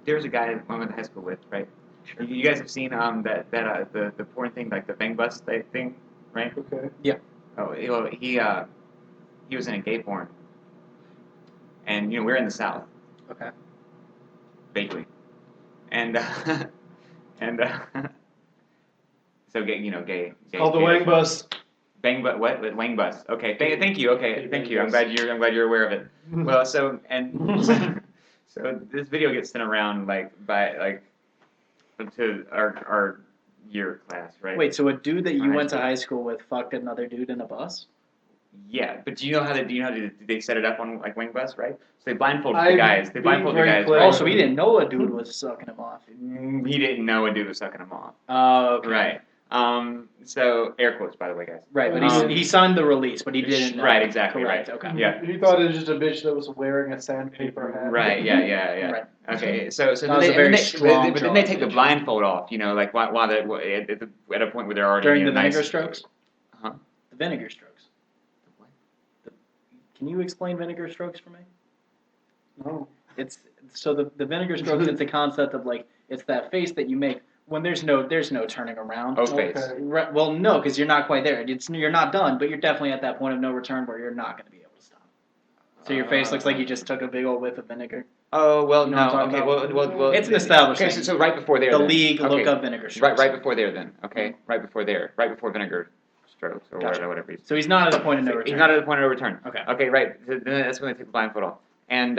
There's a guy I went to high school with, right? Sure. You guys have seen the porn thing, like the bang bus thing, right? Okay. Oh, he was in a gay porn, and we're in the South, Okay. vaguely, and and so gay. Called the Wang Bus. Bang but what? Wang bus. Okay. Thank you. Okay. Thank you. I'm glad you're aware of it. Well, so this video gets sent around to our year class, right? Wait, so a dude that you High went to school. high school with fucked another dude in a bus? Yeah, but do you know how they set it up on like Wing Bus, right? So they blindfold the I've guys. They been blindfold the very guys. clear. Right? Oh, so he didn't know a dude was sucking him off. He didn't know a dude was sucking him off. Oh, okay. Right. So air quotes, by the way, guys. Right, but Um, he signed the release, but he didn't know. Right, exactly, Correct, right. okay. Yeah. He thought it was just a bitch that was wearing a sandpaper hat. Right. Yeah. Right. Okay. So That was a very strong but then they draw take the image. blindfold off. Like while they're at a point where they're already During the nice. vinegar strokes? Huh? The vinegar strokes. Can you explain vinegar strokes for me? No. It's so the vinegar strokes. It's a concept of like it's that face that you make when there's no turning around. Oh, face. Okay. Right, well, no, because you're not quite there. You're not done, but you're definitely at that point of no return where you're not going to be able to stop. So your face looks like you just took a big old whiff of vinegar. Oh well, You know what no. I'm Okay. talking Well. It's an established Okay. thing. So right before there. The then. league Okay. look up vinegar strokes. Right before there then. Okay. Right before there. Right before vinegar strokes or Gotcha. whatever. So he's not at the point of no return. He's not at the point of no return. Okay. Okay. Right. So then that's when they take the blindfold off. And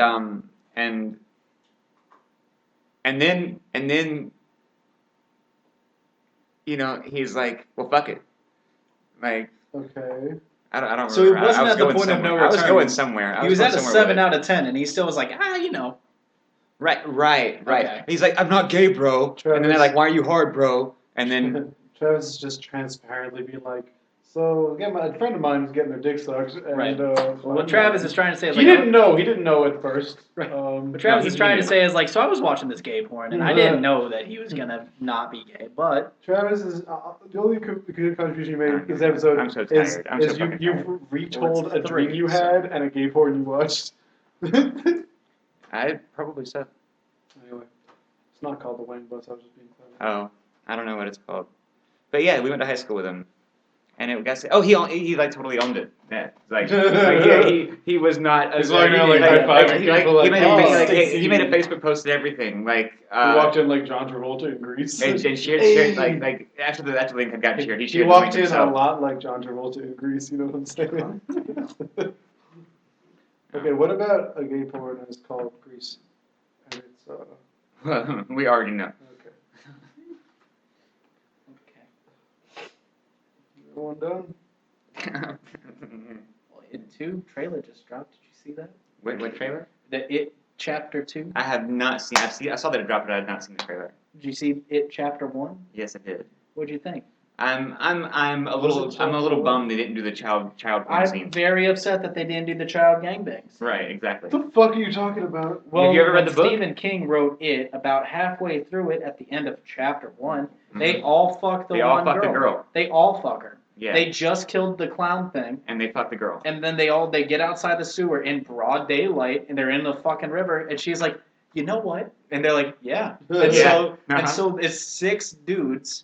then he's like, well, fuck it. Like, Okay. I don't So it remember. wasn't I was at the going point of somewhere. no I was return. going somewhere. He was at a going 7 with it. out of 10, and he still was like, Right. Okay. And he's like, I'm not gay, bro. And then they're Travis. like, why are you hard, bro? And then, Travis is just transparently being like, so again, a friend of mine was getting their dick sucked, and Right. Well, what Travis is trying to say is he like, didn't know. He didn't know at first. Right. Um, what Travis No, is he trying to knew. say is like, so I was watching this gay porn, and I didn't know that he was gonna not be gay, but Travis is the only good contribution you made in this episode I'm so is, tired. I'm is so you fucking you tired. retold Well, a it's dream 3, you so- had and a gay porn you watched. Anyway, I probably so. it's not called the Wang Bus. I was just being funny. Oh, I don't know what it's called. But yeah, we went to high school with him. And it got he like totally owned it. Yeah, he was not. He's walking around like high-fiving people like, he made a Facebook post and everything. Like He walked in like John Travolta in Greece. and shared like after the link had gotten shared, he He shared walked the in link a himself. lot like John Travolta in Greece. You know what I'm saying? Okay, what about a gay porn that's called Grease? And it's We already know. okay. Everyone done? well, It 2 trailer just dropped. Did you see that? What trailer? The It Chapter 2. I have not seen. I saw that it dropped, but I have not seen the trailer. Did you see It Chapter 1? Yes, I did. What'd you think? I'm a little bummed they didn't do the child porn I'm scene. very upset that they didn't do the child gangbangs. Right, exactly. What the fuck are you talking about? Well, Have you ever read when the book? Stephen King wrote It, about halfway through it, at the end of Chapter 1, they Mhm. all fuck the They all one fuck the girl. girl. They all fuck her. Yeah. They just killed the clown thing, And they fuck the girl. and then they get outside the sewer in broad daylight, and they're in the fucking river, and she's like, you know what? And they're like, yeah. And Yeah. so it's 6 dudes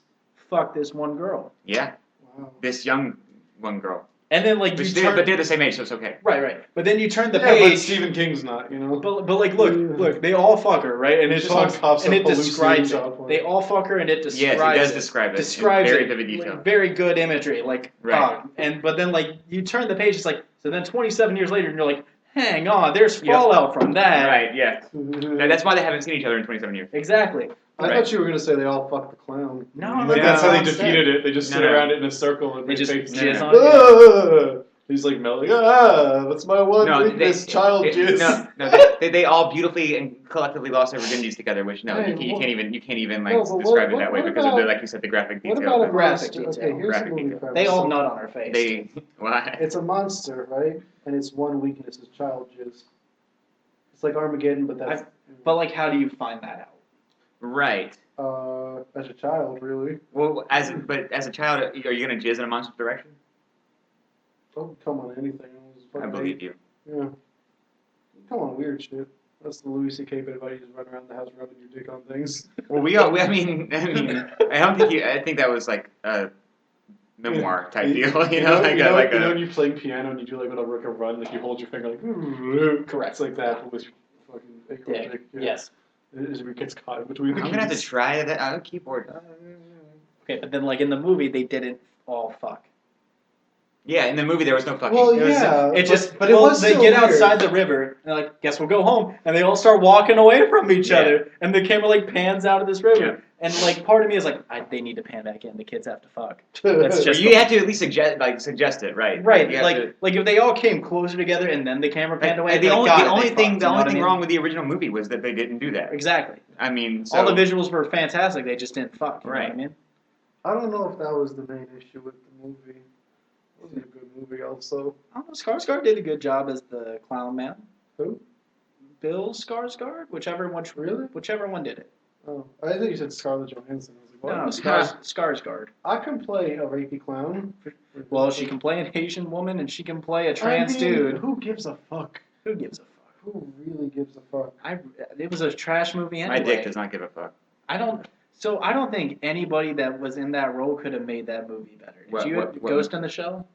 fuck this one girl. Yeah. Wow. This young one girl. And then like But you they're turn the same age, so it's okay. right. But then you turn the Yeah, but page. Stephen King's not, you know. But like look, they all fuck her, right? And it Just on talks cops and of it describes hallucinating it. child They all fuck her and it describes Yes, it does it. describe it. Describes in very it, vivid detail. like, very good imagery, like Right. but then like you turn the page, it's like so then 27 years later, and you're like, hang on, there's Yep. fallout from that. Right, yeah. And that's why they haven't seen each other in 27 years. Exactly. I thought you were gonna say they all fucked the clown. No, Like that's how they no. defeated it. They just No, sit no. around it in a circle and They just face jizz no. on it. Ah! He's like melting. Ah, that's my one weakness, child jizz. They all beautifully and collectively lost their virginities together, which no, Hey, you can't even like No, but describe what- it that way what because of about- the, like you said, the graphic What detail. about a but Graphic monster? detail. Okay, here's Graphic the movie detail. premise. They all So, nut on her face. why? It's a monster, right? And its one weakness is child jizz. It's like Armageddon, but that's But like, how do you find that out? Right. as a child, really. Well, as a child, are you gonna jizz in a monster's direction? Don't come on anything. I believe you. Yeah. Come on, weird shit. That's the Louis C.K. bit about you just running around the house rubbing your dick on things. Well, I mean, I don't think I think that was like a memoir type deal. You know, when you play piano and you do like a run, like you hold your finger like correct. It's like that, but with your fucking Dick. dick. Yeah. Yes. It gets caught in between the I'm gonna have to keys. try that on keyboard. Okay, but then like in the movie they didn't all fuck. Yeah, in the movie there was no fucking. Well, It was, yeah, it just but it was they still get weird. outside the river and they're like, guess we'll go home, and they all start walking away from each Yeah. other, and the camera like pans out of this river, Yeah. and like part of me is like, they need to pan back in. The kids have to fuck. That's But just you have to at least suggest it, right? right. You have Like to- like if they all came closer together and then the camera panned away, the like, only thing fucked, wrong with the original movie was that they didn't do that. exactly. I mean, so, All the visuals were fantastic. They just didn't fuck. You know what I mean? I don't know if that was the main issue with the movie. It wasn't a good movie, also. I don't know. Skarsgård did a good job as the clown man. Who? Bill Skarsgård, whichever one did it. Oh, I think you said Scarlett Johansson. I was like, what? No, Skarsgård. I can play a rapey clown. Well, she can play an Asian woman and she can play a trans I mean, dude. Who gives a fuck? Who gives a fuck? Who really gives a fuck? It was a trash movie anyway. my dick does not give a fuck. I don't think anybody that was in that role could have made that movie better. Did What- Ghost in the Shell?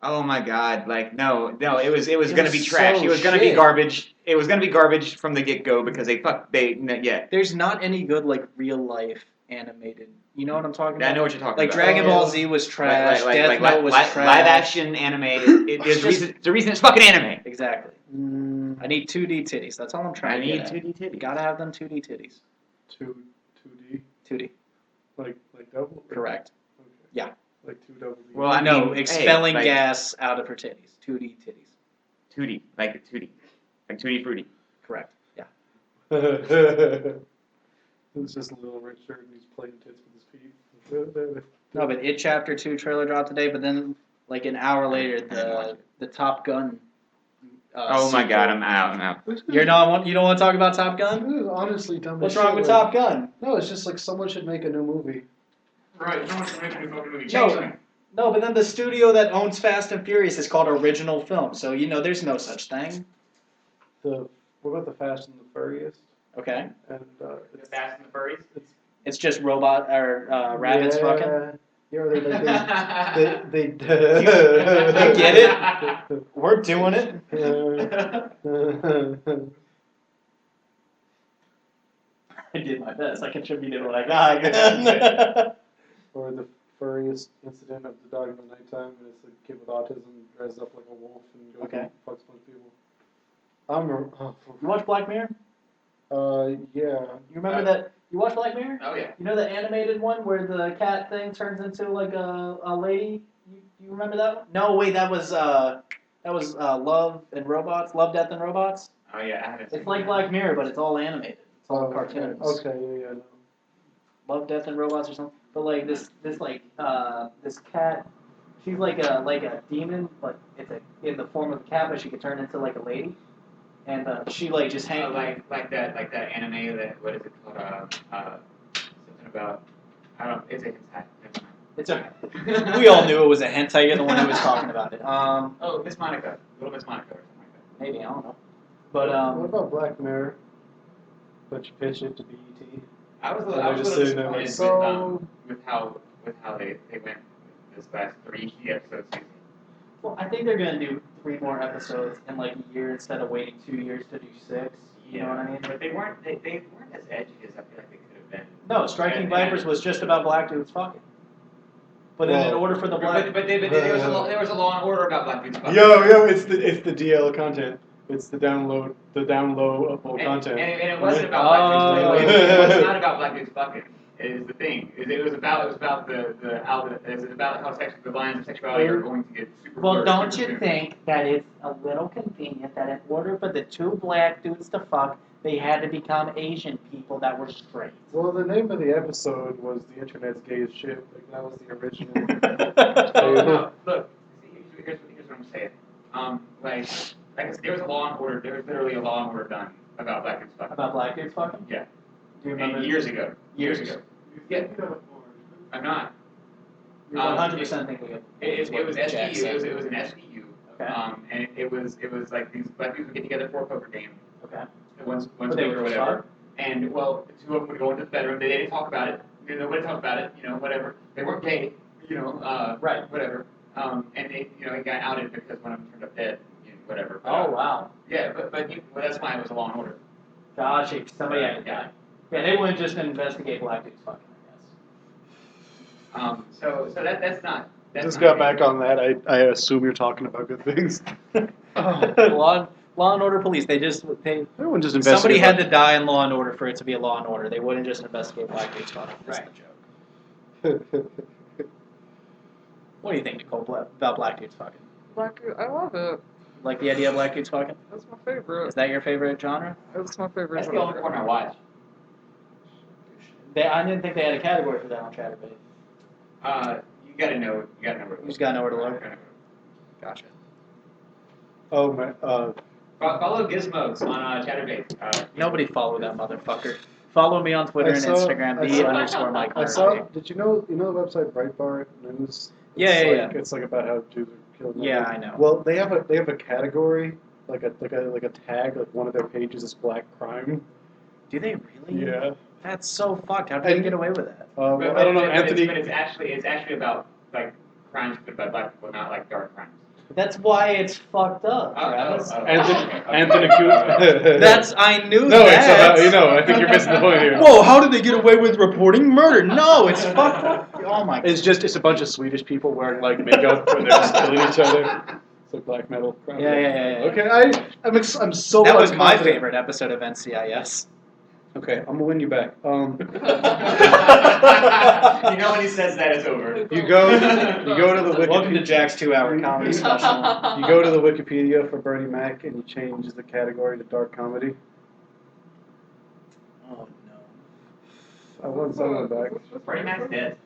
Oh my god! Like no, it was gonna be was trash. so It was gonna be shit. garbage. It was gonna be garbage from the get go because yeah. There's not any good like real life animated. You know what I'm talking about? I know what you're talking Like about. Dragon Ball Z was trash. Death Note was trash. Live action animated. There's a reason it's fucking anime. Exactly. I need 2D titties. That's all I'm I trying to need get at. 2D titties. You gotta have them 2D titties. 2D? 2D. Like double? Correct. Okay. Yeah. Like 2 double D. Well, I No, mean, expelling hey, gas out of her titties. 2D titties. 2D, like 2D, like 2D fruity. Correct. Yeah. It's just Little Richard and he's playing tits with his feet. No, but It Chapter 2 trailer dropped today, but then like an hour later the Top Gun. Oh my god, I'm out. You don't want to talk about Top Gun? This is honestly dumb. What's as wrong shit, with like- Top Gun? No, it's just like someone should make a new movie. Right, no one's making a fucking movie. No, but then the studio that owns Fast and Furious is called Original Film, so there's no such thing. What about the Fast and the Furious? Okay, And The Fast and the Furries. it's just robot or rabbits fucking. Yeah, they You get it? We're doing it. I did my best. I contributed what I got. Or the furriest incident of the dog in the nighttime, and it's a kid with autism dressed up like a wolf and goes and fucks a bunch of people. You watch Black Mirror? Yeah. You remember that? You watch Black Mirror? Oh yeah. You know the animated one where the cat thing turns into like a lady? You remember that one? No, wait, that was Love and Robots, Love, Death and Robots. Oh yeah, I haven't seen It's like Black Mirror, but it's all animated. It's all cartoons. Okay, yeah, no. Love, Death and Robots or something. But like this cat, she's like a demon, but it's in the form of a cat, but she could turn into like a lady. And she like just hangs like that anime that what is it called something about I don't it's a hentai. It's okay. We all knew it was a hentai. You're the one who was talking about it. Oh, Miss Monica, Little Miss Monica or something like that. Maybe I don't know. But What about Black Mirror? But you pitch it to BET. I was a They're little just sitting there like, disappointed with how they went this last 3 episodes season. well, I think they're gonna do 3 more episodes in like a year instead of waiting 2 years to do 6. You know what I mean? But they weren't as edgy as I feel like they could have been. No, Striking Vipers was just about black dudes fucking. But then in order for the black, But there was a Law and Order about black dudes fucking. Yo, it's the DL content. It's the downloadable content. And it wasn't about black dudes. It was not about black dudes fucking. Is the thing. It was about the outlet. It was about how the lines of sexuality are going to get super. well, blurred don't super you soon. think that it's a little convenient that in order for the 2 black dudes to fuck, they had to become Asian people that were straight? Well, the name of the episode was The Internet's Gay as Shit. Like, that was the original. No, look, here's what I'm saying. There was a Law and Order. There was literally a Law and Order done about black dudes fucking. About black dudes fucking? Yeah. Do you remember? Years ago. Years ago. Yeah. I'm not. You 100% think It was Jack SVU. said. It was an SVU. Okay. And it was like these black people would get together for a poker game. Okay. Once But a they week or were whatever. sharp? And well, two of them would go into the bedroom. They didn't talk about it. Nobody talked about it. Whatever. They weren't gay. Right. Whatever. And it got outed because one of them turned up dead. Whatever. But, Oh, wow. Yeah, but that's why it was a Law and Order. Gotcha. Somebody had to die. Yeah, they wouldn't just investigate black dudes fucking, I guess. So that's not. That's Just not got back on that. I assume you're talking about good things. Law and Order police. They Everyone just investigates. somebody had to die in Law and Order for it to be a Law and Order. They wouldn't just investigate black dudes fucking. That's Right. the joke. What do you think, Nicole, about black dudes fucking? I love it. Like the idea of black dudes fucking? That's my favorite. Is that your favorite genre? That's my favorite. That's the only porn I watch. I didn't think they had a category for that on Chatterbait. You gotta know. Where to You just gotta know where to look. Gotcha. Oh my. Follow Gizmos on Chatterbait. Nobody follow that motherfucker. Follow me on Twitter and Instagram, _Mike. I saw. Did you know the website Breitbart News? Yeah, It's like about how dudes are killed. Yeah, I know. Well, they have a category, like a tag, like one of their pages is black crime. Do they really? Yeah. That's so fucked. How did they get away with that? Well, I don't know, Anthony. But it's actually about like crimes committed by black people, not like dark crimes. That's why it's fucked up, Travis. Anthony Cooper. I knew No, that. it's I think you're missing the point here. Whoa, how did they get away with reporting murder? No, it's fucked up. Oh my god. It's a bunch of Swedish people wearing like makeup and they're just killing each other. It's like black metal. Yeah. Okay, I'm so. That was my unconfident. favorite episode of NCIS. Okay, I'm gonna win you back. When he says that, it's over. You go to the Wikipedia. Welcome to Jack's 2-hour comedy special. You go to the Wikipedia for Bernie Mac and you change the category to dark comedy. Oh no. I won someone back. Bernie Mac's dead.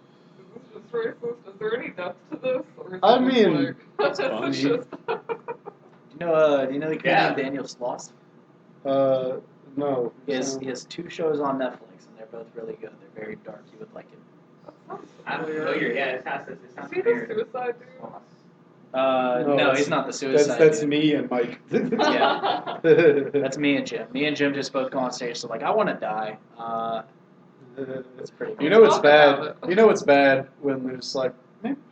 Is this just racist? Is there any depth to this? Or is I it just mean, like, it's it's funny. just- Do you know the comedian Daniel Sloss? No. He has 2 shows on Netflix and they're both really good. They're very dark. You would like it. I'm familiar. Yeah, it sounds Is he the familiar. suicide dude? No, he's not the suicide. That's dude. me and Mike. Yeah. That's me and Jim. Me and Jim just both go on stage. So like, I want to die. It's pretty. You know it's Talk bad. about it. You know it's bad when there's like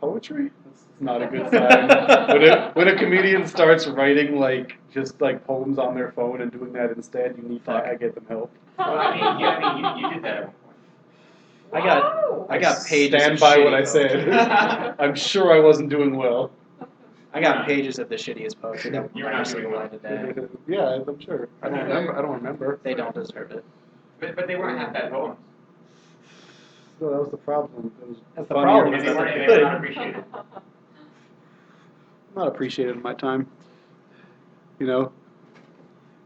poetry. It's not a good sign. when a comedian starts writing like just like poems on their phone and doing that instead, you need to get them help. Well, you did that at one point. I got pages. Stand of by shitty what I poetry. said. I'm sure I wasn't doing well. I got pages of the shittiest poetry that You were not doing well today. Yeah, I'm sure. I don't remember. They don't deserve it. But they weren't half bad poems. No, that was the problem. It was That's the funnier. problem. And That's they were not appreciated. Not appreciated in my time. You know.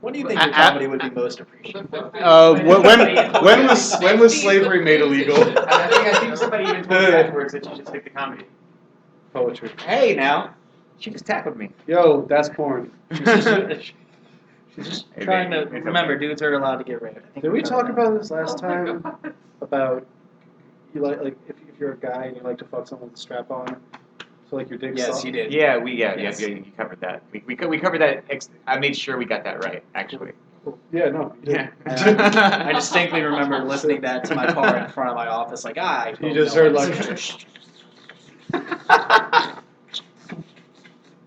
When do you think your comedy would be most appreciated? When was slavery made illegal? I think somebody even told me afterwards that you should stick to comedy. Poetry. Hey, now, she just tackled me. Yo, that's porn. She's just trying to remember. Dudes are allowed to get raped. I think Did we covered talk that. about this last Oh my time? God. About you like if you're a guy and you like to fuck someone with a strap on, so like your dick's Yes, soft? you did. Yeah, Yes. you covered that. We covered that. I made sure we got that right, actually. Yeah, no. You did. Yeah. I distinctly remember listening that to my car in front of my office, like, I You hope just no heard one like. listens.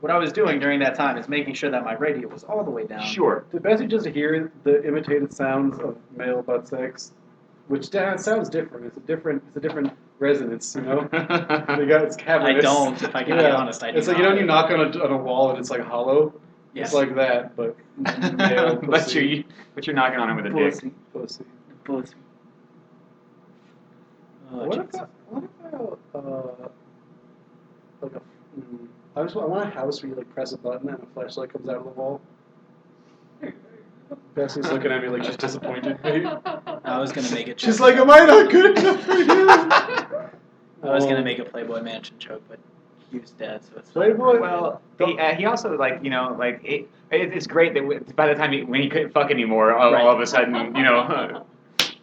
What I was doing during that time is making sure that my radio was all the way down. Sure. Did Bessie just hear the imitated sounds of male butt sex? Which sounds different. It's a different resonance, you know. It's cavernous. I don't, if I can be honest. I do It's like not. you knock on a wall and it's like hollow. Yes. It's like that, but male but pussy. you're knocking on him with a dick. Pussy. Pussy. Oh, What Jesus. about like I want a house where you like press a button and a flashlight comes out of the wall. Bessie's looking at me like she's disappointed. I was gonna make it. She's like, "Am I not good enough for you?" I was gonna make a Playboy Mansion joke, but he was dead, so it's not Playboy. Well, he also it's great that by the time when he couldn't fuck anymore, all of a sudden,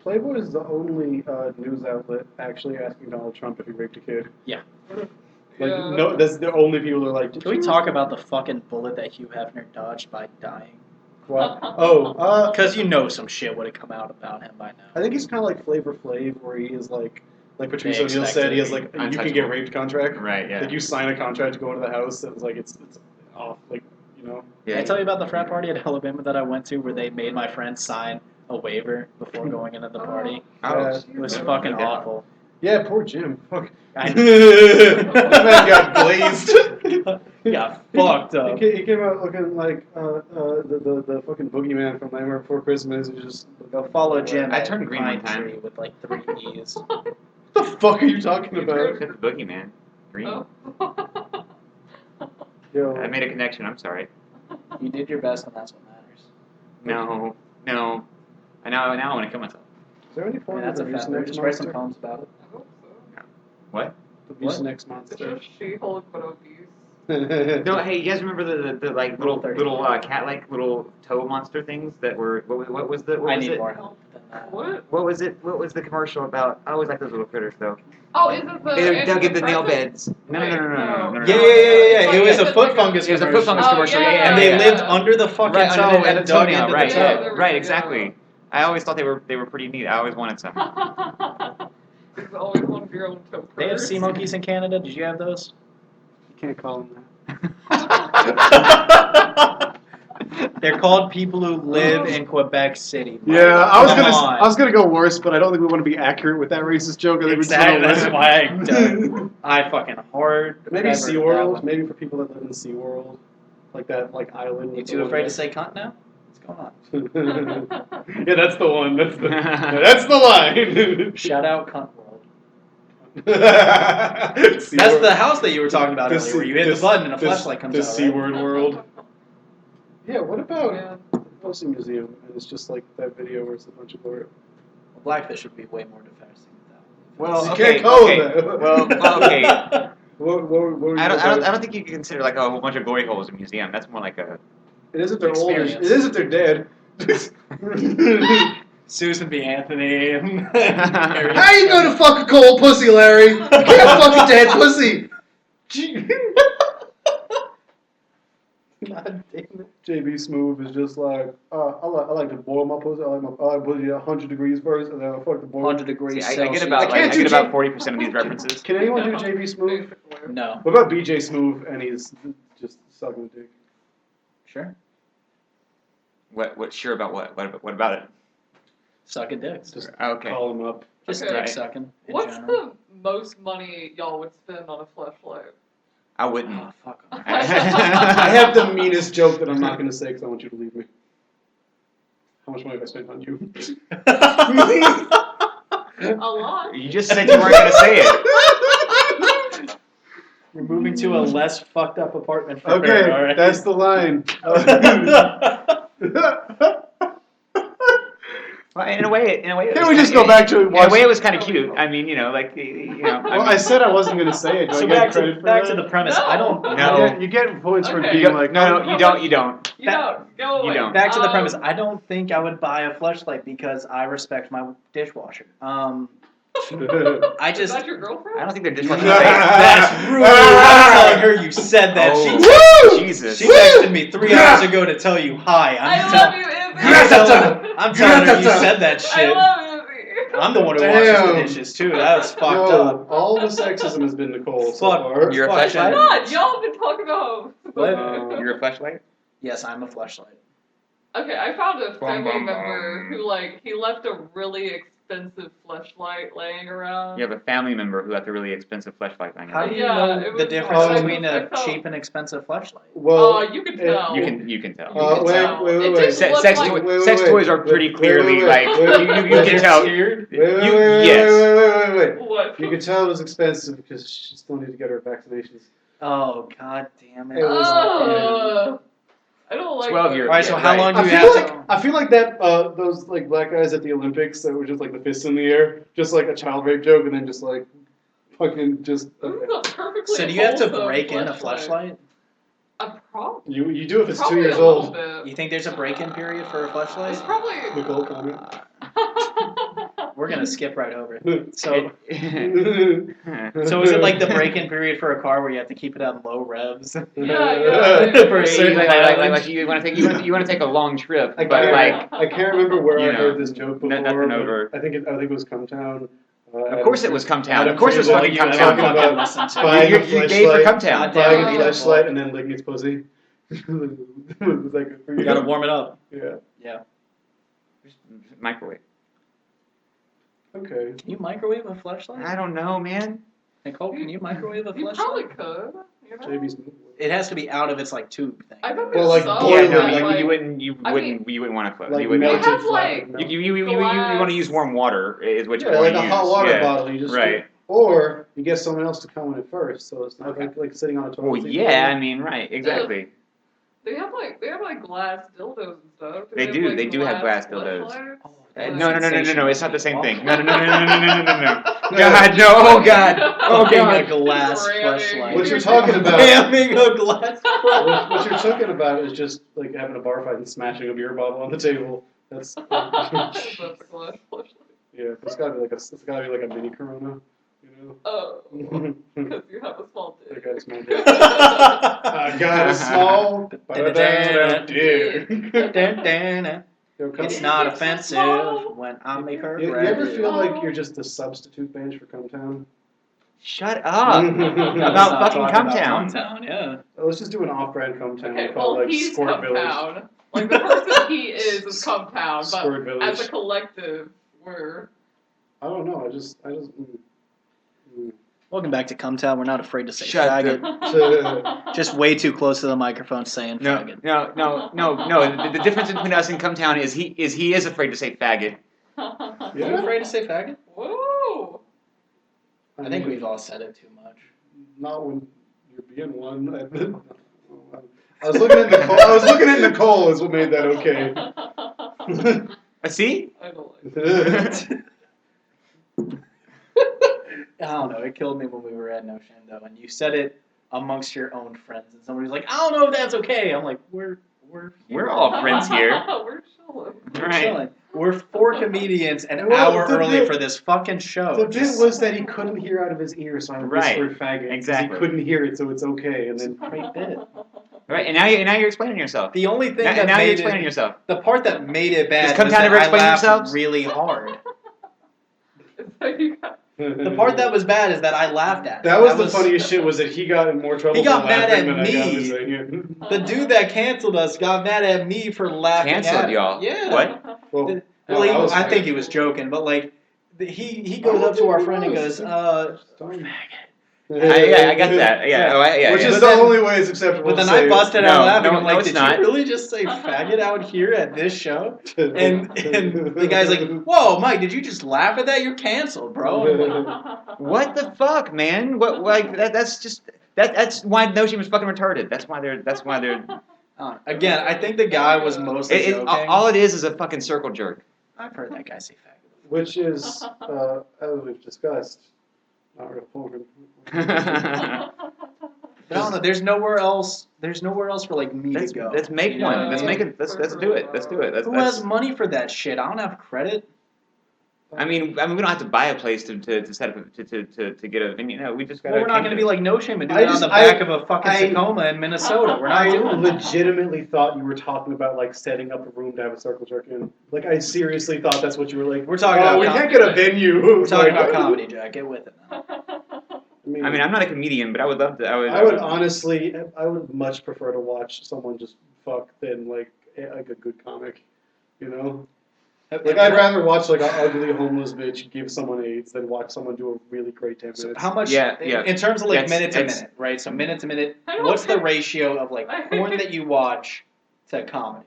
Playboy is the only news outlet actually asking Donald Trump if he raped a kid. Yeah. Like, Yeah. no, that's the only people that are like. Can we talk about the fucking bullet that Hugh Hefner dodged by dying? What? Oh, Because you know some shit would have come out about him by now. I think he's kind of like Flavor Flav, where he is like Patrice They O'Neal expect said, it he to has like be you can get untouchable. raped contract. Right. Yeah. Like you sign a contract to go into the house, and it's like it's off, like you know. Did I tell you about the frat party at Alabama that I went to where they made my friend sign a waiver before going into the party? Oh, Yeah. It was fucking Yeah. awful. Yeah, poor Jim. Fuck. I- That man got glazed. Got fucked up. He came out looking like the fucking boogeyman from Nightmare Before Christmas. He just Go follow Jim. I at turned green Pine one time. Tree with like 3 E's. What the fuck are you talking about? That's the boogeyman. Green. Oh. Yo, I made a connection. I'm sorry. You did your best, and that's what matters. No. Now I want to kill myself. is there any I form mean, that's of a abuse fact. We'll next just write some monster? poems about it. I hope so. What? Abuse What? next It's monster. just She-Hulk, but obese. No, hey, you guys remember the like little 30. cat-like little toe monster things that were what was the what I was need it? more help than that. What? What was it? What was the commercial about? I always like those little critters though. Oh, is it the They dug in the nail antidepressant? beds. No. Yeah. It was a foot fungus It was a commercial. foot fungus Oh, commercial. yeah. And they yeah. lived under the fucking Right, toe under the and dug toenail, into right, the yeah. toe. They were- Right, exactly. I always thought they were pretty neat. I always wanted some. There's always one of your own toe They have critters. sea monkeys in Canada. Did you have those? You can't call him that. They're called people who live in Quebec City. Yeah, I was Come gonna on. I was gonna go worse, but I don't think we want to be accurate with that racist joke. I think Exactly. we just That's wanna why I fucking hard. Maybe ever that SeaWorld. one. Maybe for people that live in SeaWorld, like that island. You with too the afraid to one- say cunt now? What's going on? Yeah, that's the one. That's the line. Shout out cunt world. That's That's the house that you were talking about earlier, where you hit the button and a flashlight comes the out. C right? word world. Yeah, what about Yeah. the Pussy Museum? And it's just like that video where it's a bunch of glory. Well, Blackfish would be way more depressing than that. Well, You okay, can't call okay. that. Well, okay. What were you I about? don't think you can consider like a whole bunch of glory holes a museum. That's more like a. It isn't they're old. It Experience. isn't they're dead. Susan B. Anthony. How you gonna fuck a cold pussy, Larry? You can't fuck a dead pussy. God damn it. JB Smooth is just like, I like to boil my pussy. I like pussy at 100 degrees first, and then I fuck the boil. 100 degrees See, I Celsius. get about I can't I get do about 40% of these references. Can anyone do JB Smooth? No. What about BJ Smooth and he's just sucking dick? Sure. What? Sure about what? What about it? Sucking dicks. Just Okay. call him up. Just Okay. dick Right. sucking in What's general. the most money y'all would spend on a fleshlight? I wouldn't. Oh, fuck. I have the meanest joke that I'm not going to say because I want you to leave me. How much money have I spent on you? A lot. You just said you weren't gonna say it. We're moving to a less fucked up apartment for Okay, her, all right? that's the line. Well, in a way, it Can was we just kinda- go back to In a way, it was kind of cute. I mean, like, Well, I said I wasn't going to say it. Do So I get back credit to for back that? to the premise. No. I don't. No. You get points for Okay. being like, no, you don't. You don't. Go You away. don't. Back to the premise. Um, I don't think I would buy a fleshlight because I respect my dishwasher. I Is just. that your girlfriend? I don't think they're dishwashing That's rude. I'm telling her you said that. Oh. Woo! Jesus. She texted me 3 hours ago to tell you hi. I love you, Izzy. I'm telling her you said that I shit. love Izzy. I'm the one who washes the Damn. dishes too. That was fucked Yo, up. all the sexism has been Nicole so Fuck. far. You're a Fuck fleshlight? that. God, y'all have been talking about. What? You're a fleshlight? Yes, I'm a fleshlight. Okay, I found a Bum, family bum, member bum. who, he left a really expensive fleshlight laying around. You have a family member who left a really expensive fleshlight thing. How do you Yeah, know it the was- difference I between a felt- cheap and expensive fleshlight? Well, You can it- tell. You can tell. You can wait, tell. wait, It wait. just Sex, looked sex, like- toy- sex toys are pretty clearly like you wait, can tell. Tiered? Wait. What? You could tell it was expensive because she still needed to get her vaccinations. Oh god damn it! It was- I don't like 12 that. years. Alright, so Yeah, how right. long do I you feel have like I feel like that those like black guys at the Olympics that were just like the fists in the air, just like a child rape joke, and then just like fucking just. This is a perfectly So do you have to wholesome break in a fleshlight. fleshlight? A problem. You do if it's 2 Probably years a little old. bit. You think there's a break-in period for a It's fleshlight? probably. Nicole, comment. we're gonna skip right over it. So, It- so is it like the break-in period for a car where you have to keep it on low revs? Yeah. For a certain like you want to take a long trip, I but can't, like I can't remember where you I know, heard this joke before. nothing but over. I think it was Come Town. Of course it was Come Town. Adam Of course it was Friedland fucking Come talking Town. about Listen to buying a You gay for fleshlight, Come Town. buying a Goddamn. fleshlight and then licking its pussy. It was like, You gotta warm it up. Yeah. Yeah. Microwave. Okay. Can you microwave a flashlight? I don't know, man. Nicole, can you microwave a You probably flashlight? could. You know? JB's. It has to be out of its like tube thing. I think Well, there's like, some Yeah, boiling, no, that, you, like, you wouldn't you I wouldn't you wouldn't want to close. Like You wouldn't. They melted have, flat. like, You want to use warm water is what you Yeah, want like to a use. hot water yeah. bottle. You just Right. or you get someone else to come in it first, so it's not Okay. like sitting on a toilet. Well, seat. yeah, I mean, right, exactly. They have glass dildos and stuff. They have, do, like, they do have glass dildos. fleshlights? Oh, No, it's not the same thing. No. No. God, no, oh God, oh Fucking a God. glass Ramming. flashlight. What you're talking about? Ramming a glass What you're talking about is just like having a bar fight and smashing a beer bottle on the table. That's That's a glass fleshlight. yeah. It's gotta be like a mini Corona, you Oh, know. because you have a small I dick. got a small dick. I got a small dick. Yo, come- It's not offensive when I make her You grab ever you. feel like you're just the substitute bench for Come Town? Shut up Let's about not fucking talk Come about Town. Town, yeah. Let's just do an off-brand Come Town. Okay, We'll call well, it like he's Squirt Come Village. Town. Like, the person he is Come Town, but Squirt Village. as a collective, we're... I don't know. I just. Welcome back to Come Town. We're not afraid to say Shut faggot. Just way too close to the microphone saying faggot. No. The difference between us and Come Town is he is afraid to say faggot. Are you afraid to say faggot? Whoa! I think we've all said it too much. Not when you're being one. I was looking at Nicole. I was looking at Nicole is what made that okay. See? I don't like I don't know. It killed me when we were at No Shame though, and you said it amongst your own friends, and somebody's like, "I don't know if that's okay." I'm like, "We're all friends here. We're chilling. We're Right. chilling. We're 4 comedians an Well, hour the early bit- for this fucking show." The bit was that he couldn't hear out of his ear, so I Right, whispered faggot. 'Cause exactly. He couldn't hear it, so it's okay. And then Great bit. Right, and now you're explaining yourself. The only thing Now that you're made explaining it, yourself. the part that made it bad Does Come was Town that ever I explain laughed themselves? really hard. It's like you got... The part that was bad is that I laughed at it. that was the funniest shit. Was that he got in more trouble? He got for mad laughing at than I got me. for saying it. The dude that canceled us got mad at me for laughing at Canceled him. y'all. Yeah. What? Well, Well, I I think he was joking, but like, he goes up to our friend and goes, I got that. Yeah. Oh, yeah. Which yeah. is But the then- only way it's acceptable. But then to say I it. busted No, out laughing. no, I'm no, like, it's did not. you really just say faggot out here at this show? And the guy's like, whoa, Mike, did you just laugh at that? You're canceled, bro. And I'm like, What the fuck, man? What like that's why No Shame is fucking retarded. That's why they're again, I think the guy was mostly joking. all it is a fucking circle jerk. I've heard that guy say faggot. Which is, as we've discussed, not real porn. But I don't know. There's nowhere else. There's nowhere else for like me Let's to go. let's make you know one. what I Let's mean? make it. Let's do it. Let's do it. Who has money for that shit? I don't have credit. I mean, we don't have to buy a place to set up to get a venue. No, we just got. Well, we're not going to be like No Shame and do I it on just- the back I- of a fucking I- Tacoma in Minnesota. We're not I doing that. legitimately thought you were talking about like setting up a room to have a circle jerk in. Like I seriously thought that's what you were like. We're talking oh, about we can't get a venue. We're talking Like, about comedy, Jack. Get with it. Now. I mean, I'm not a comedian, but I would love to. I would honestly, I would much prefer to watch someone just fuck than like a good comic. You know, like I'd rather watch like an ugly homeless bitch give someone AIDS than watch someone do a really great 10 minutes. So how much? Yeah. In terms of like That's- minute to that's- minute, right? So minute to minute. I don't What's the think- ratio of like porn that you watch to comedy?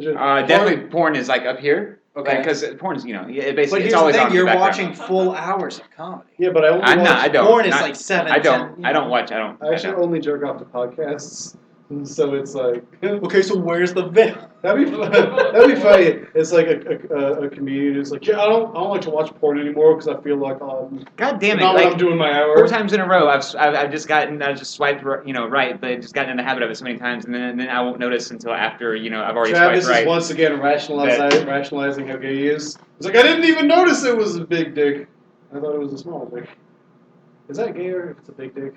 definitely porn is like up here. Okay. Because porn's But basically here's it's always the on thing: the you're background. watching full hours of comedy. Yeah, but I only I'm watch. not. I don't. Porn is not- like 7. I don't. 10, I don't watch. I don't. I actually only jerk off to podcasts. So it's like, Okay, so where's the veil? that'd be funny. It's like a comedian who's like, yeah, I don't like to watch porn anymore because I feel like God damn it! not when Like I'm doing my hour. 4 times in a row, I've just swiped right, but just gotten in the habit of it so many times, and then I won't notice until after I've already Travis swiped right. is once again rationalizing how gay he is. He's like, I didn't even notice it was a big dick. I thought it was a small dick. Is that gayer if it's a big dick?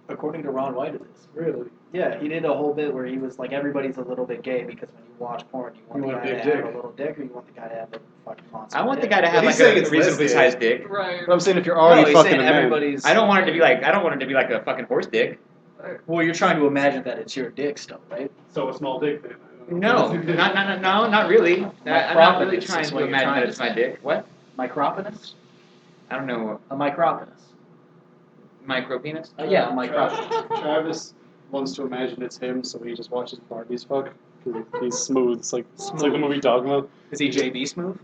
According to Ron White, it is. Really? Yeah, he did a whole bit where he was like, everybody's a little bit gay because when you watch porn, you want the guy to have a little dick, or you want the guy to have a fucking monster. I want the dick. guy to have Well, like he's saying a it's reasonably less gay. sized dick. Right. But I'm saying if you're No, already he's fucking saying a man. everybody's. I don't want it to be like a fucking horse dick. Well, you're trying to imagine that it's your dick still, right? So a small dick then. No, not really. I'm not really Micropenis trying is to what you're imagine trying that to it's my say. dick. What? Micropenis? I don't know. A micropenis. Micropenis? Yeah, a micropenis. Travis wants to imagine it's him, so he just watches Barbies fuck. He's smooth. It's like the movie Dogma. Is he JB Smooth?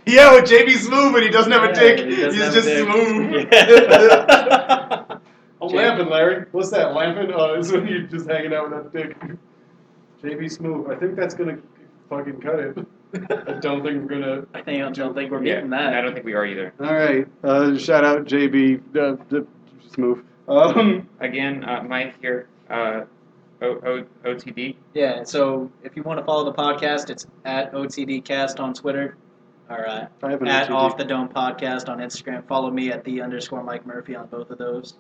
Yeah, with JB Smooth, but he doesn't have a dick. he doesn't He's have a just dick. smooth. Yeah. I'm lamping, Larry. What's that, lamping? Oh, it's when you're just hanging out with that dick. JB Smooth. I think that's gonna fucking cut it. I don't think we're gonna. I don't think we're Yeah, getting that. I don't think we are either. All right. Shout out JB Smooth. Again, Mike here. OTD. Yeah, so if you want to follow the podcast, it's at OTDcast on Twitter, or I have an at OTD. Off the Dome Podcast on Instagram. Follow me at _Mike Murphy on both of those.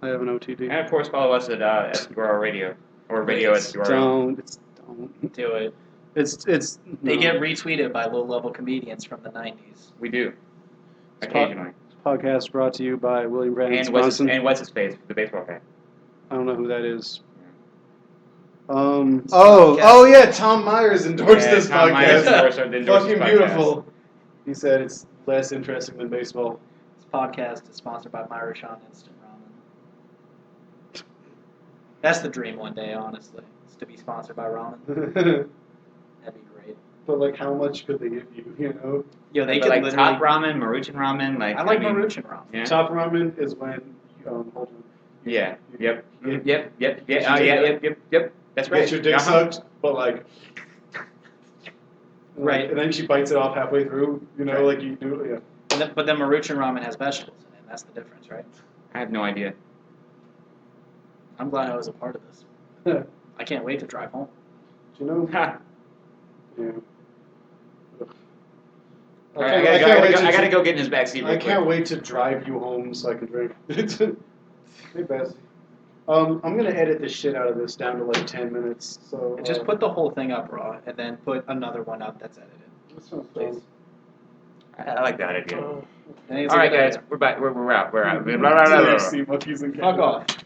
I have an OTD. And of course, follow us at SQRL Radio or Radio Please. SQRL. Don't. Do it. It's. They no. get retweeted by low-level comedians from the 90s. We do It's occasionally. Podcast brought to you by William Brandon And Swanson. what's his face? The baseball guy. I don't know who that is. podcast. Oh yeah, Tom Myers endorsed this Tom Myers podcast. endorsed this Fucking podcast. beautiful. He said it's less interesting than baseball. This podcast is sponsored by Myrishan Instant Ramen. That's the dream one day, honestly, is to be sponsored by ramen. But That'd be great. like, how much could they give you? You know, Yo, they But could like literally. Top Ramen, Maruchan Ramen, like I like mean, Maruchan ramen. Yeah. top ramen is when. Hold on. Yeah. Yep. You Yep. Get your Yep. That's right. Get your dick sucked, but like. Right. And then she bites it off halfway through. You know, Right. like you do. Yeah. But then Maruchan ramen has vegetables in it. That's the difference, right? I have no idea. I'm glad I was a part of this. I can't wait to drive home. Do you know? Ha. Yeah. All right, I gotta go get in his backseat real I quick. can't wait to drive you home so I can drink. Hey, Bess. I'm gonna edit the shit out of this down to like 10 minutes. So Just put the whole thing up raw, and then put another one up that's edited. This one's Please. I like that idea. I think it's All a right, good guys, idea. we're back. We're out. We're out. Sea monkeys and Fuck off. cats.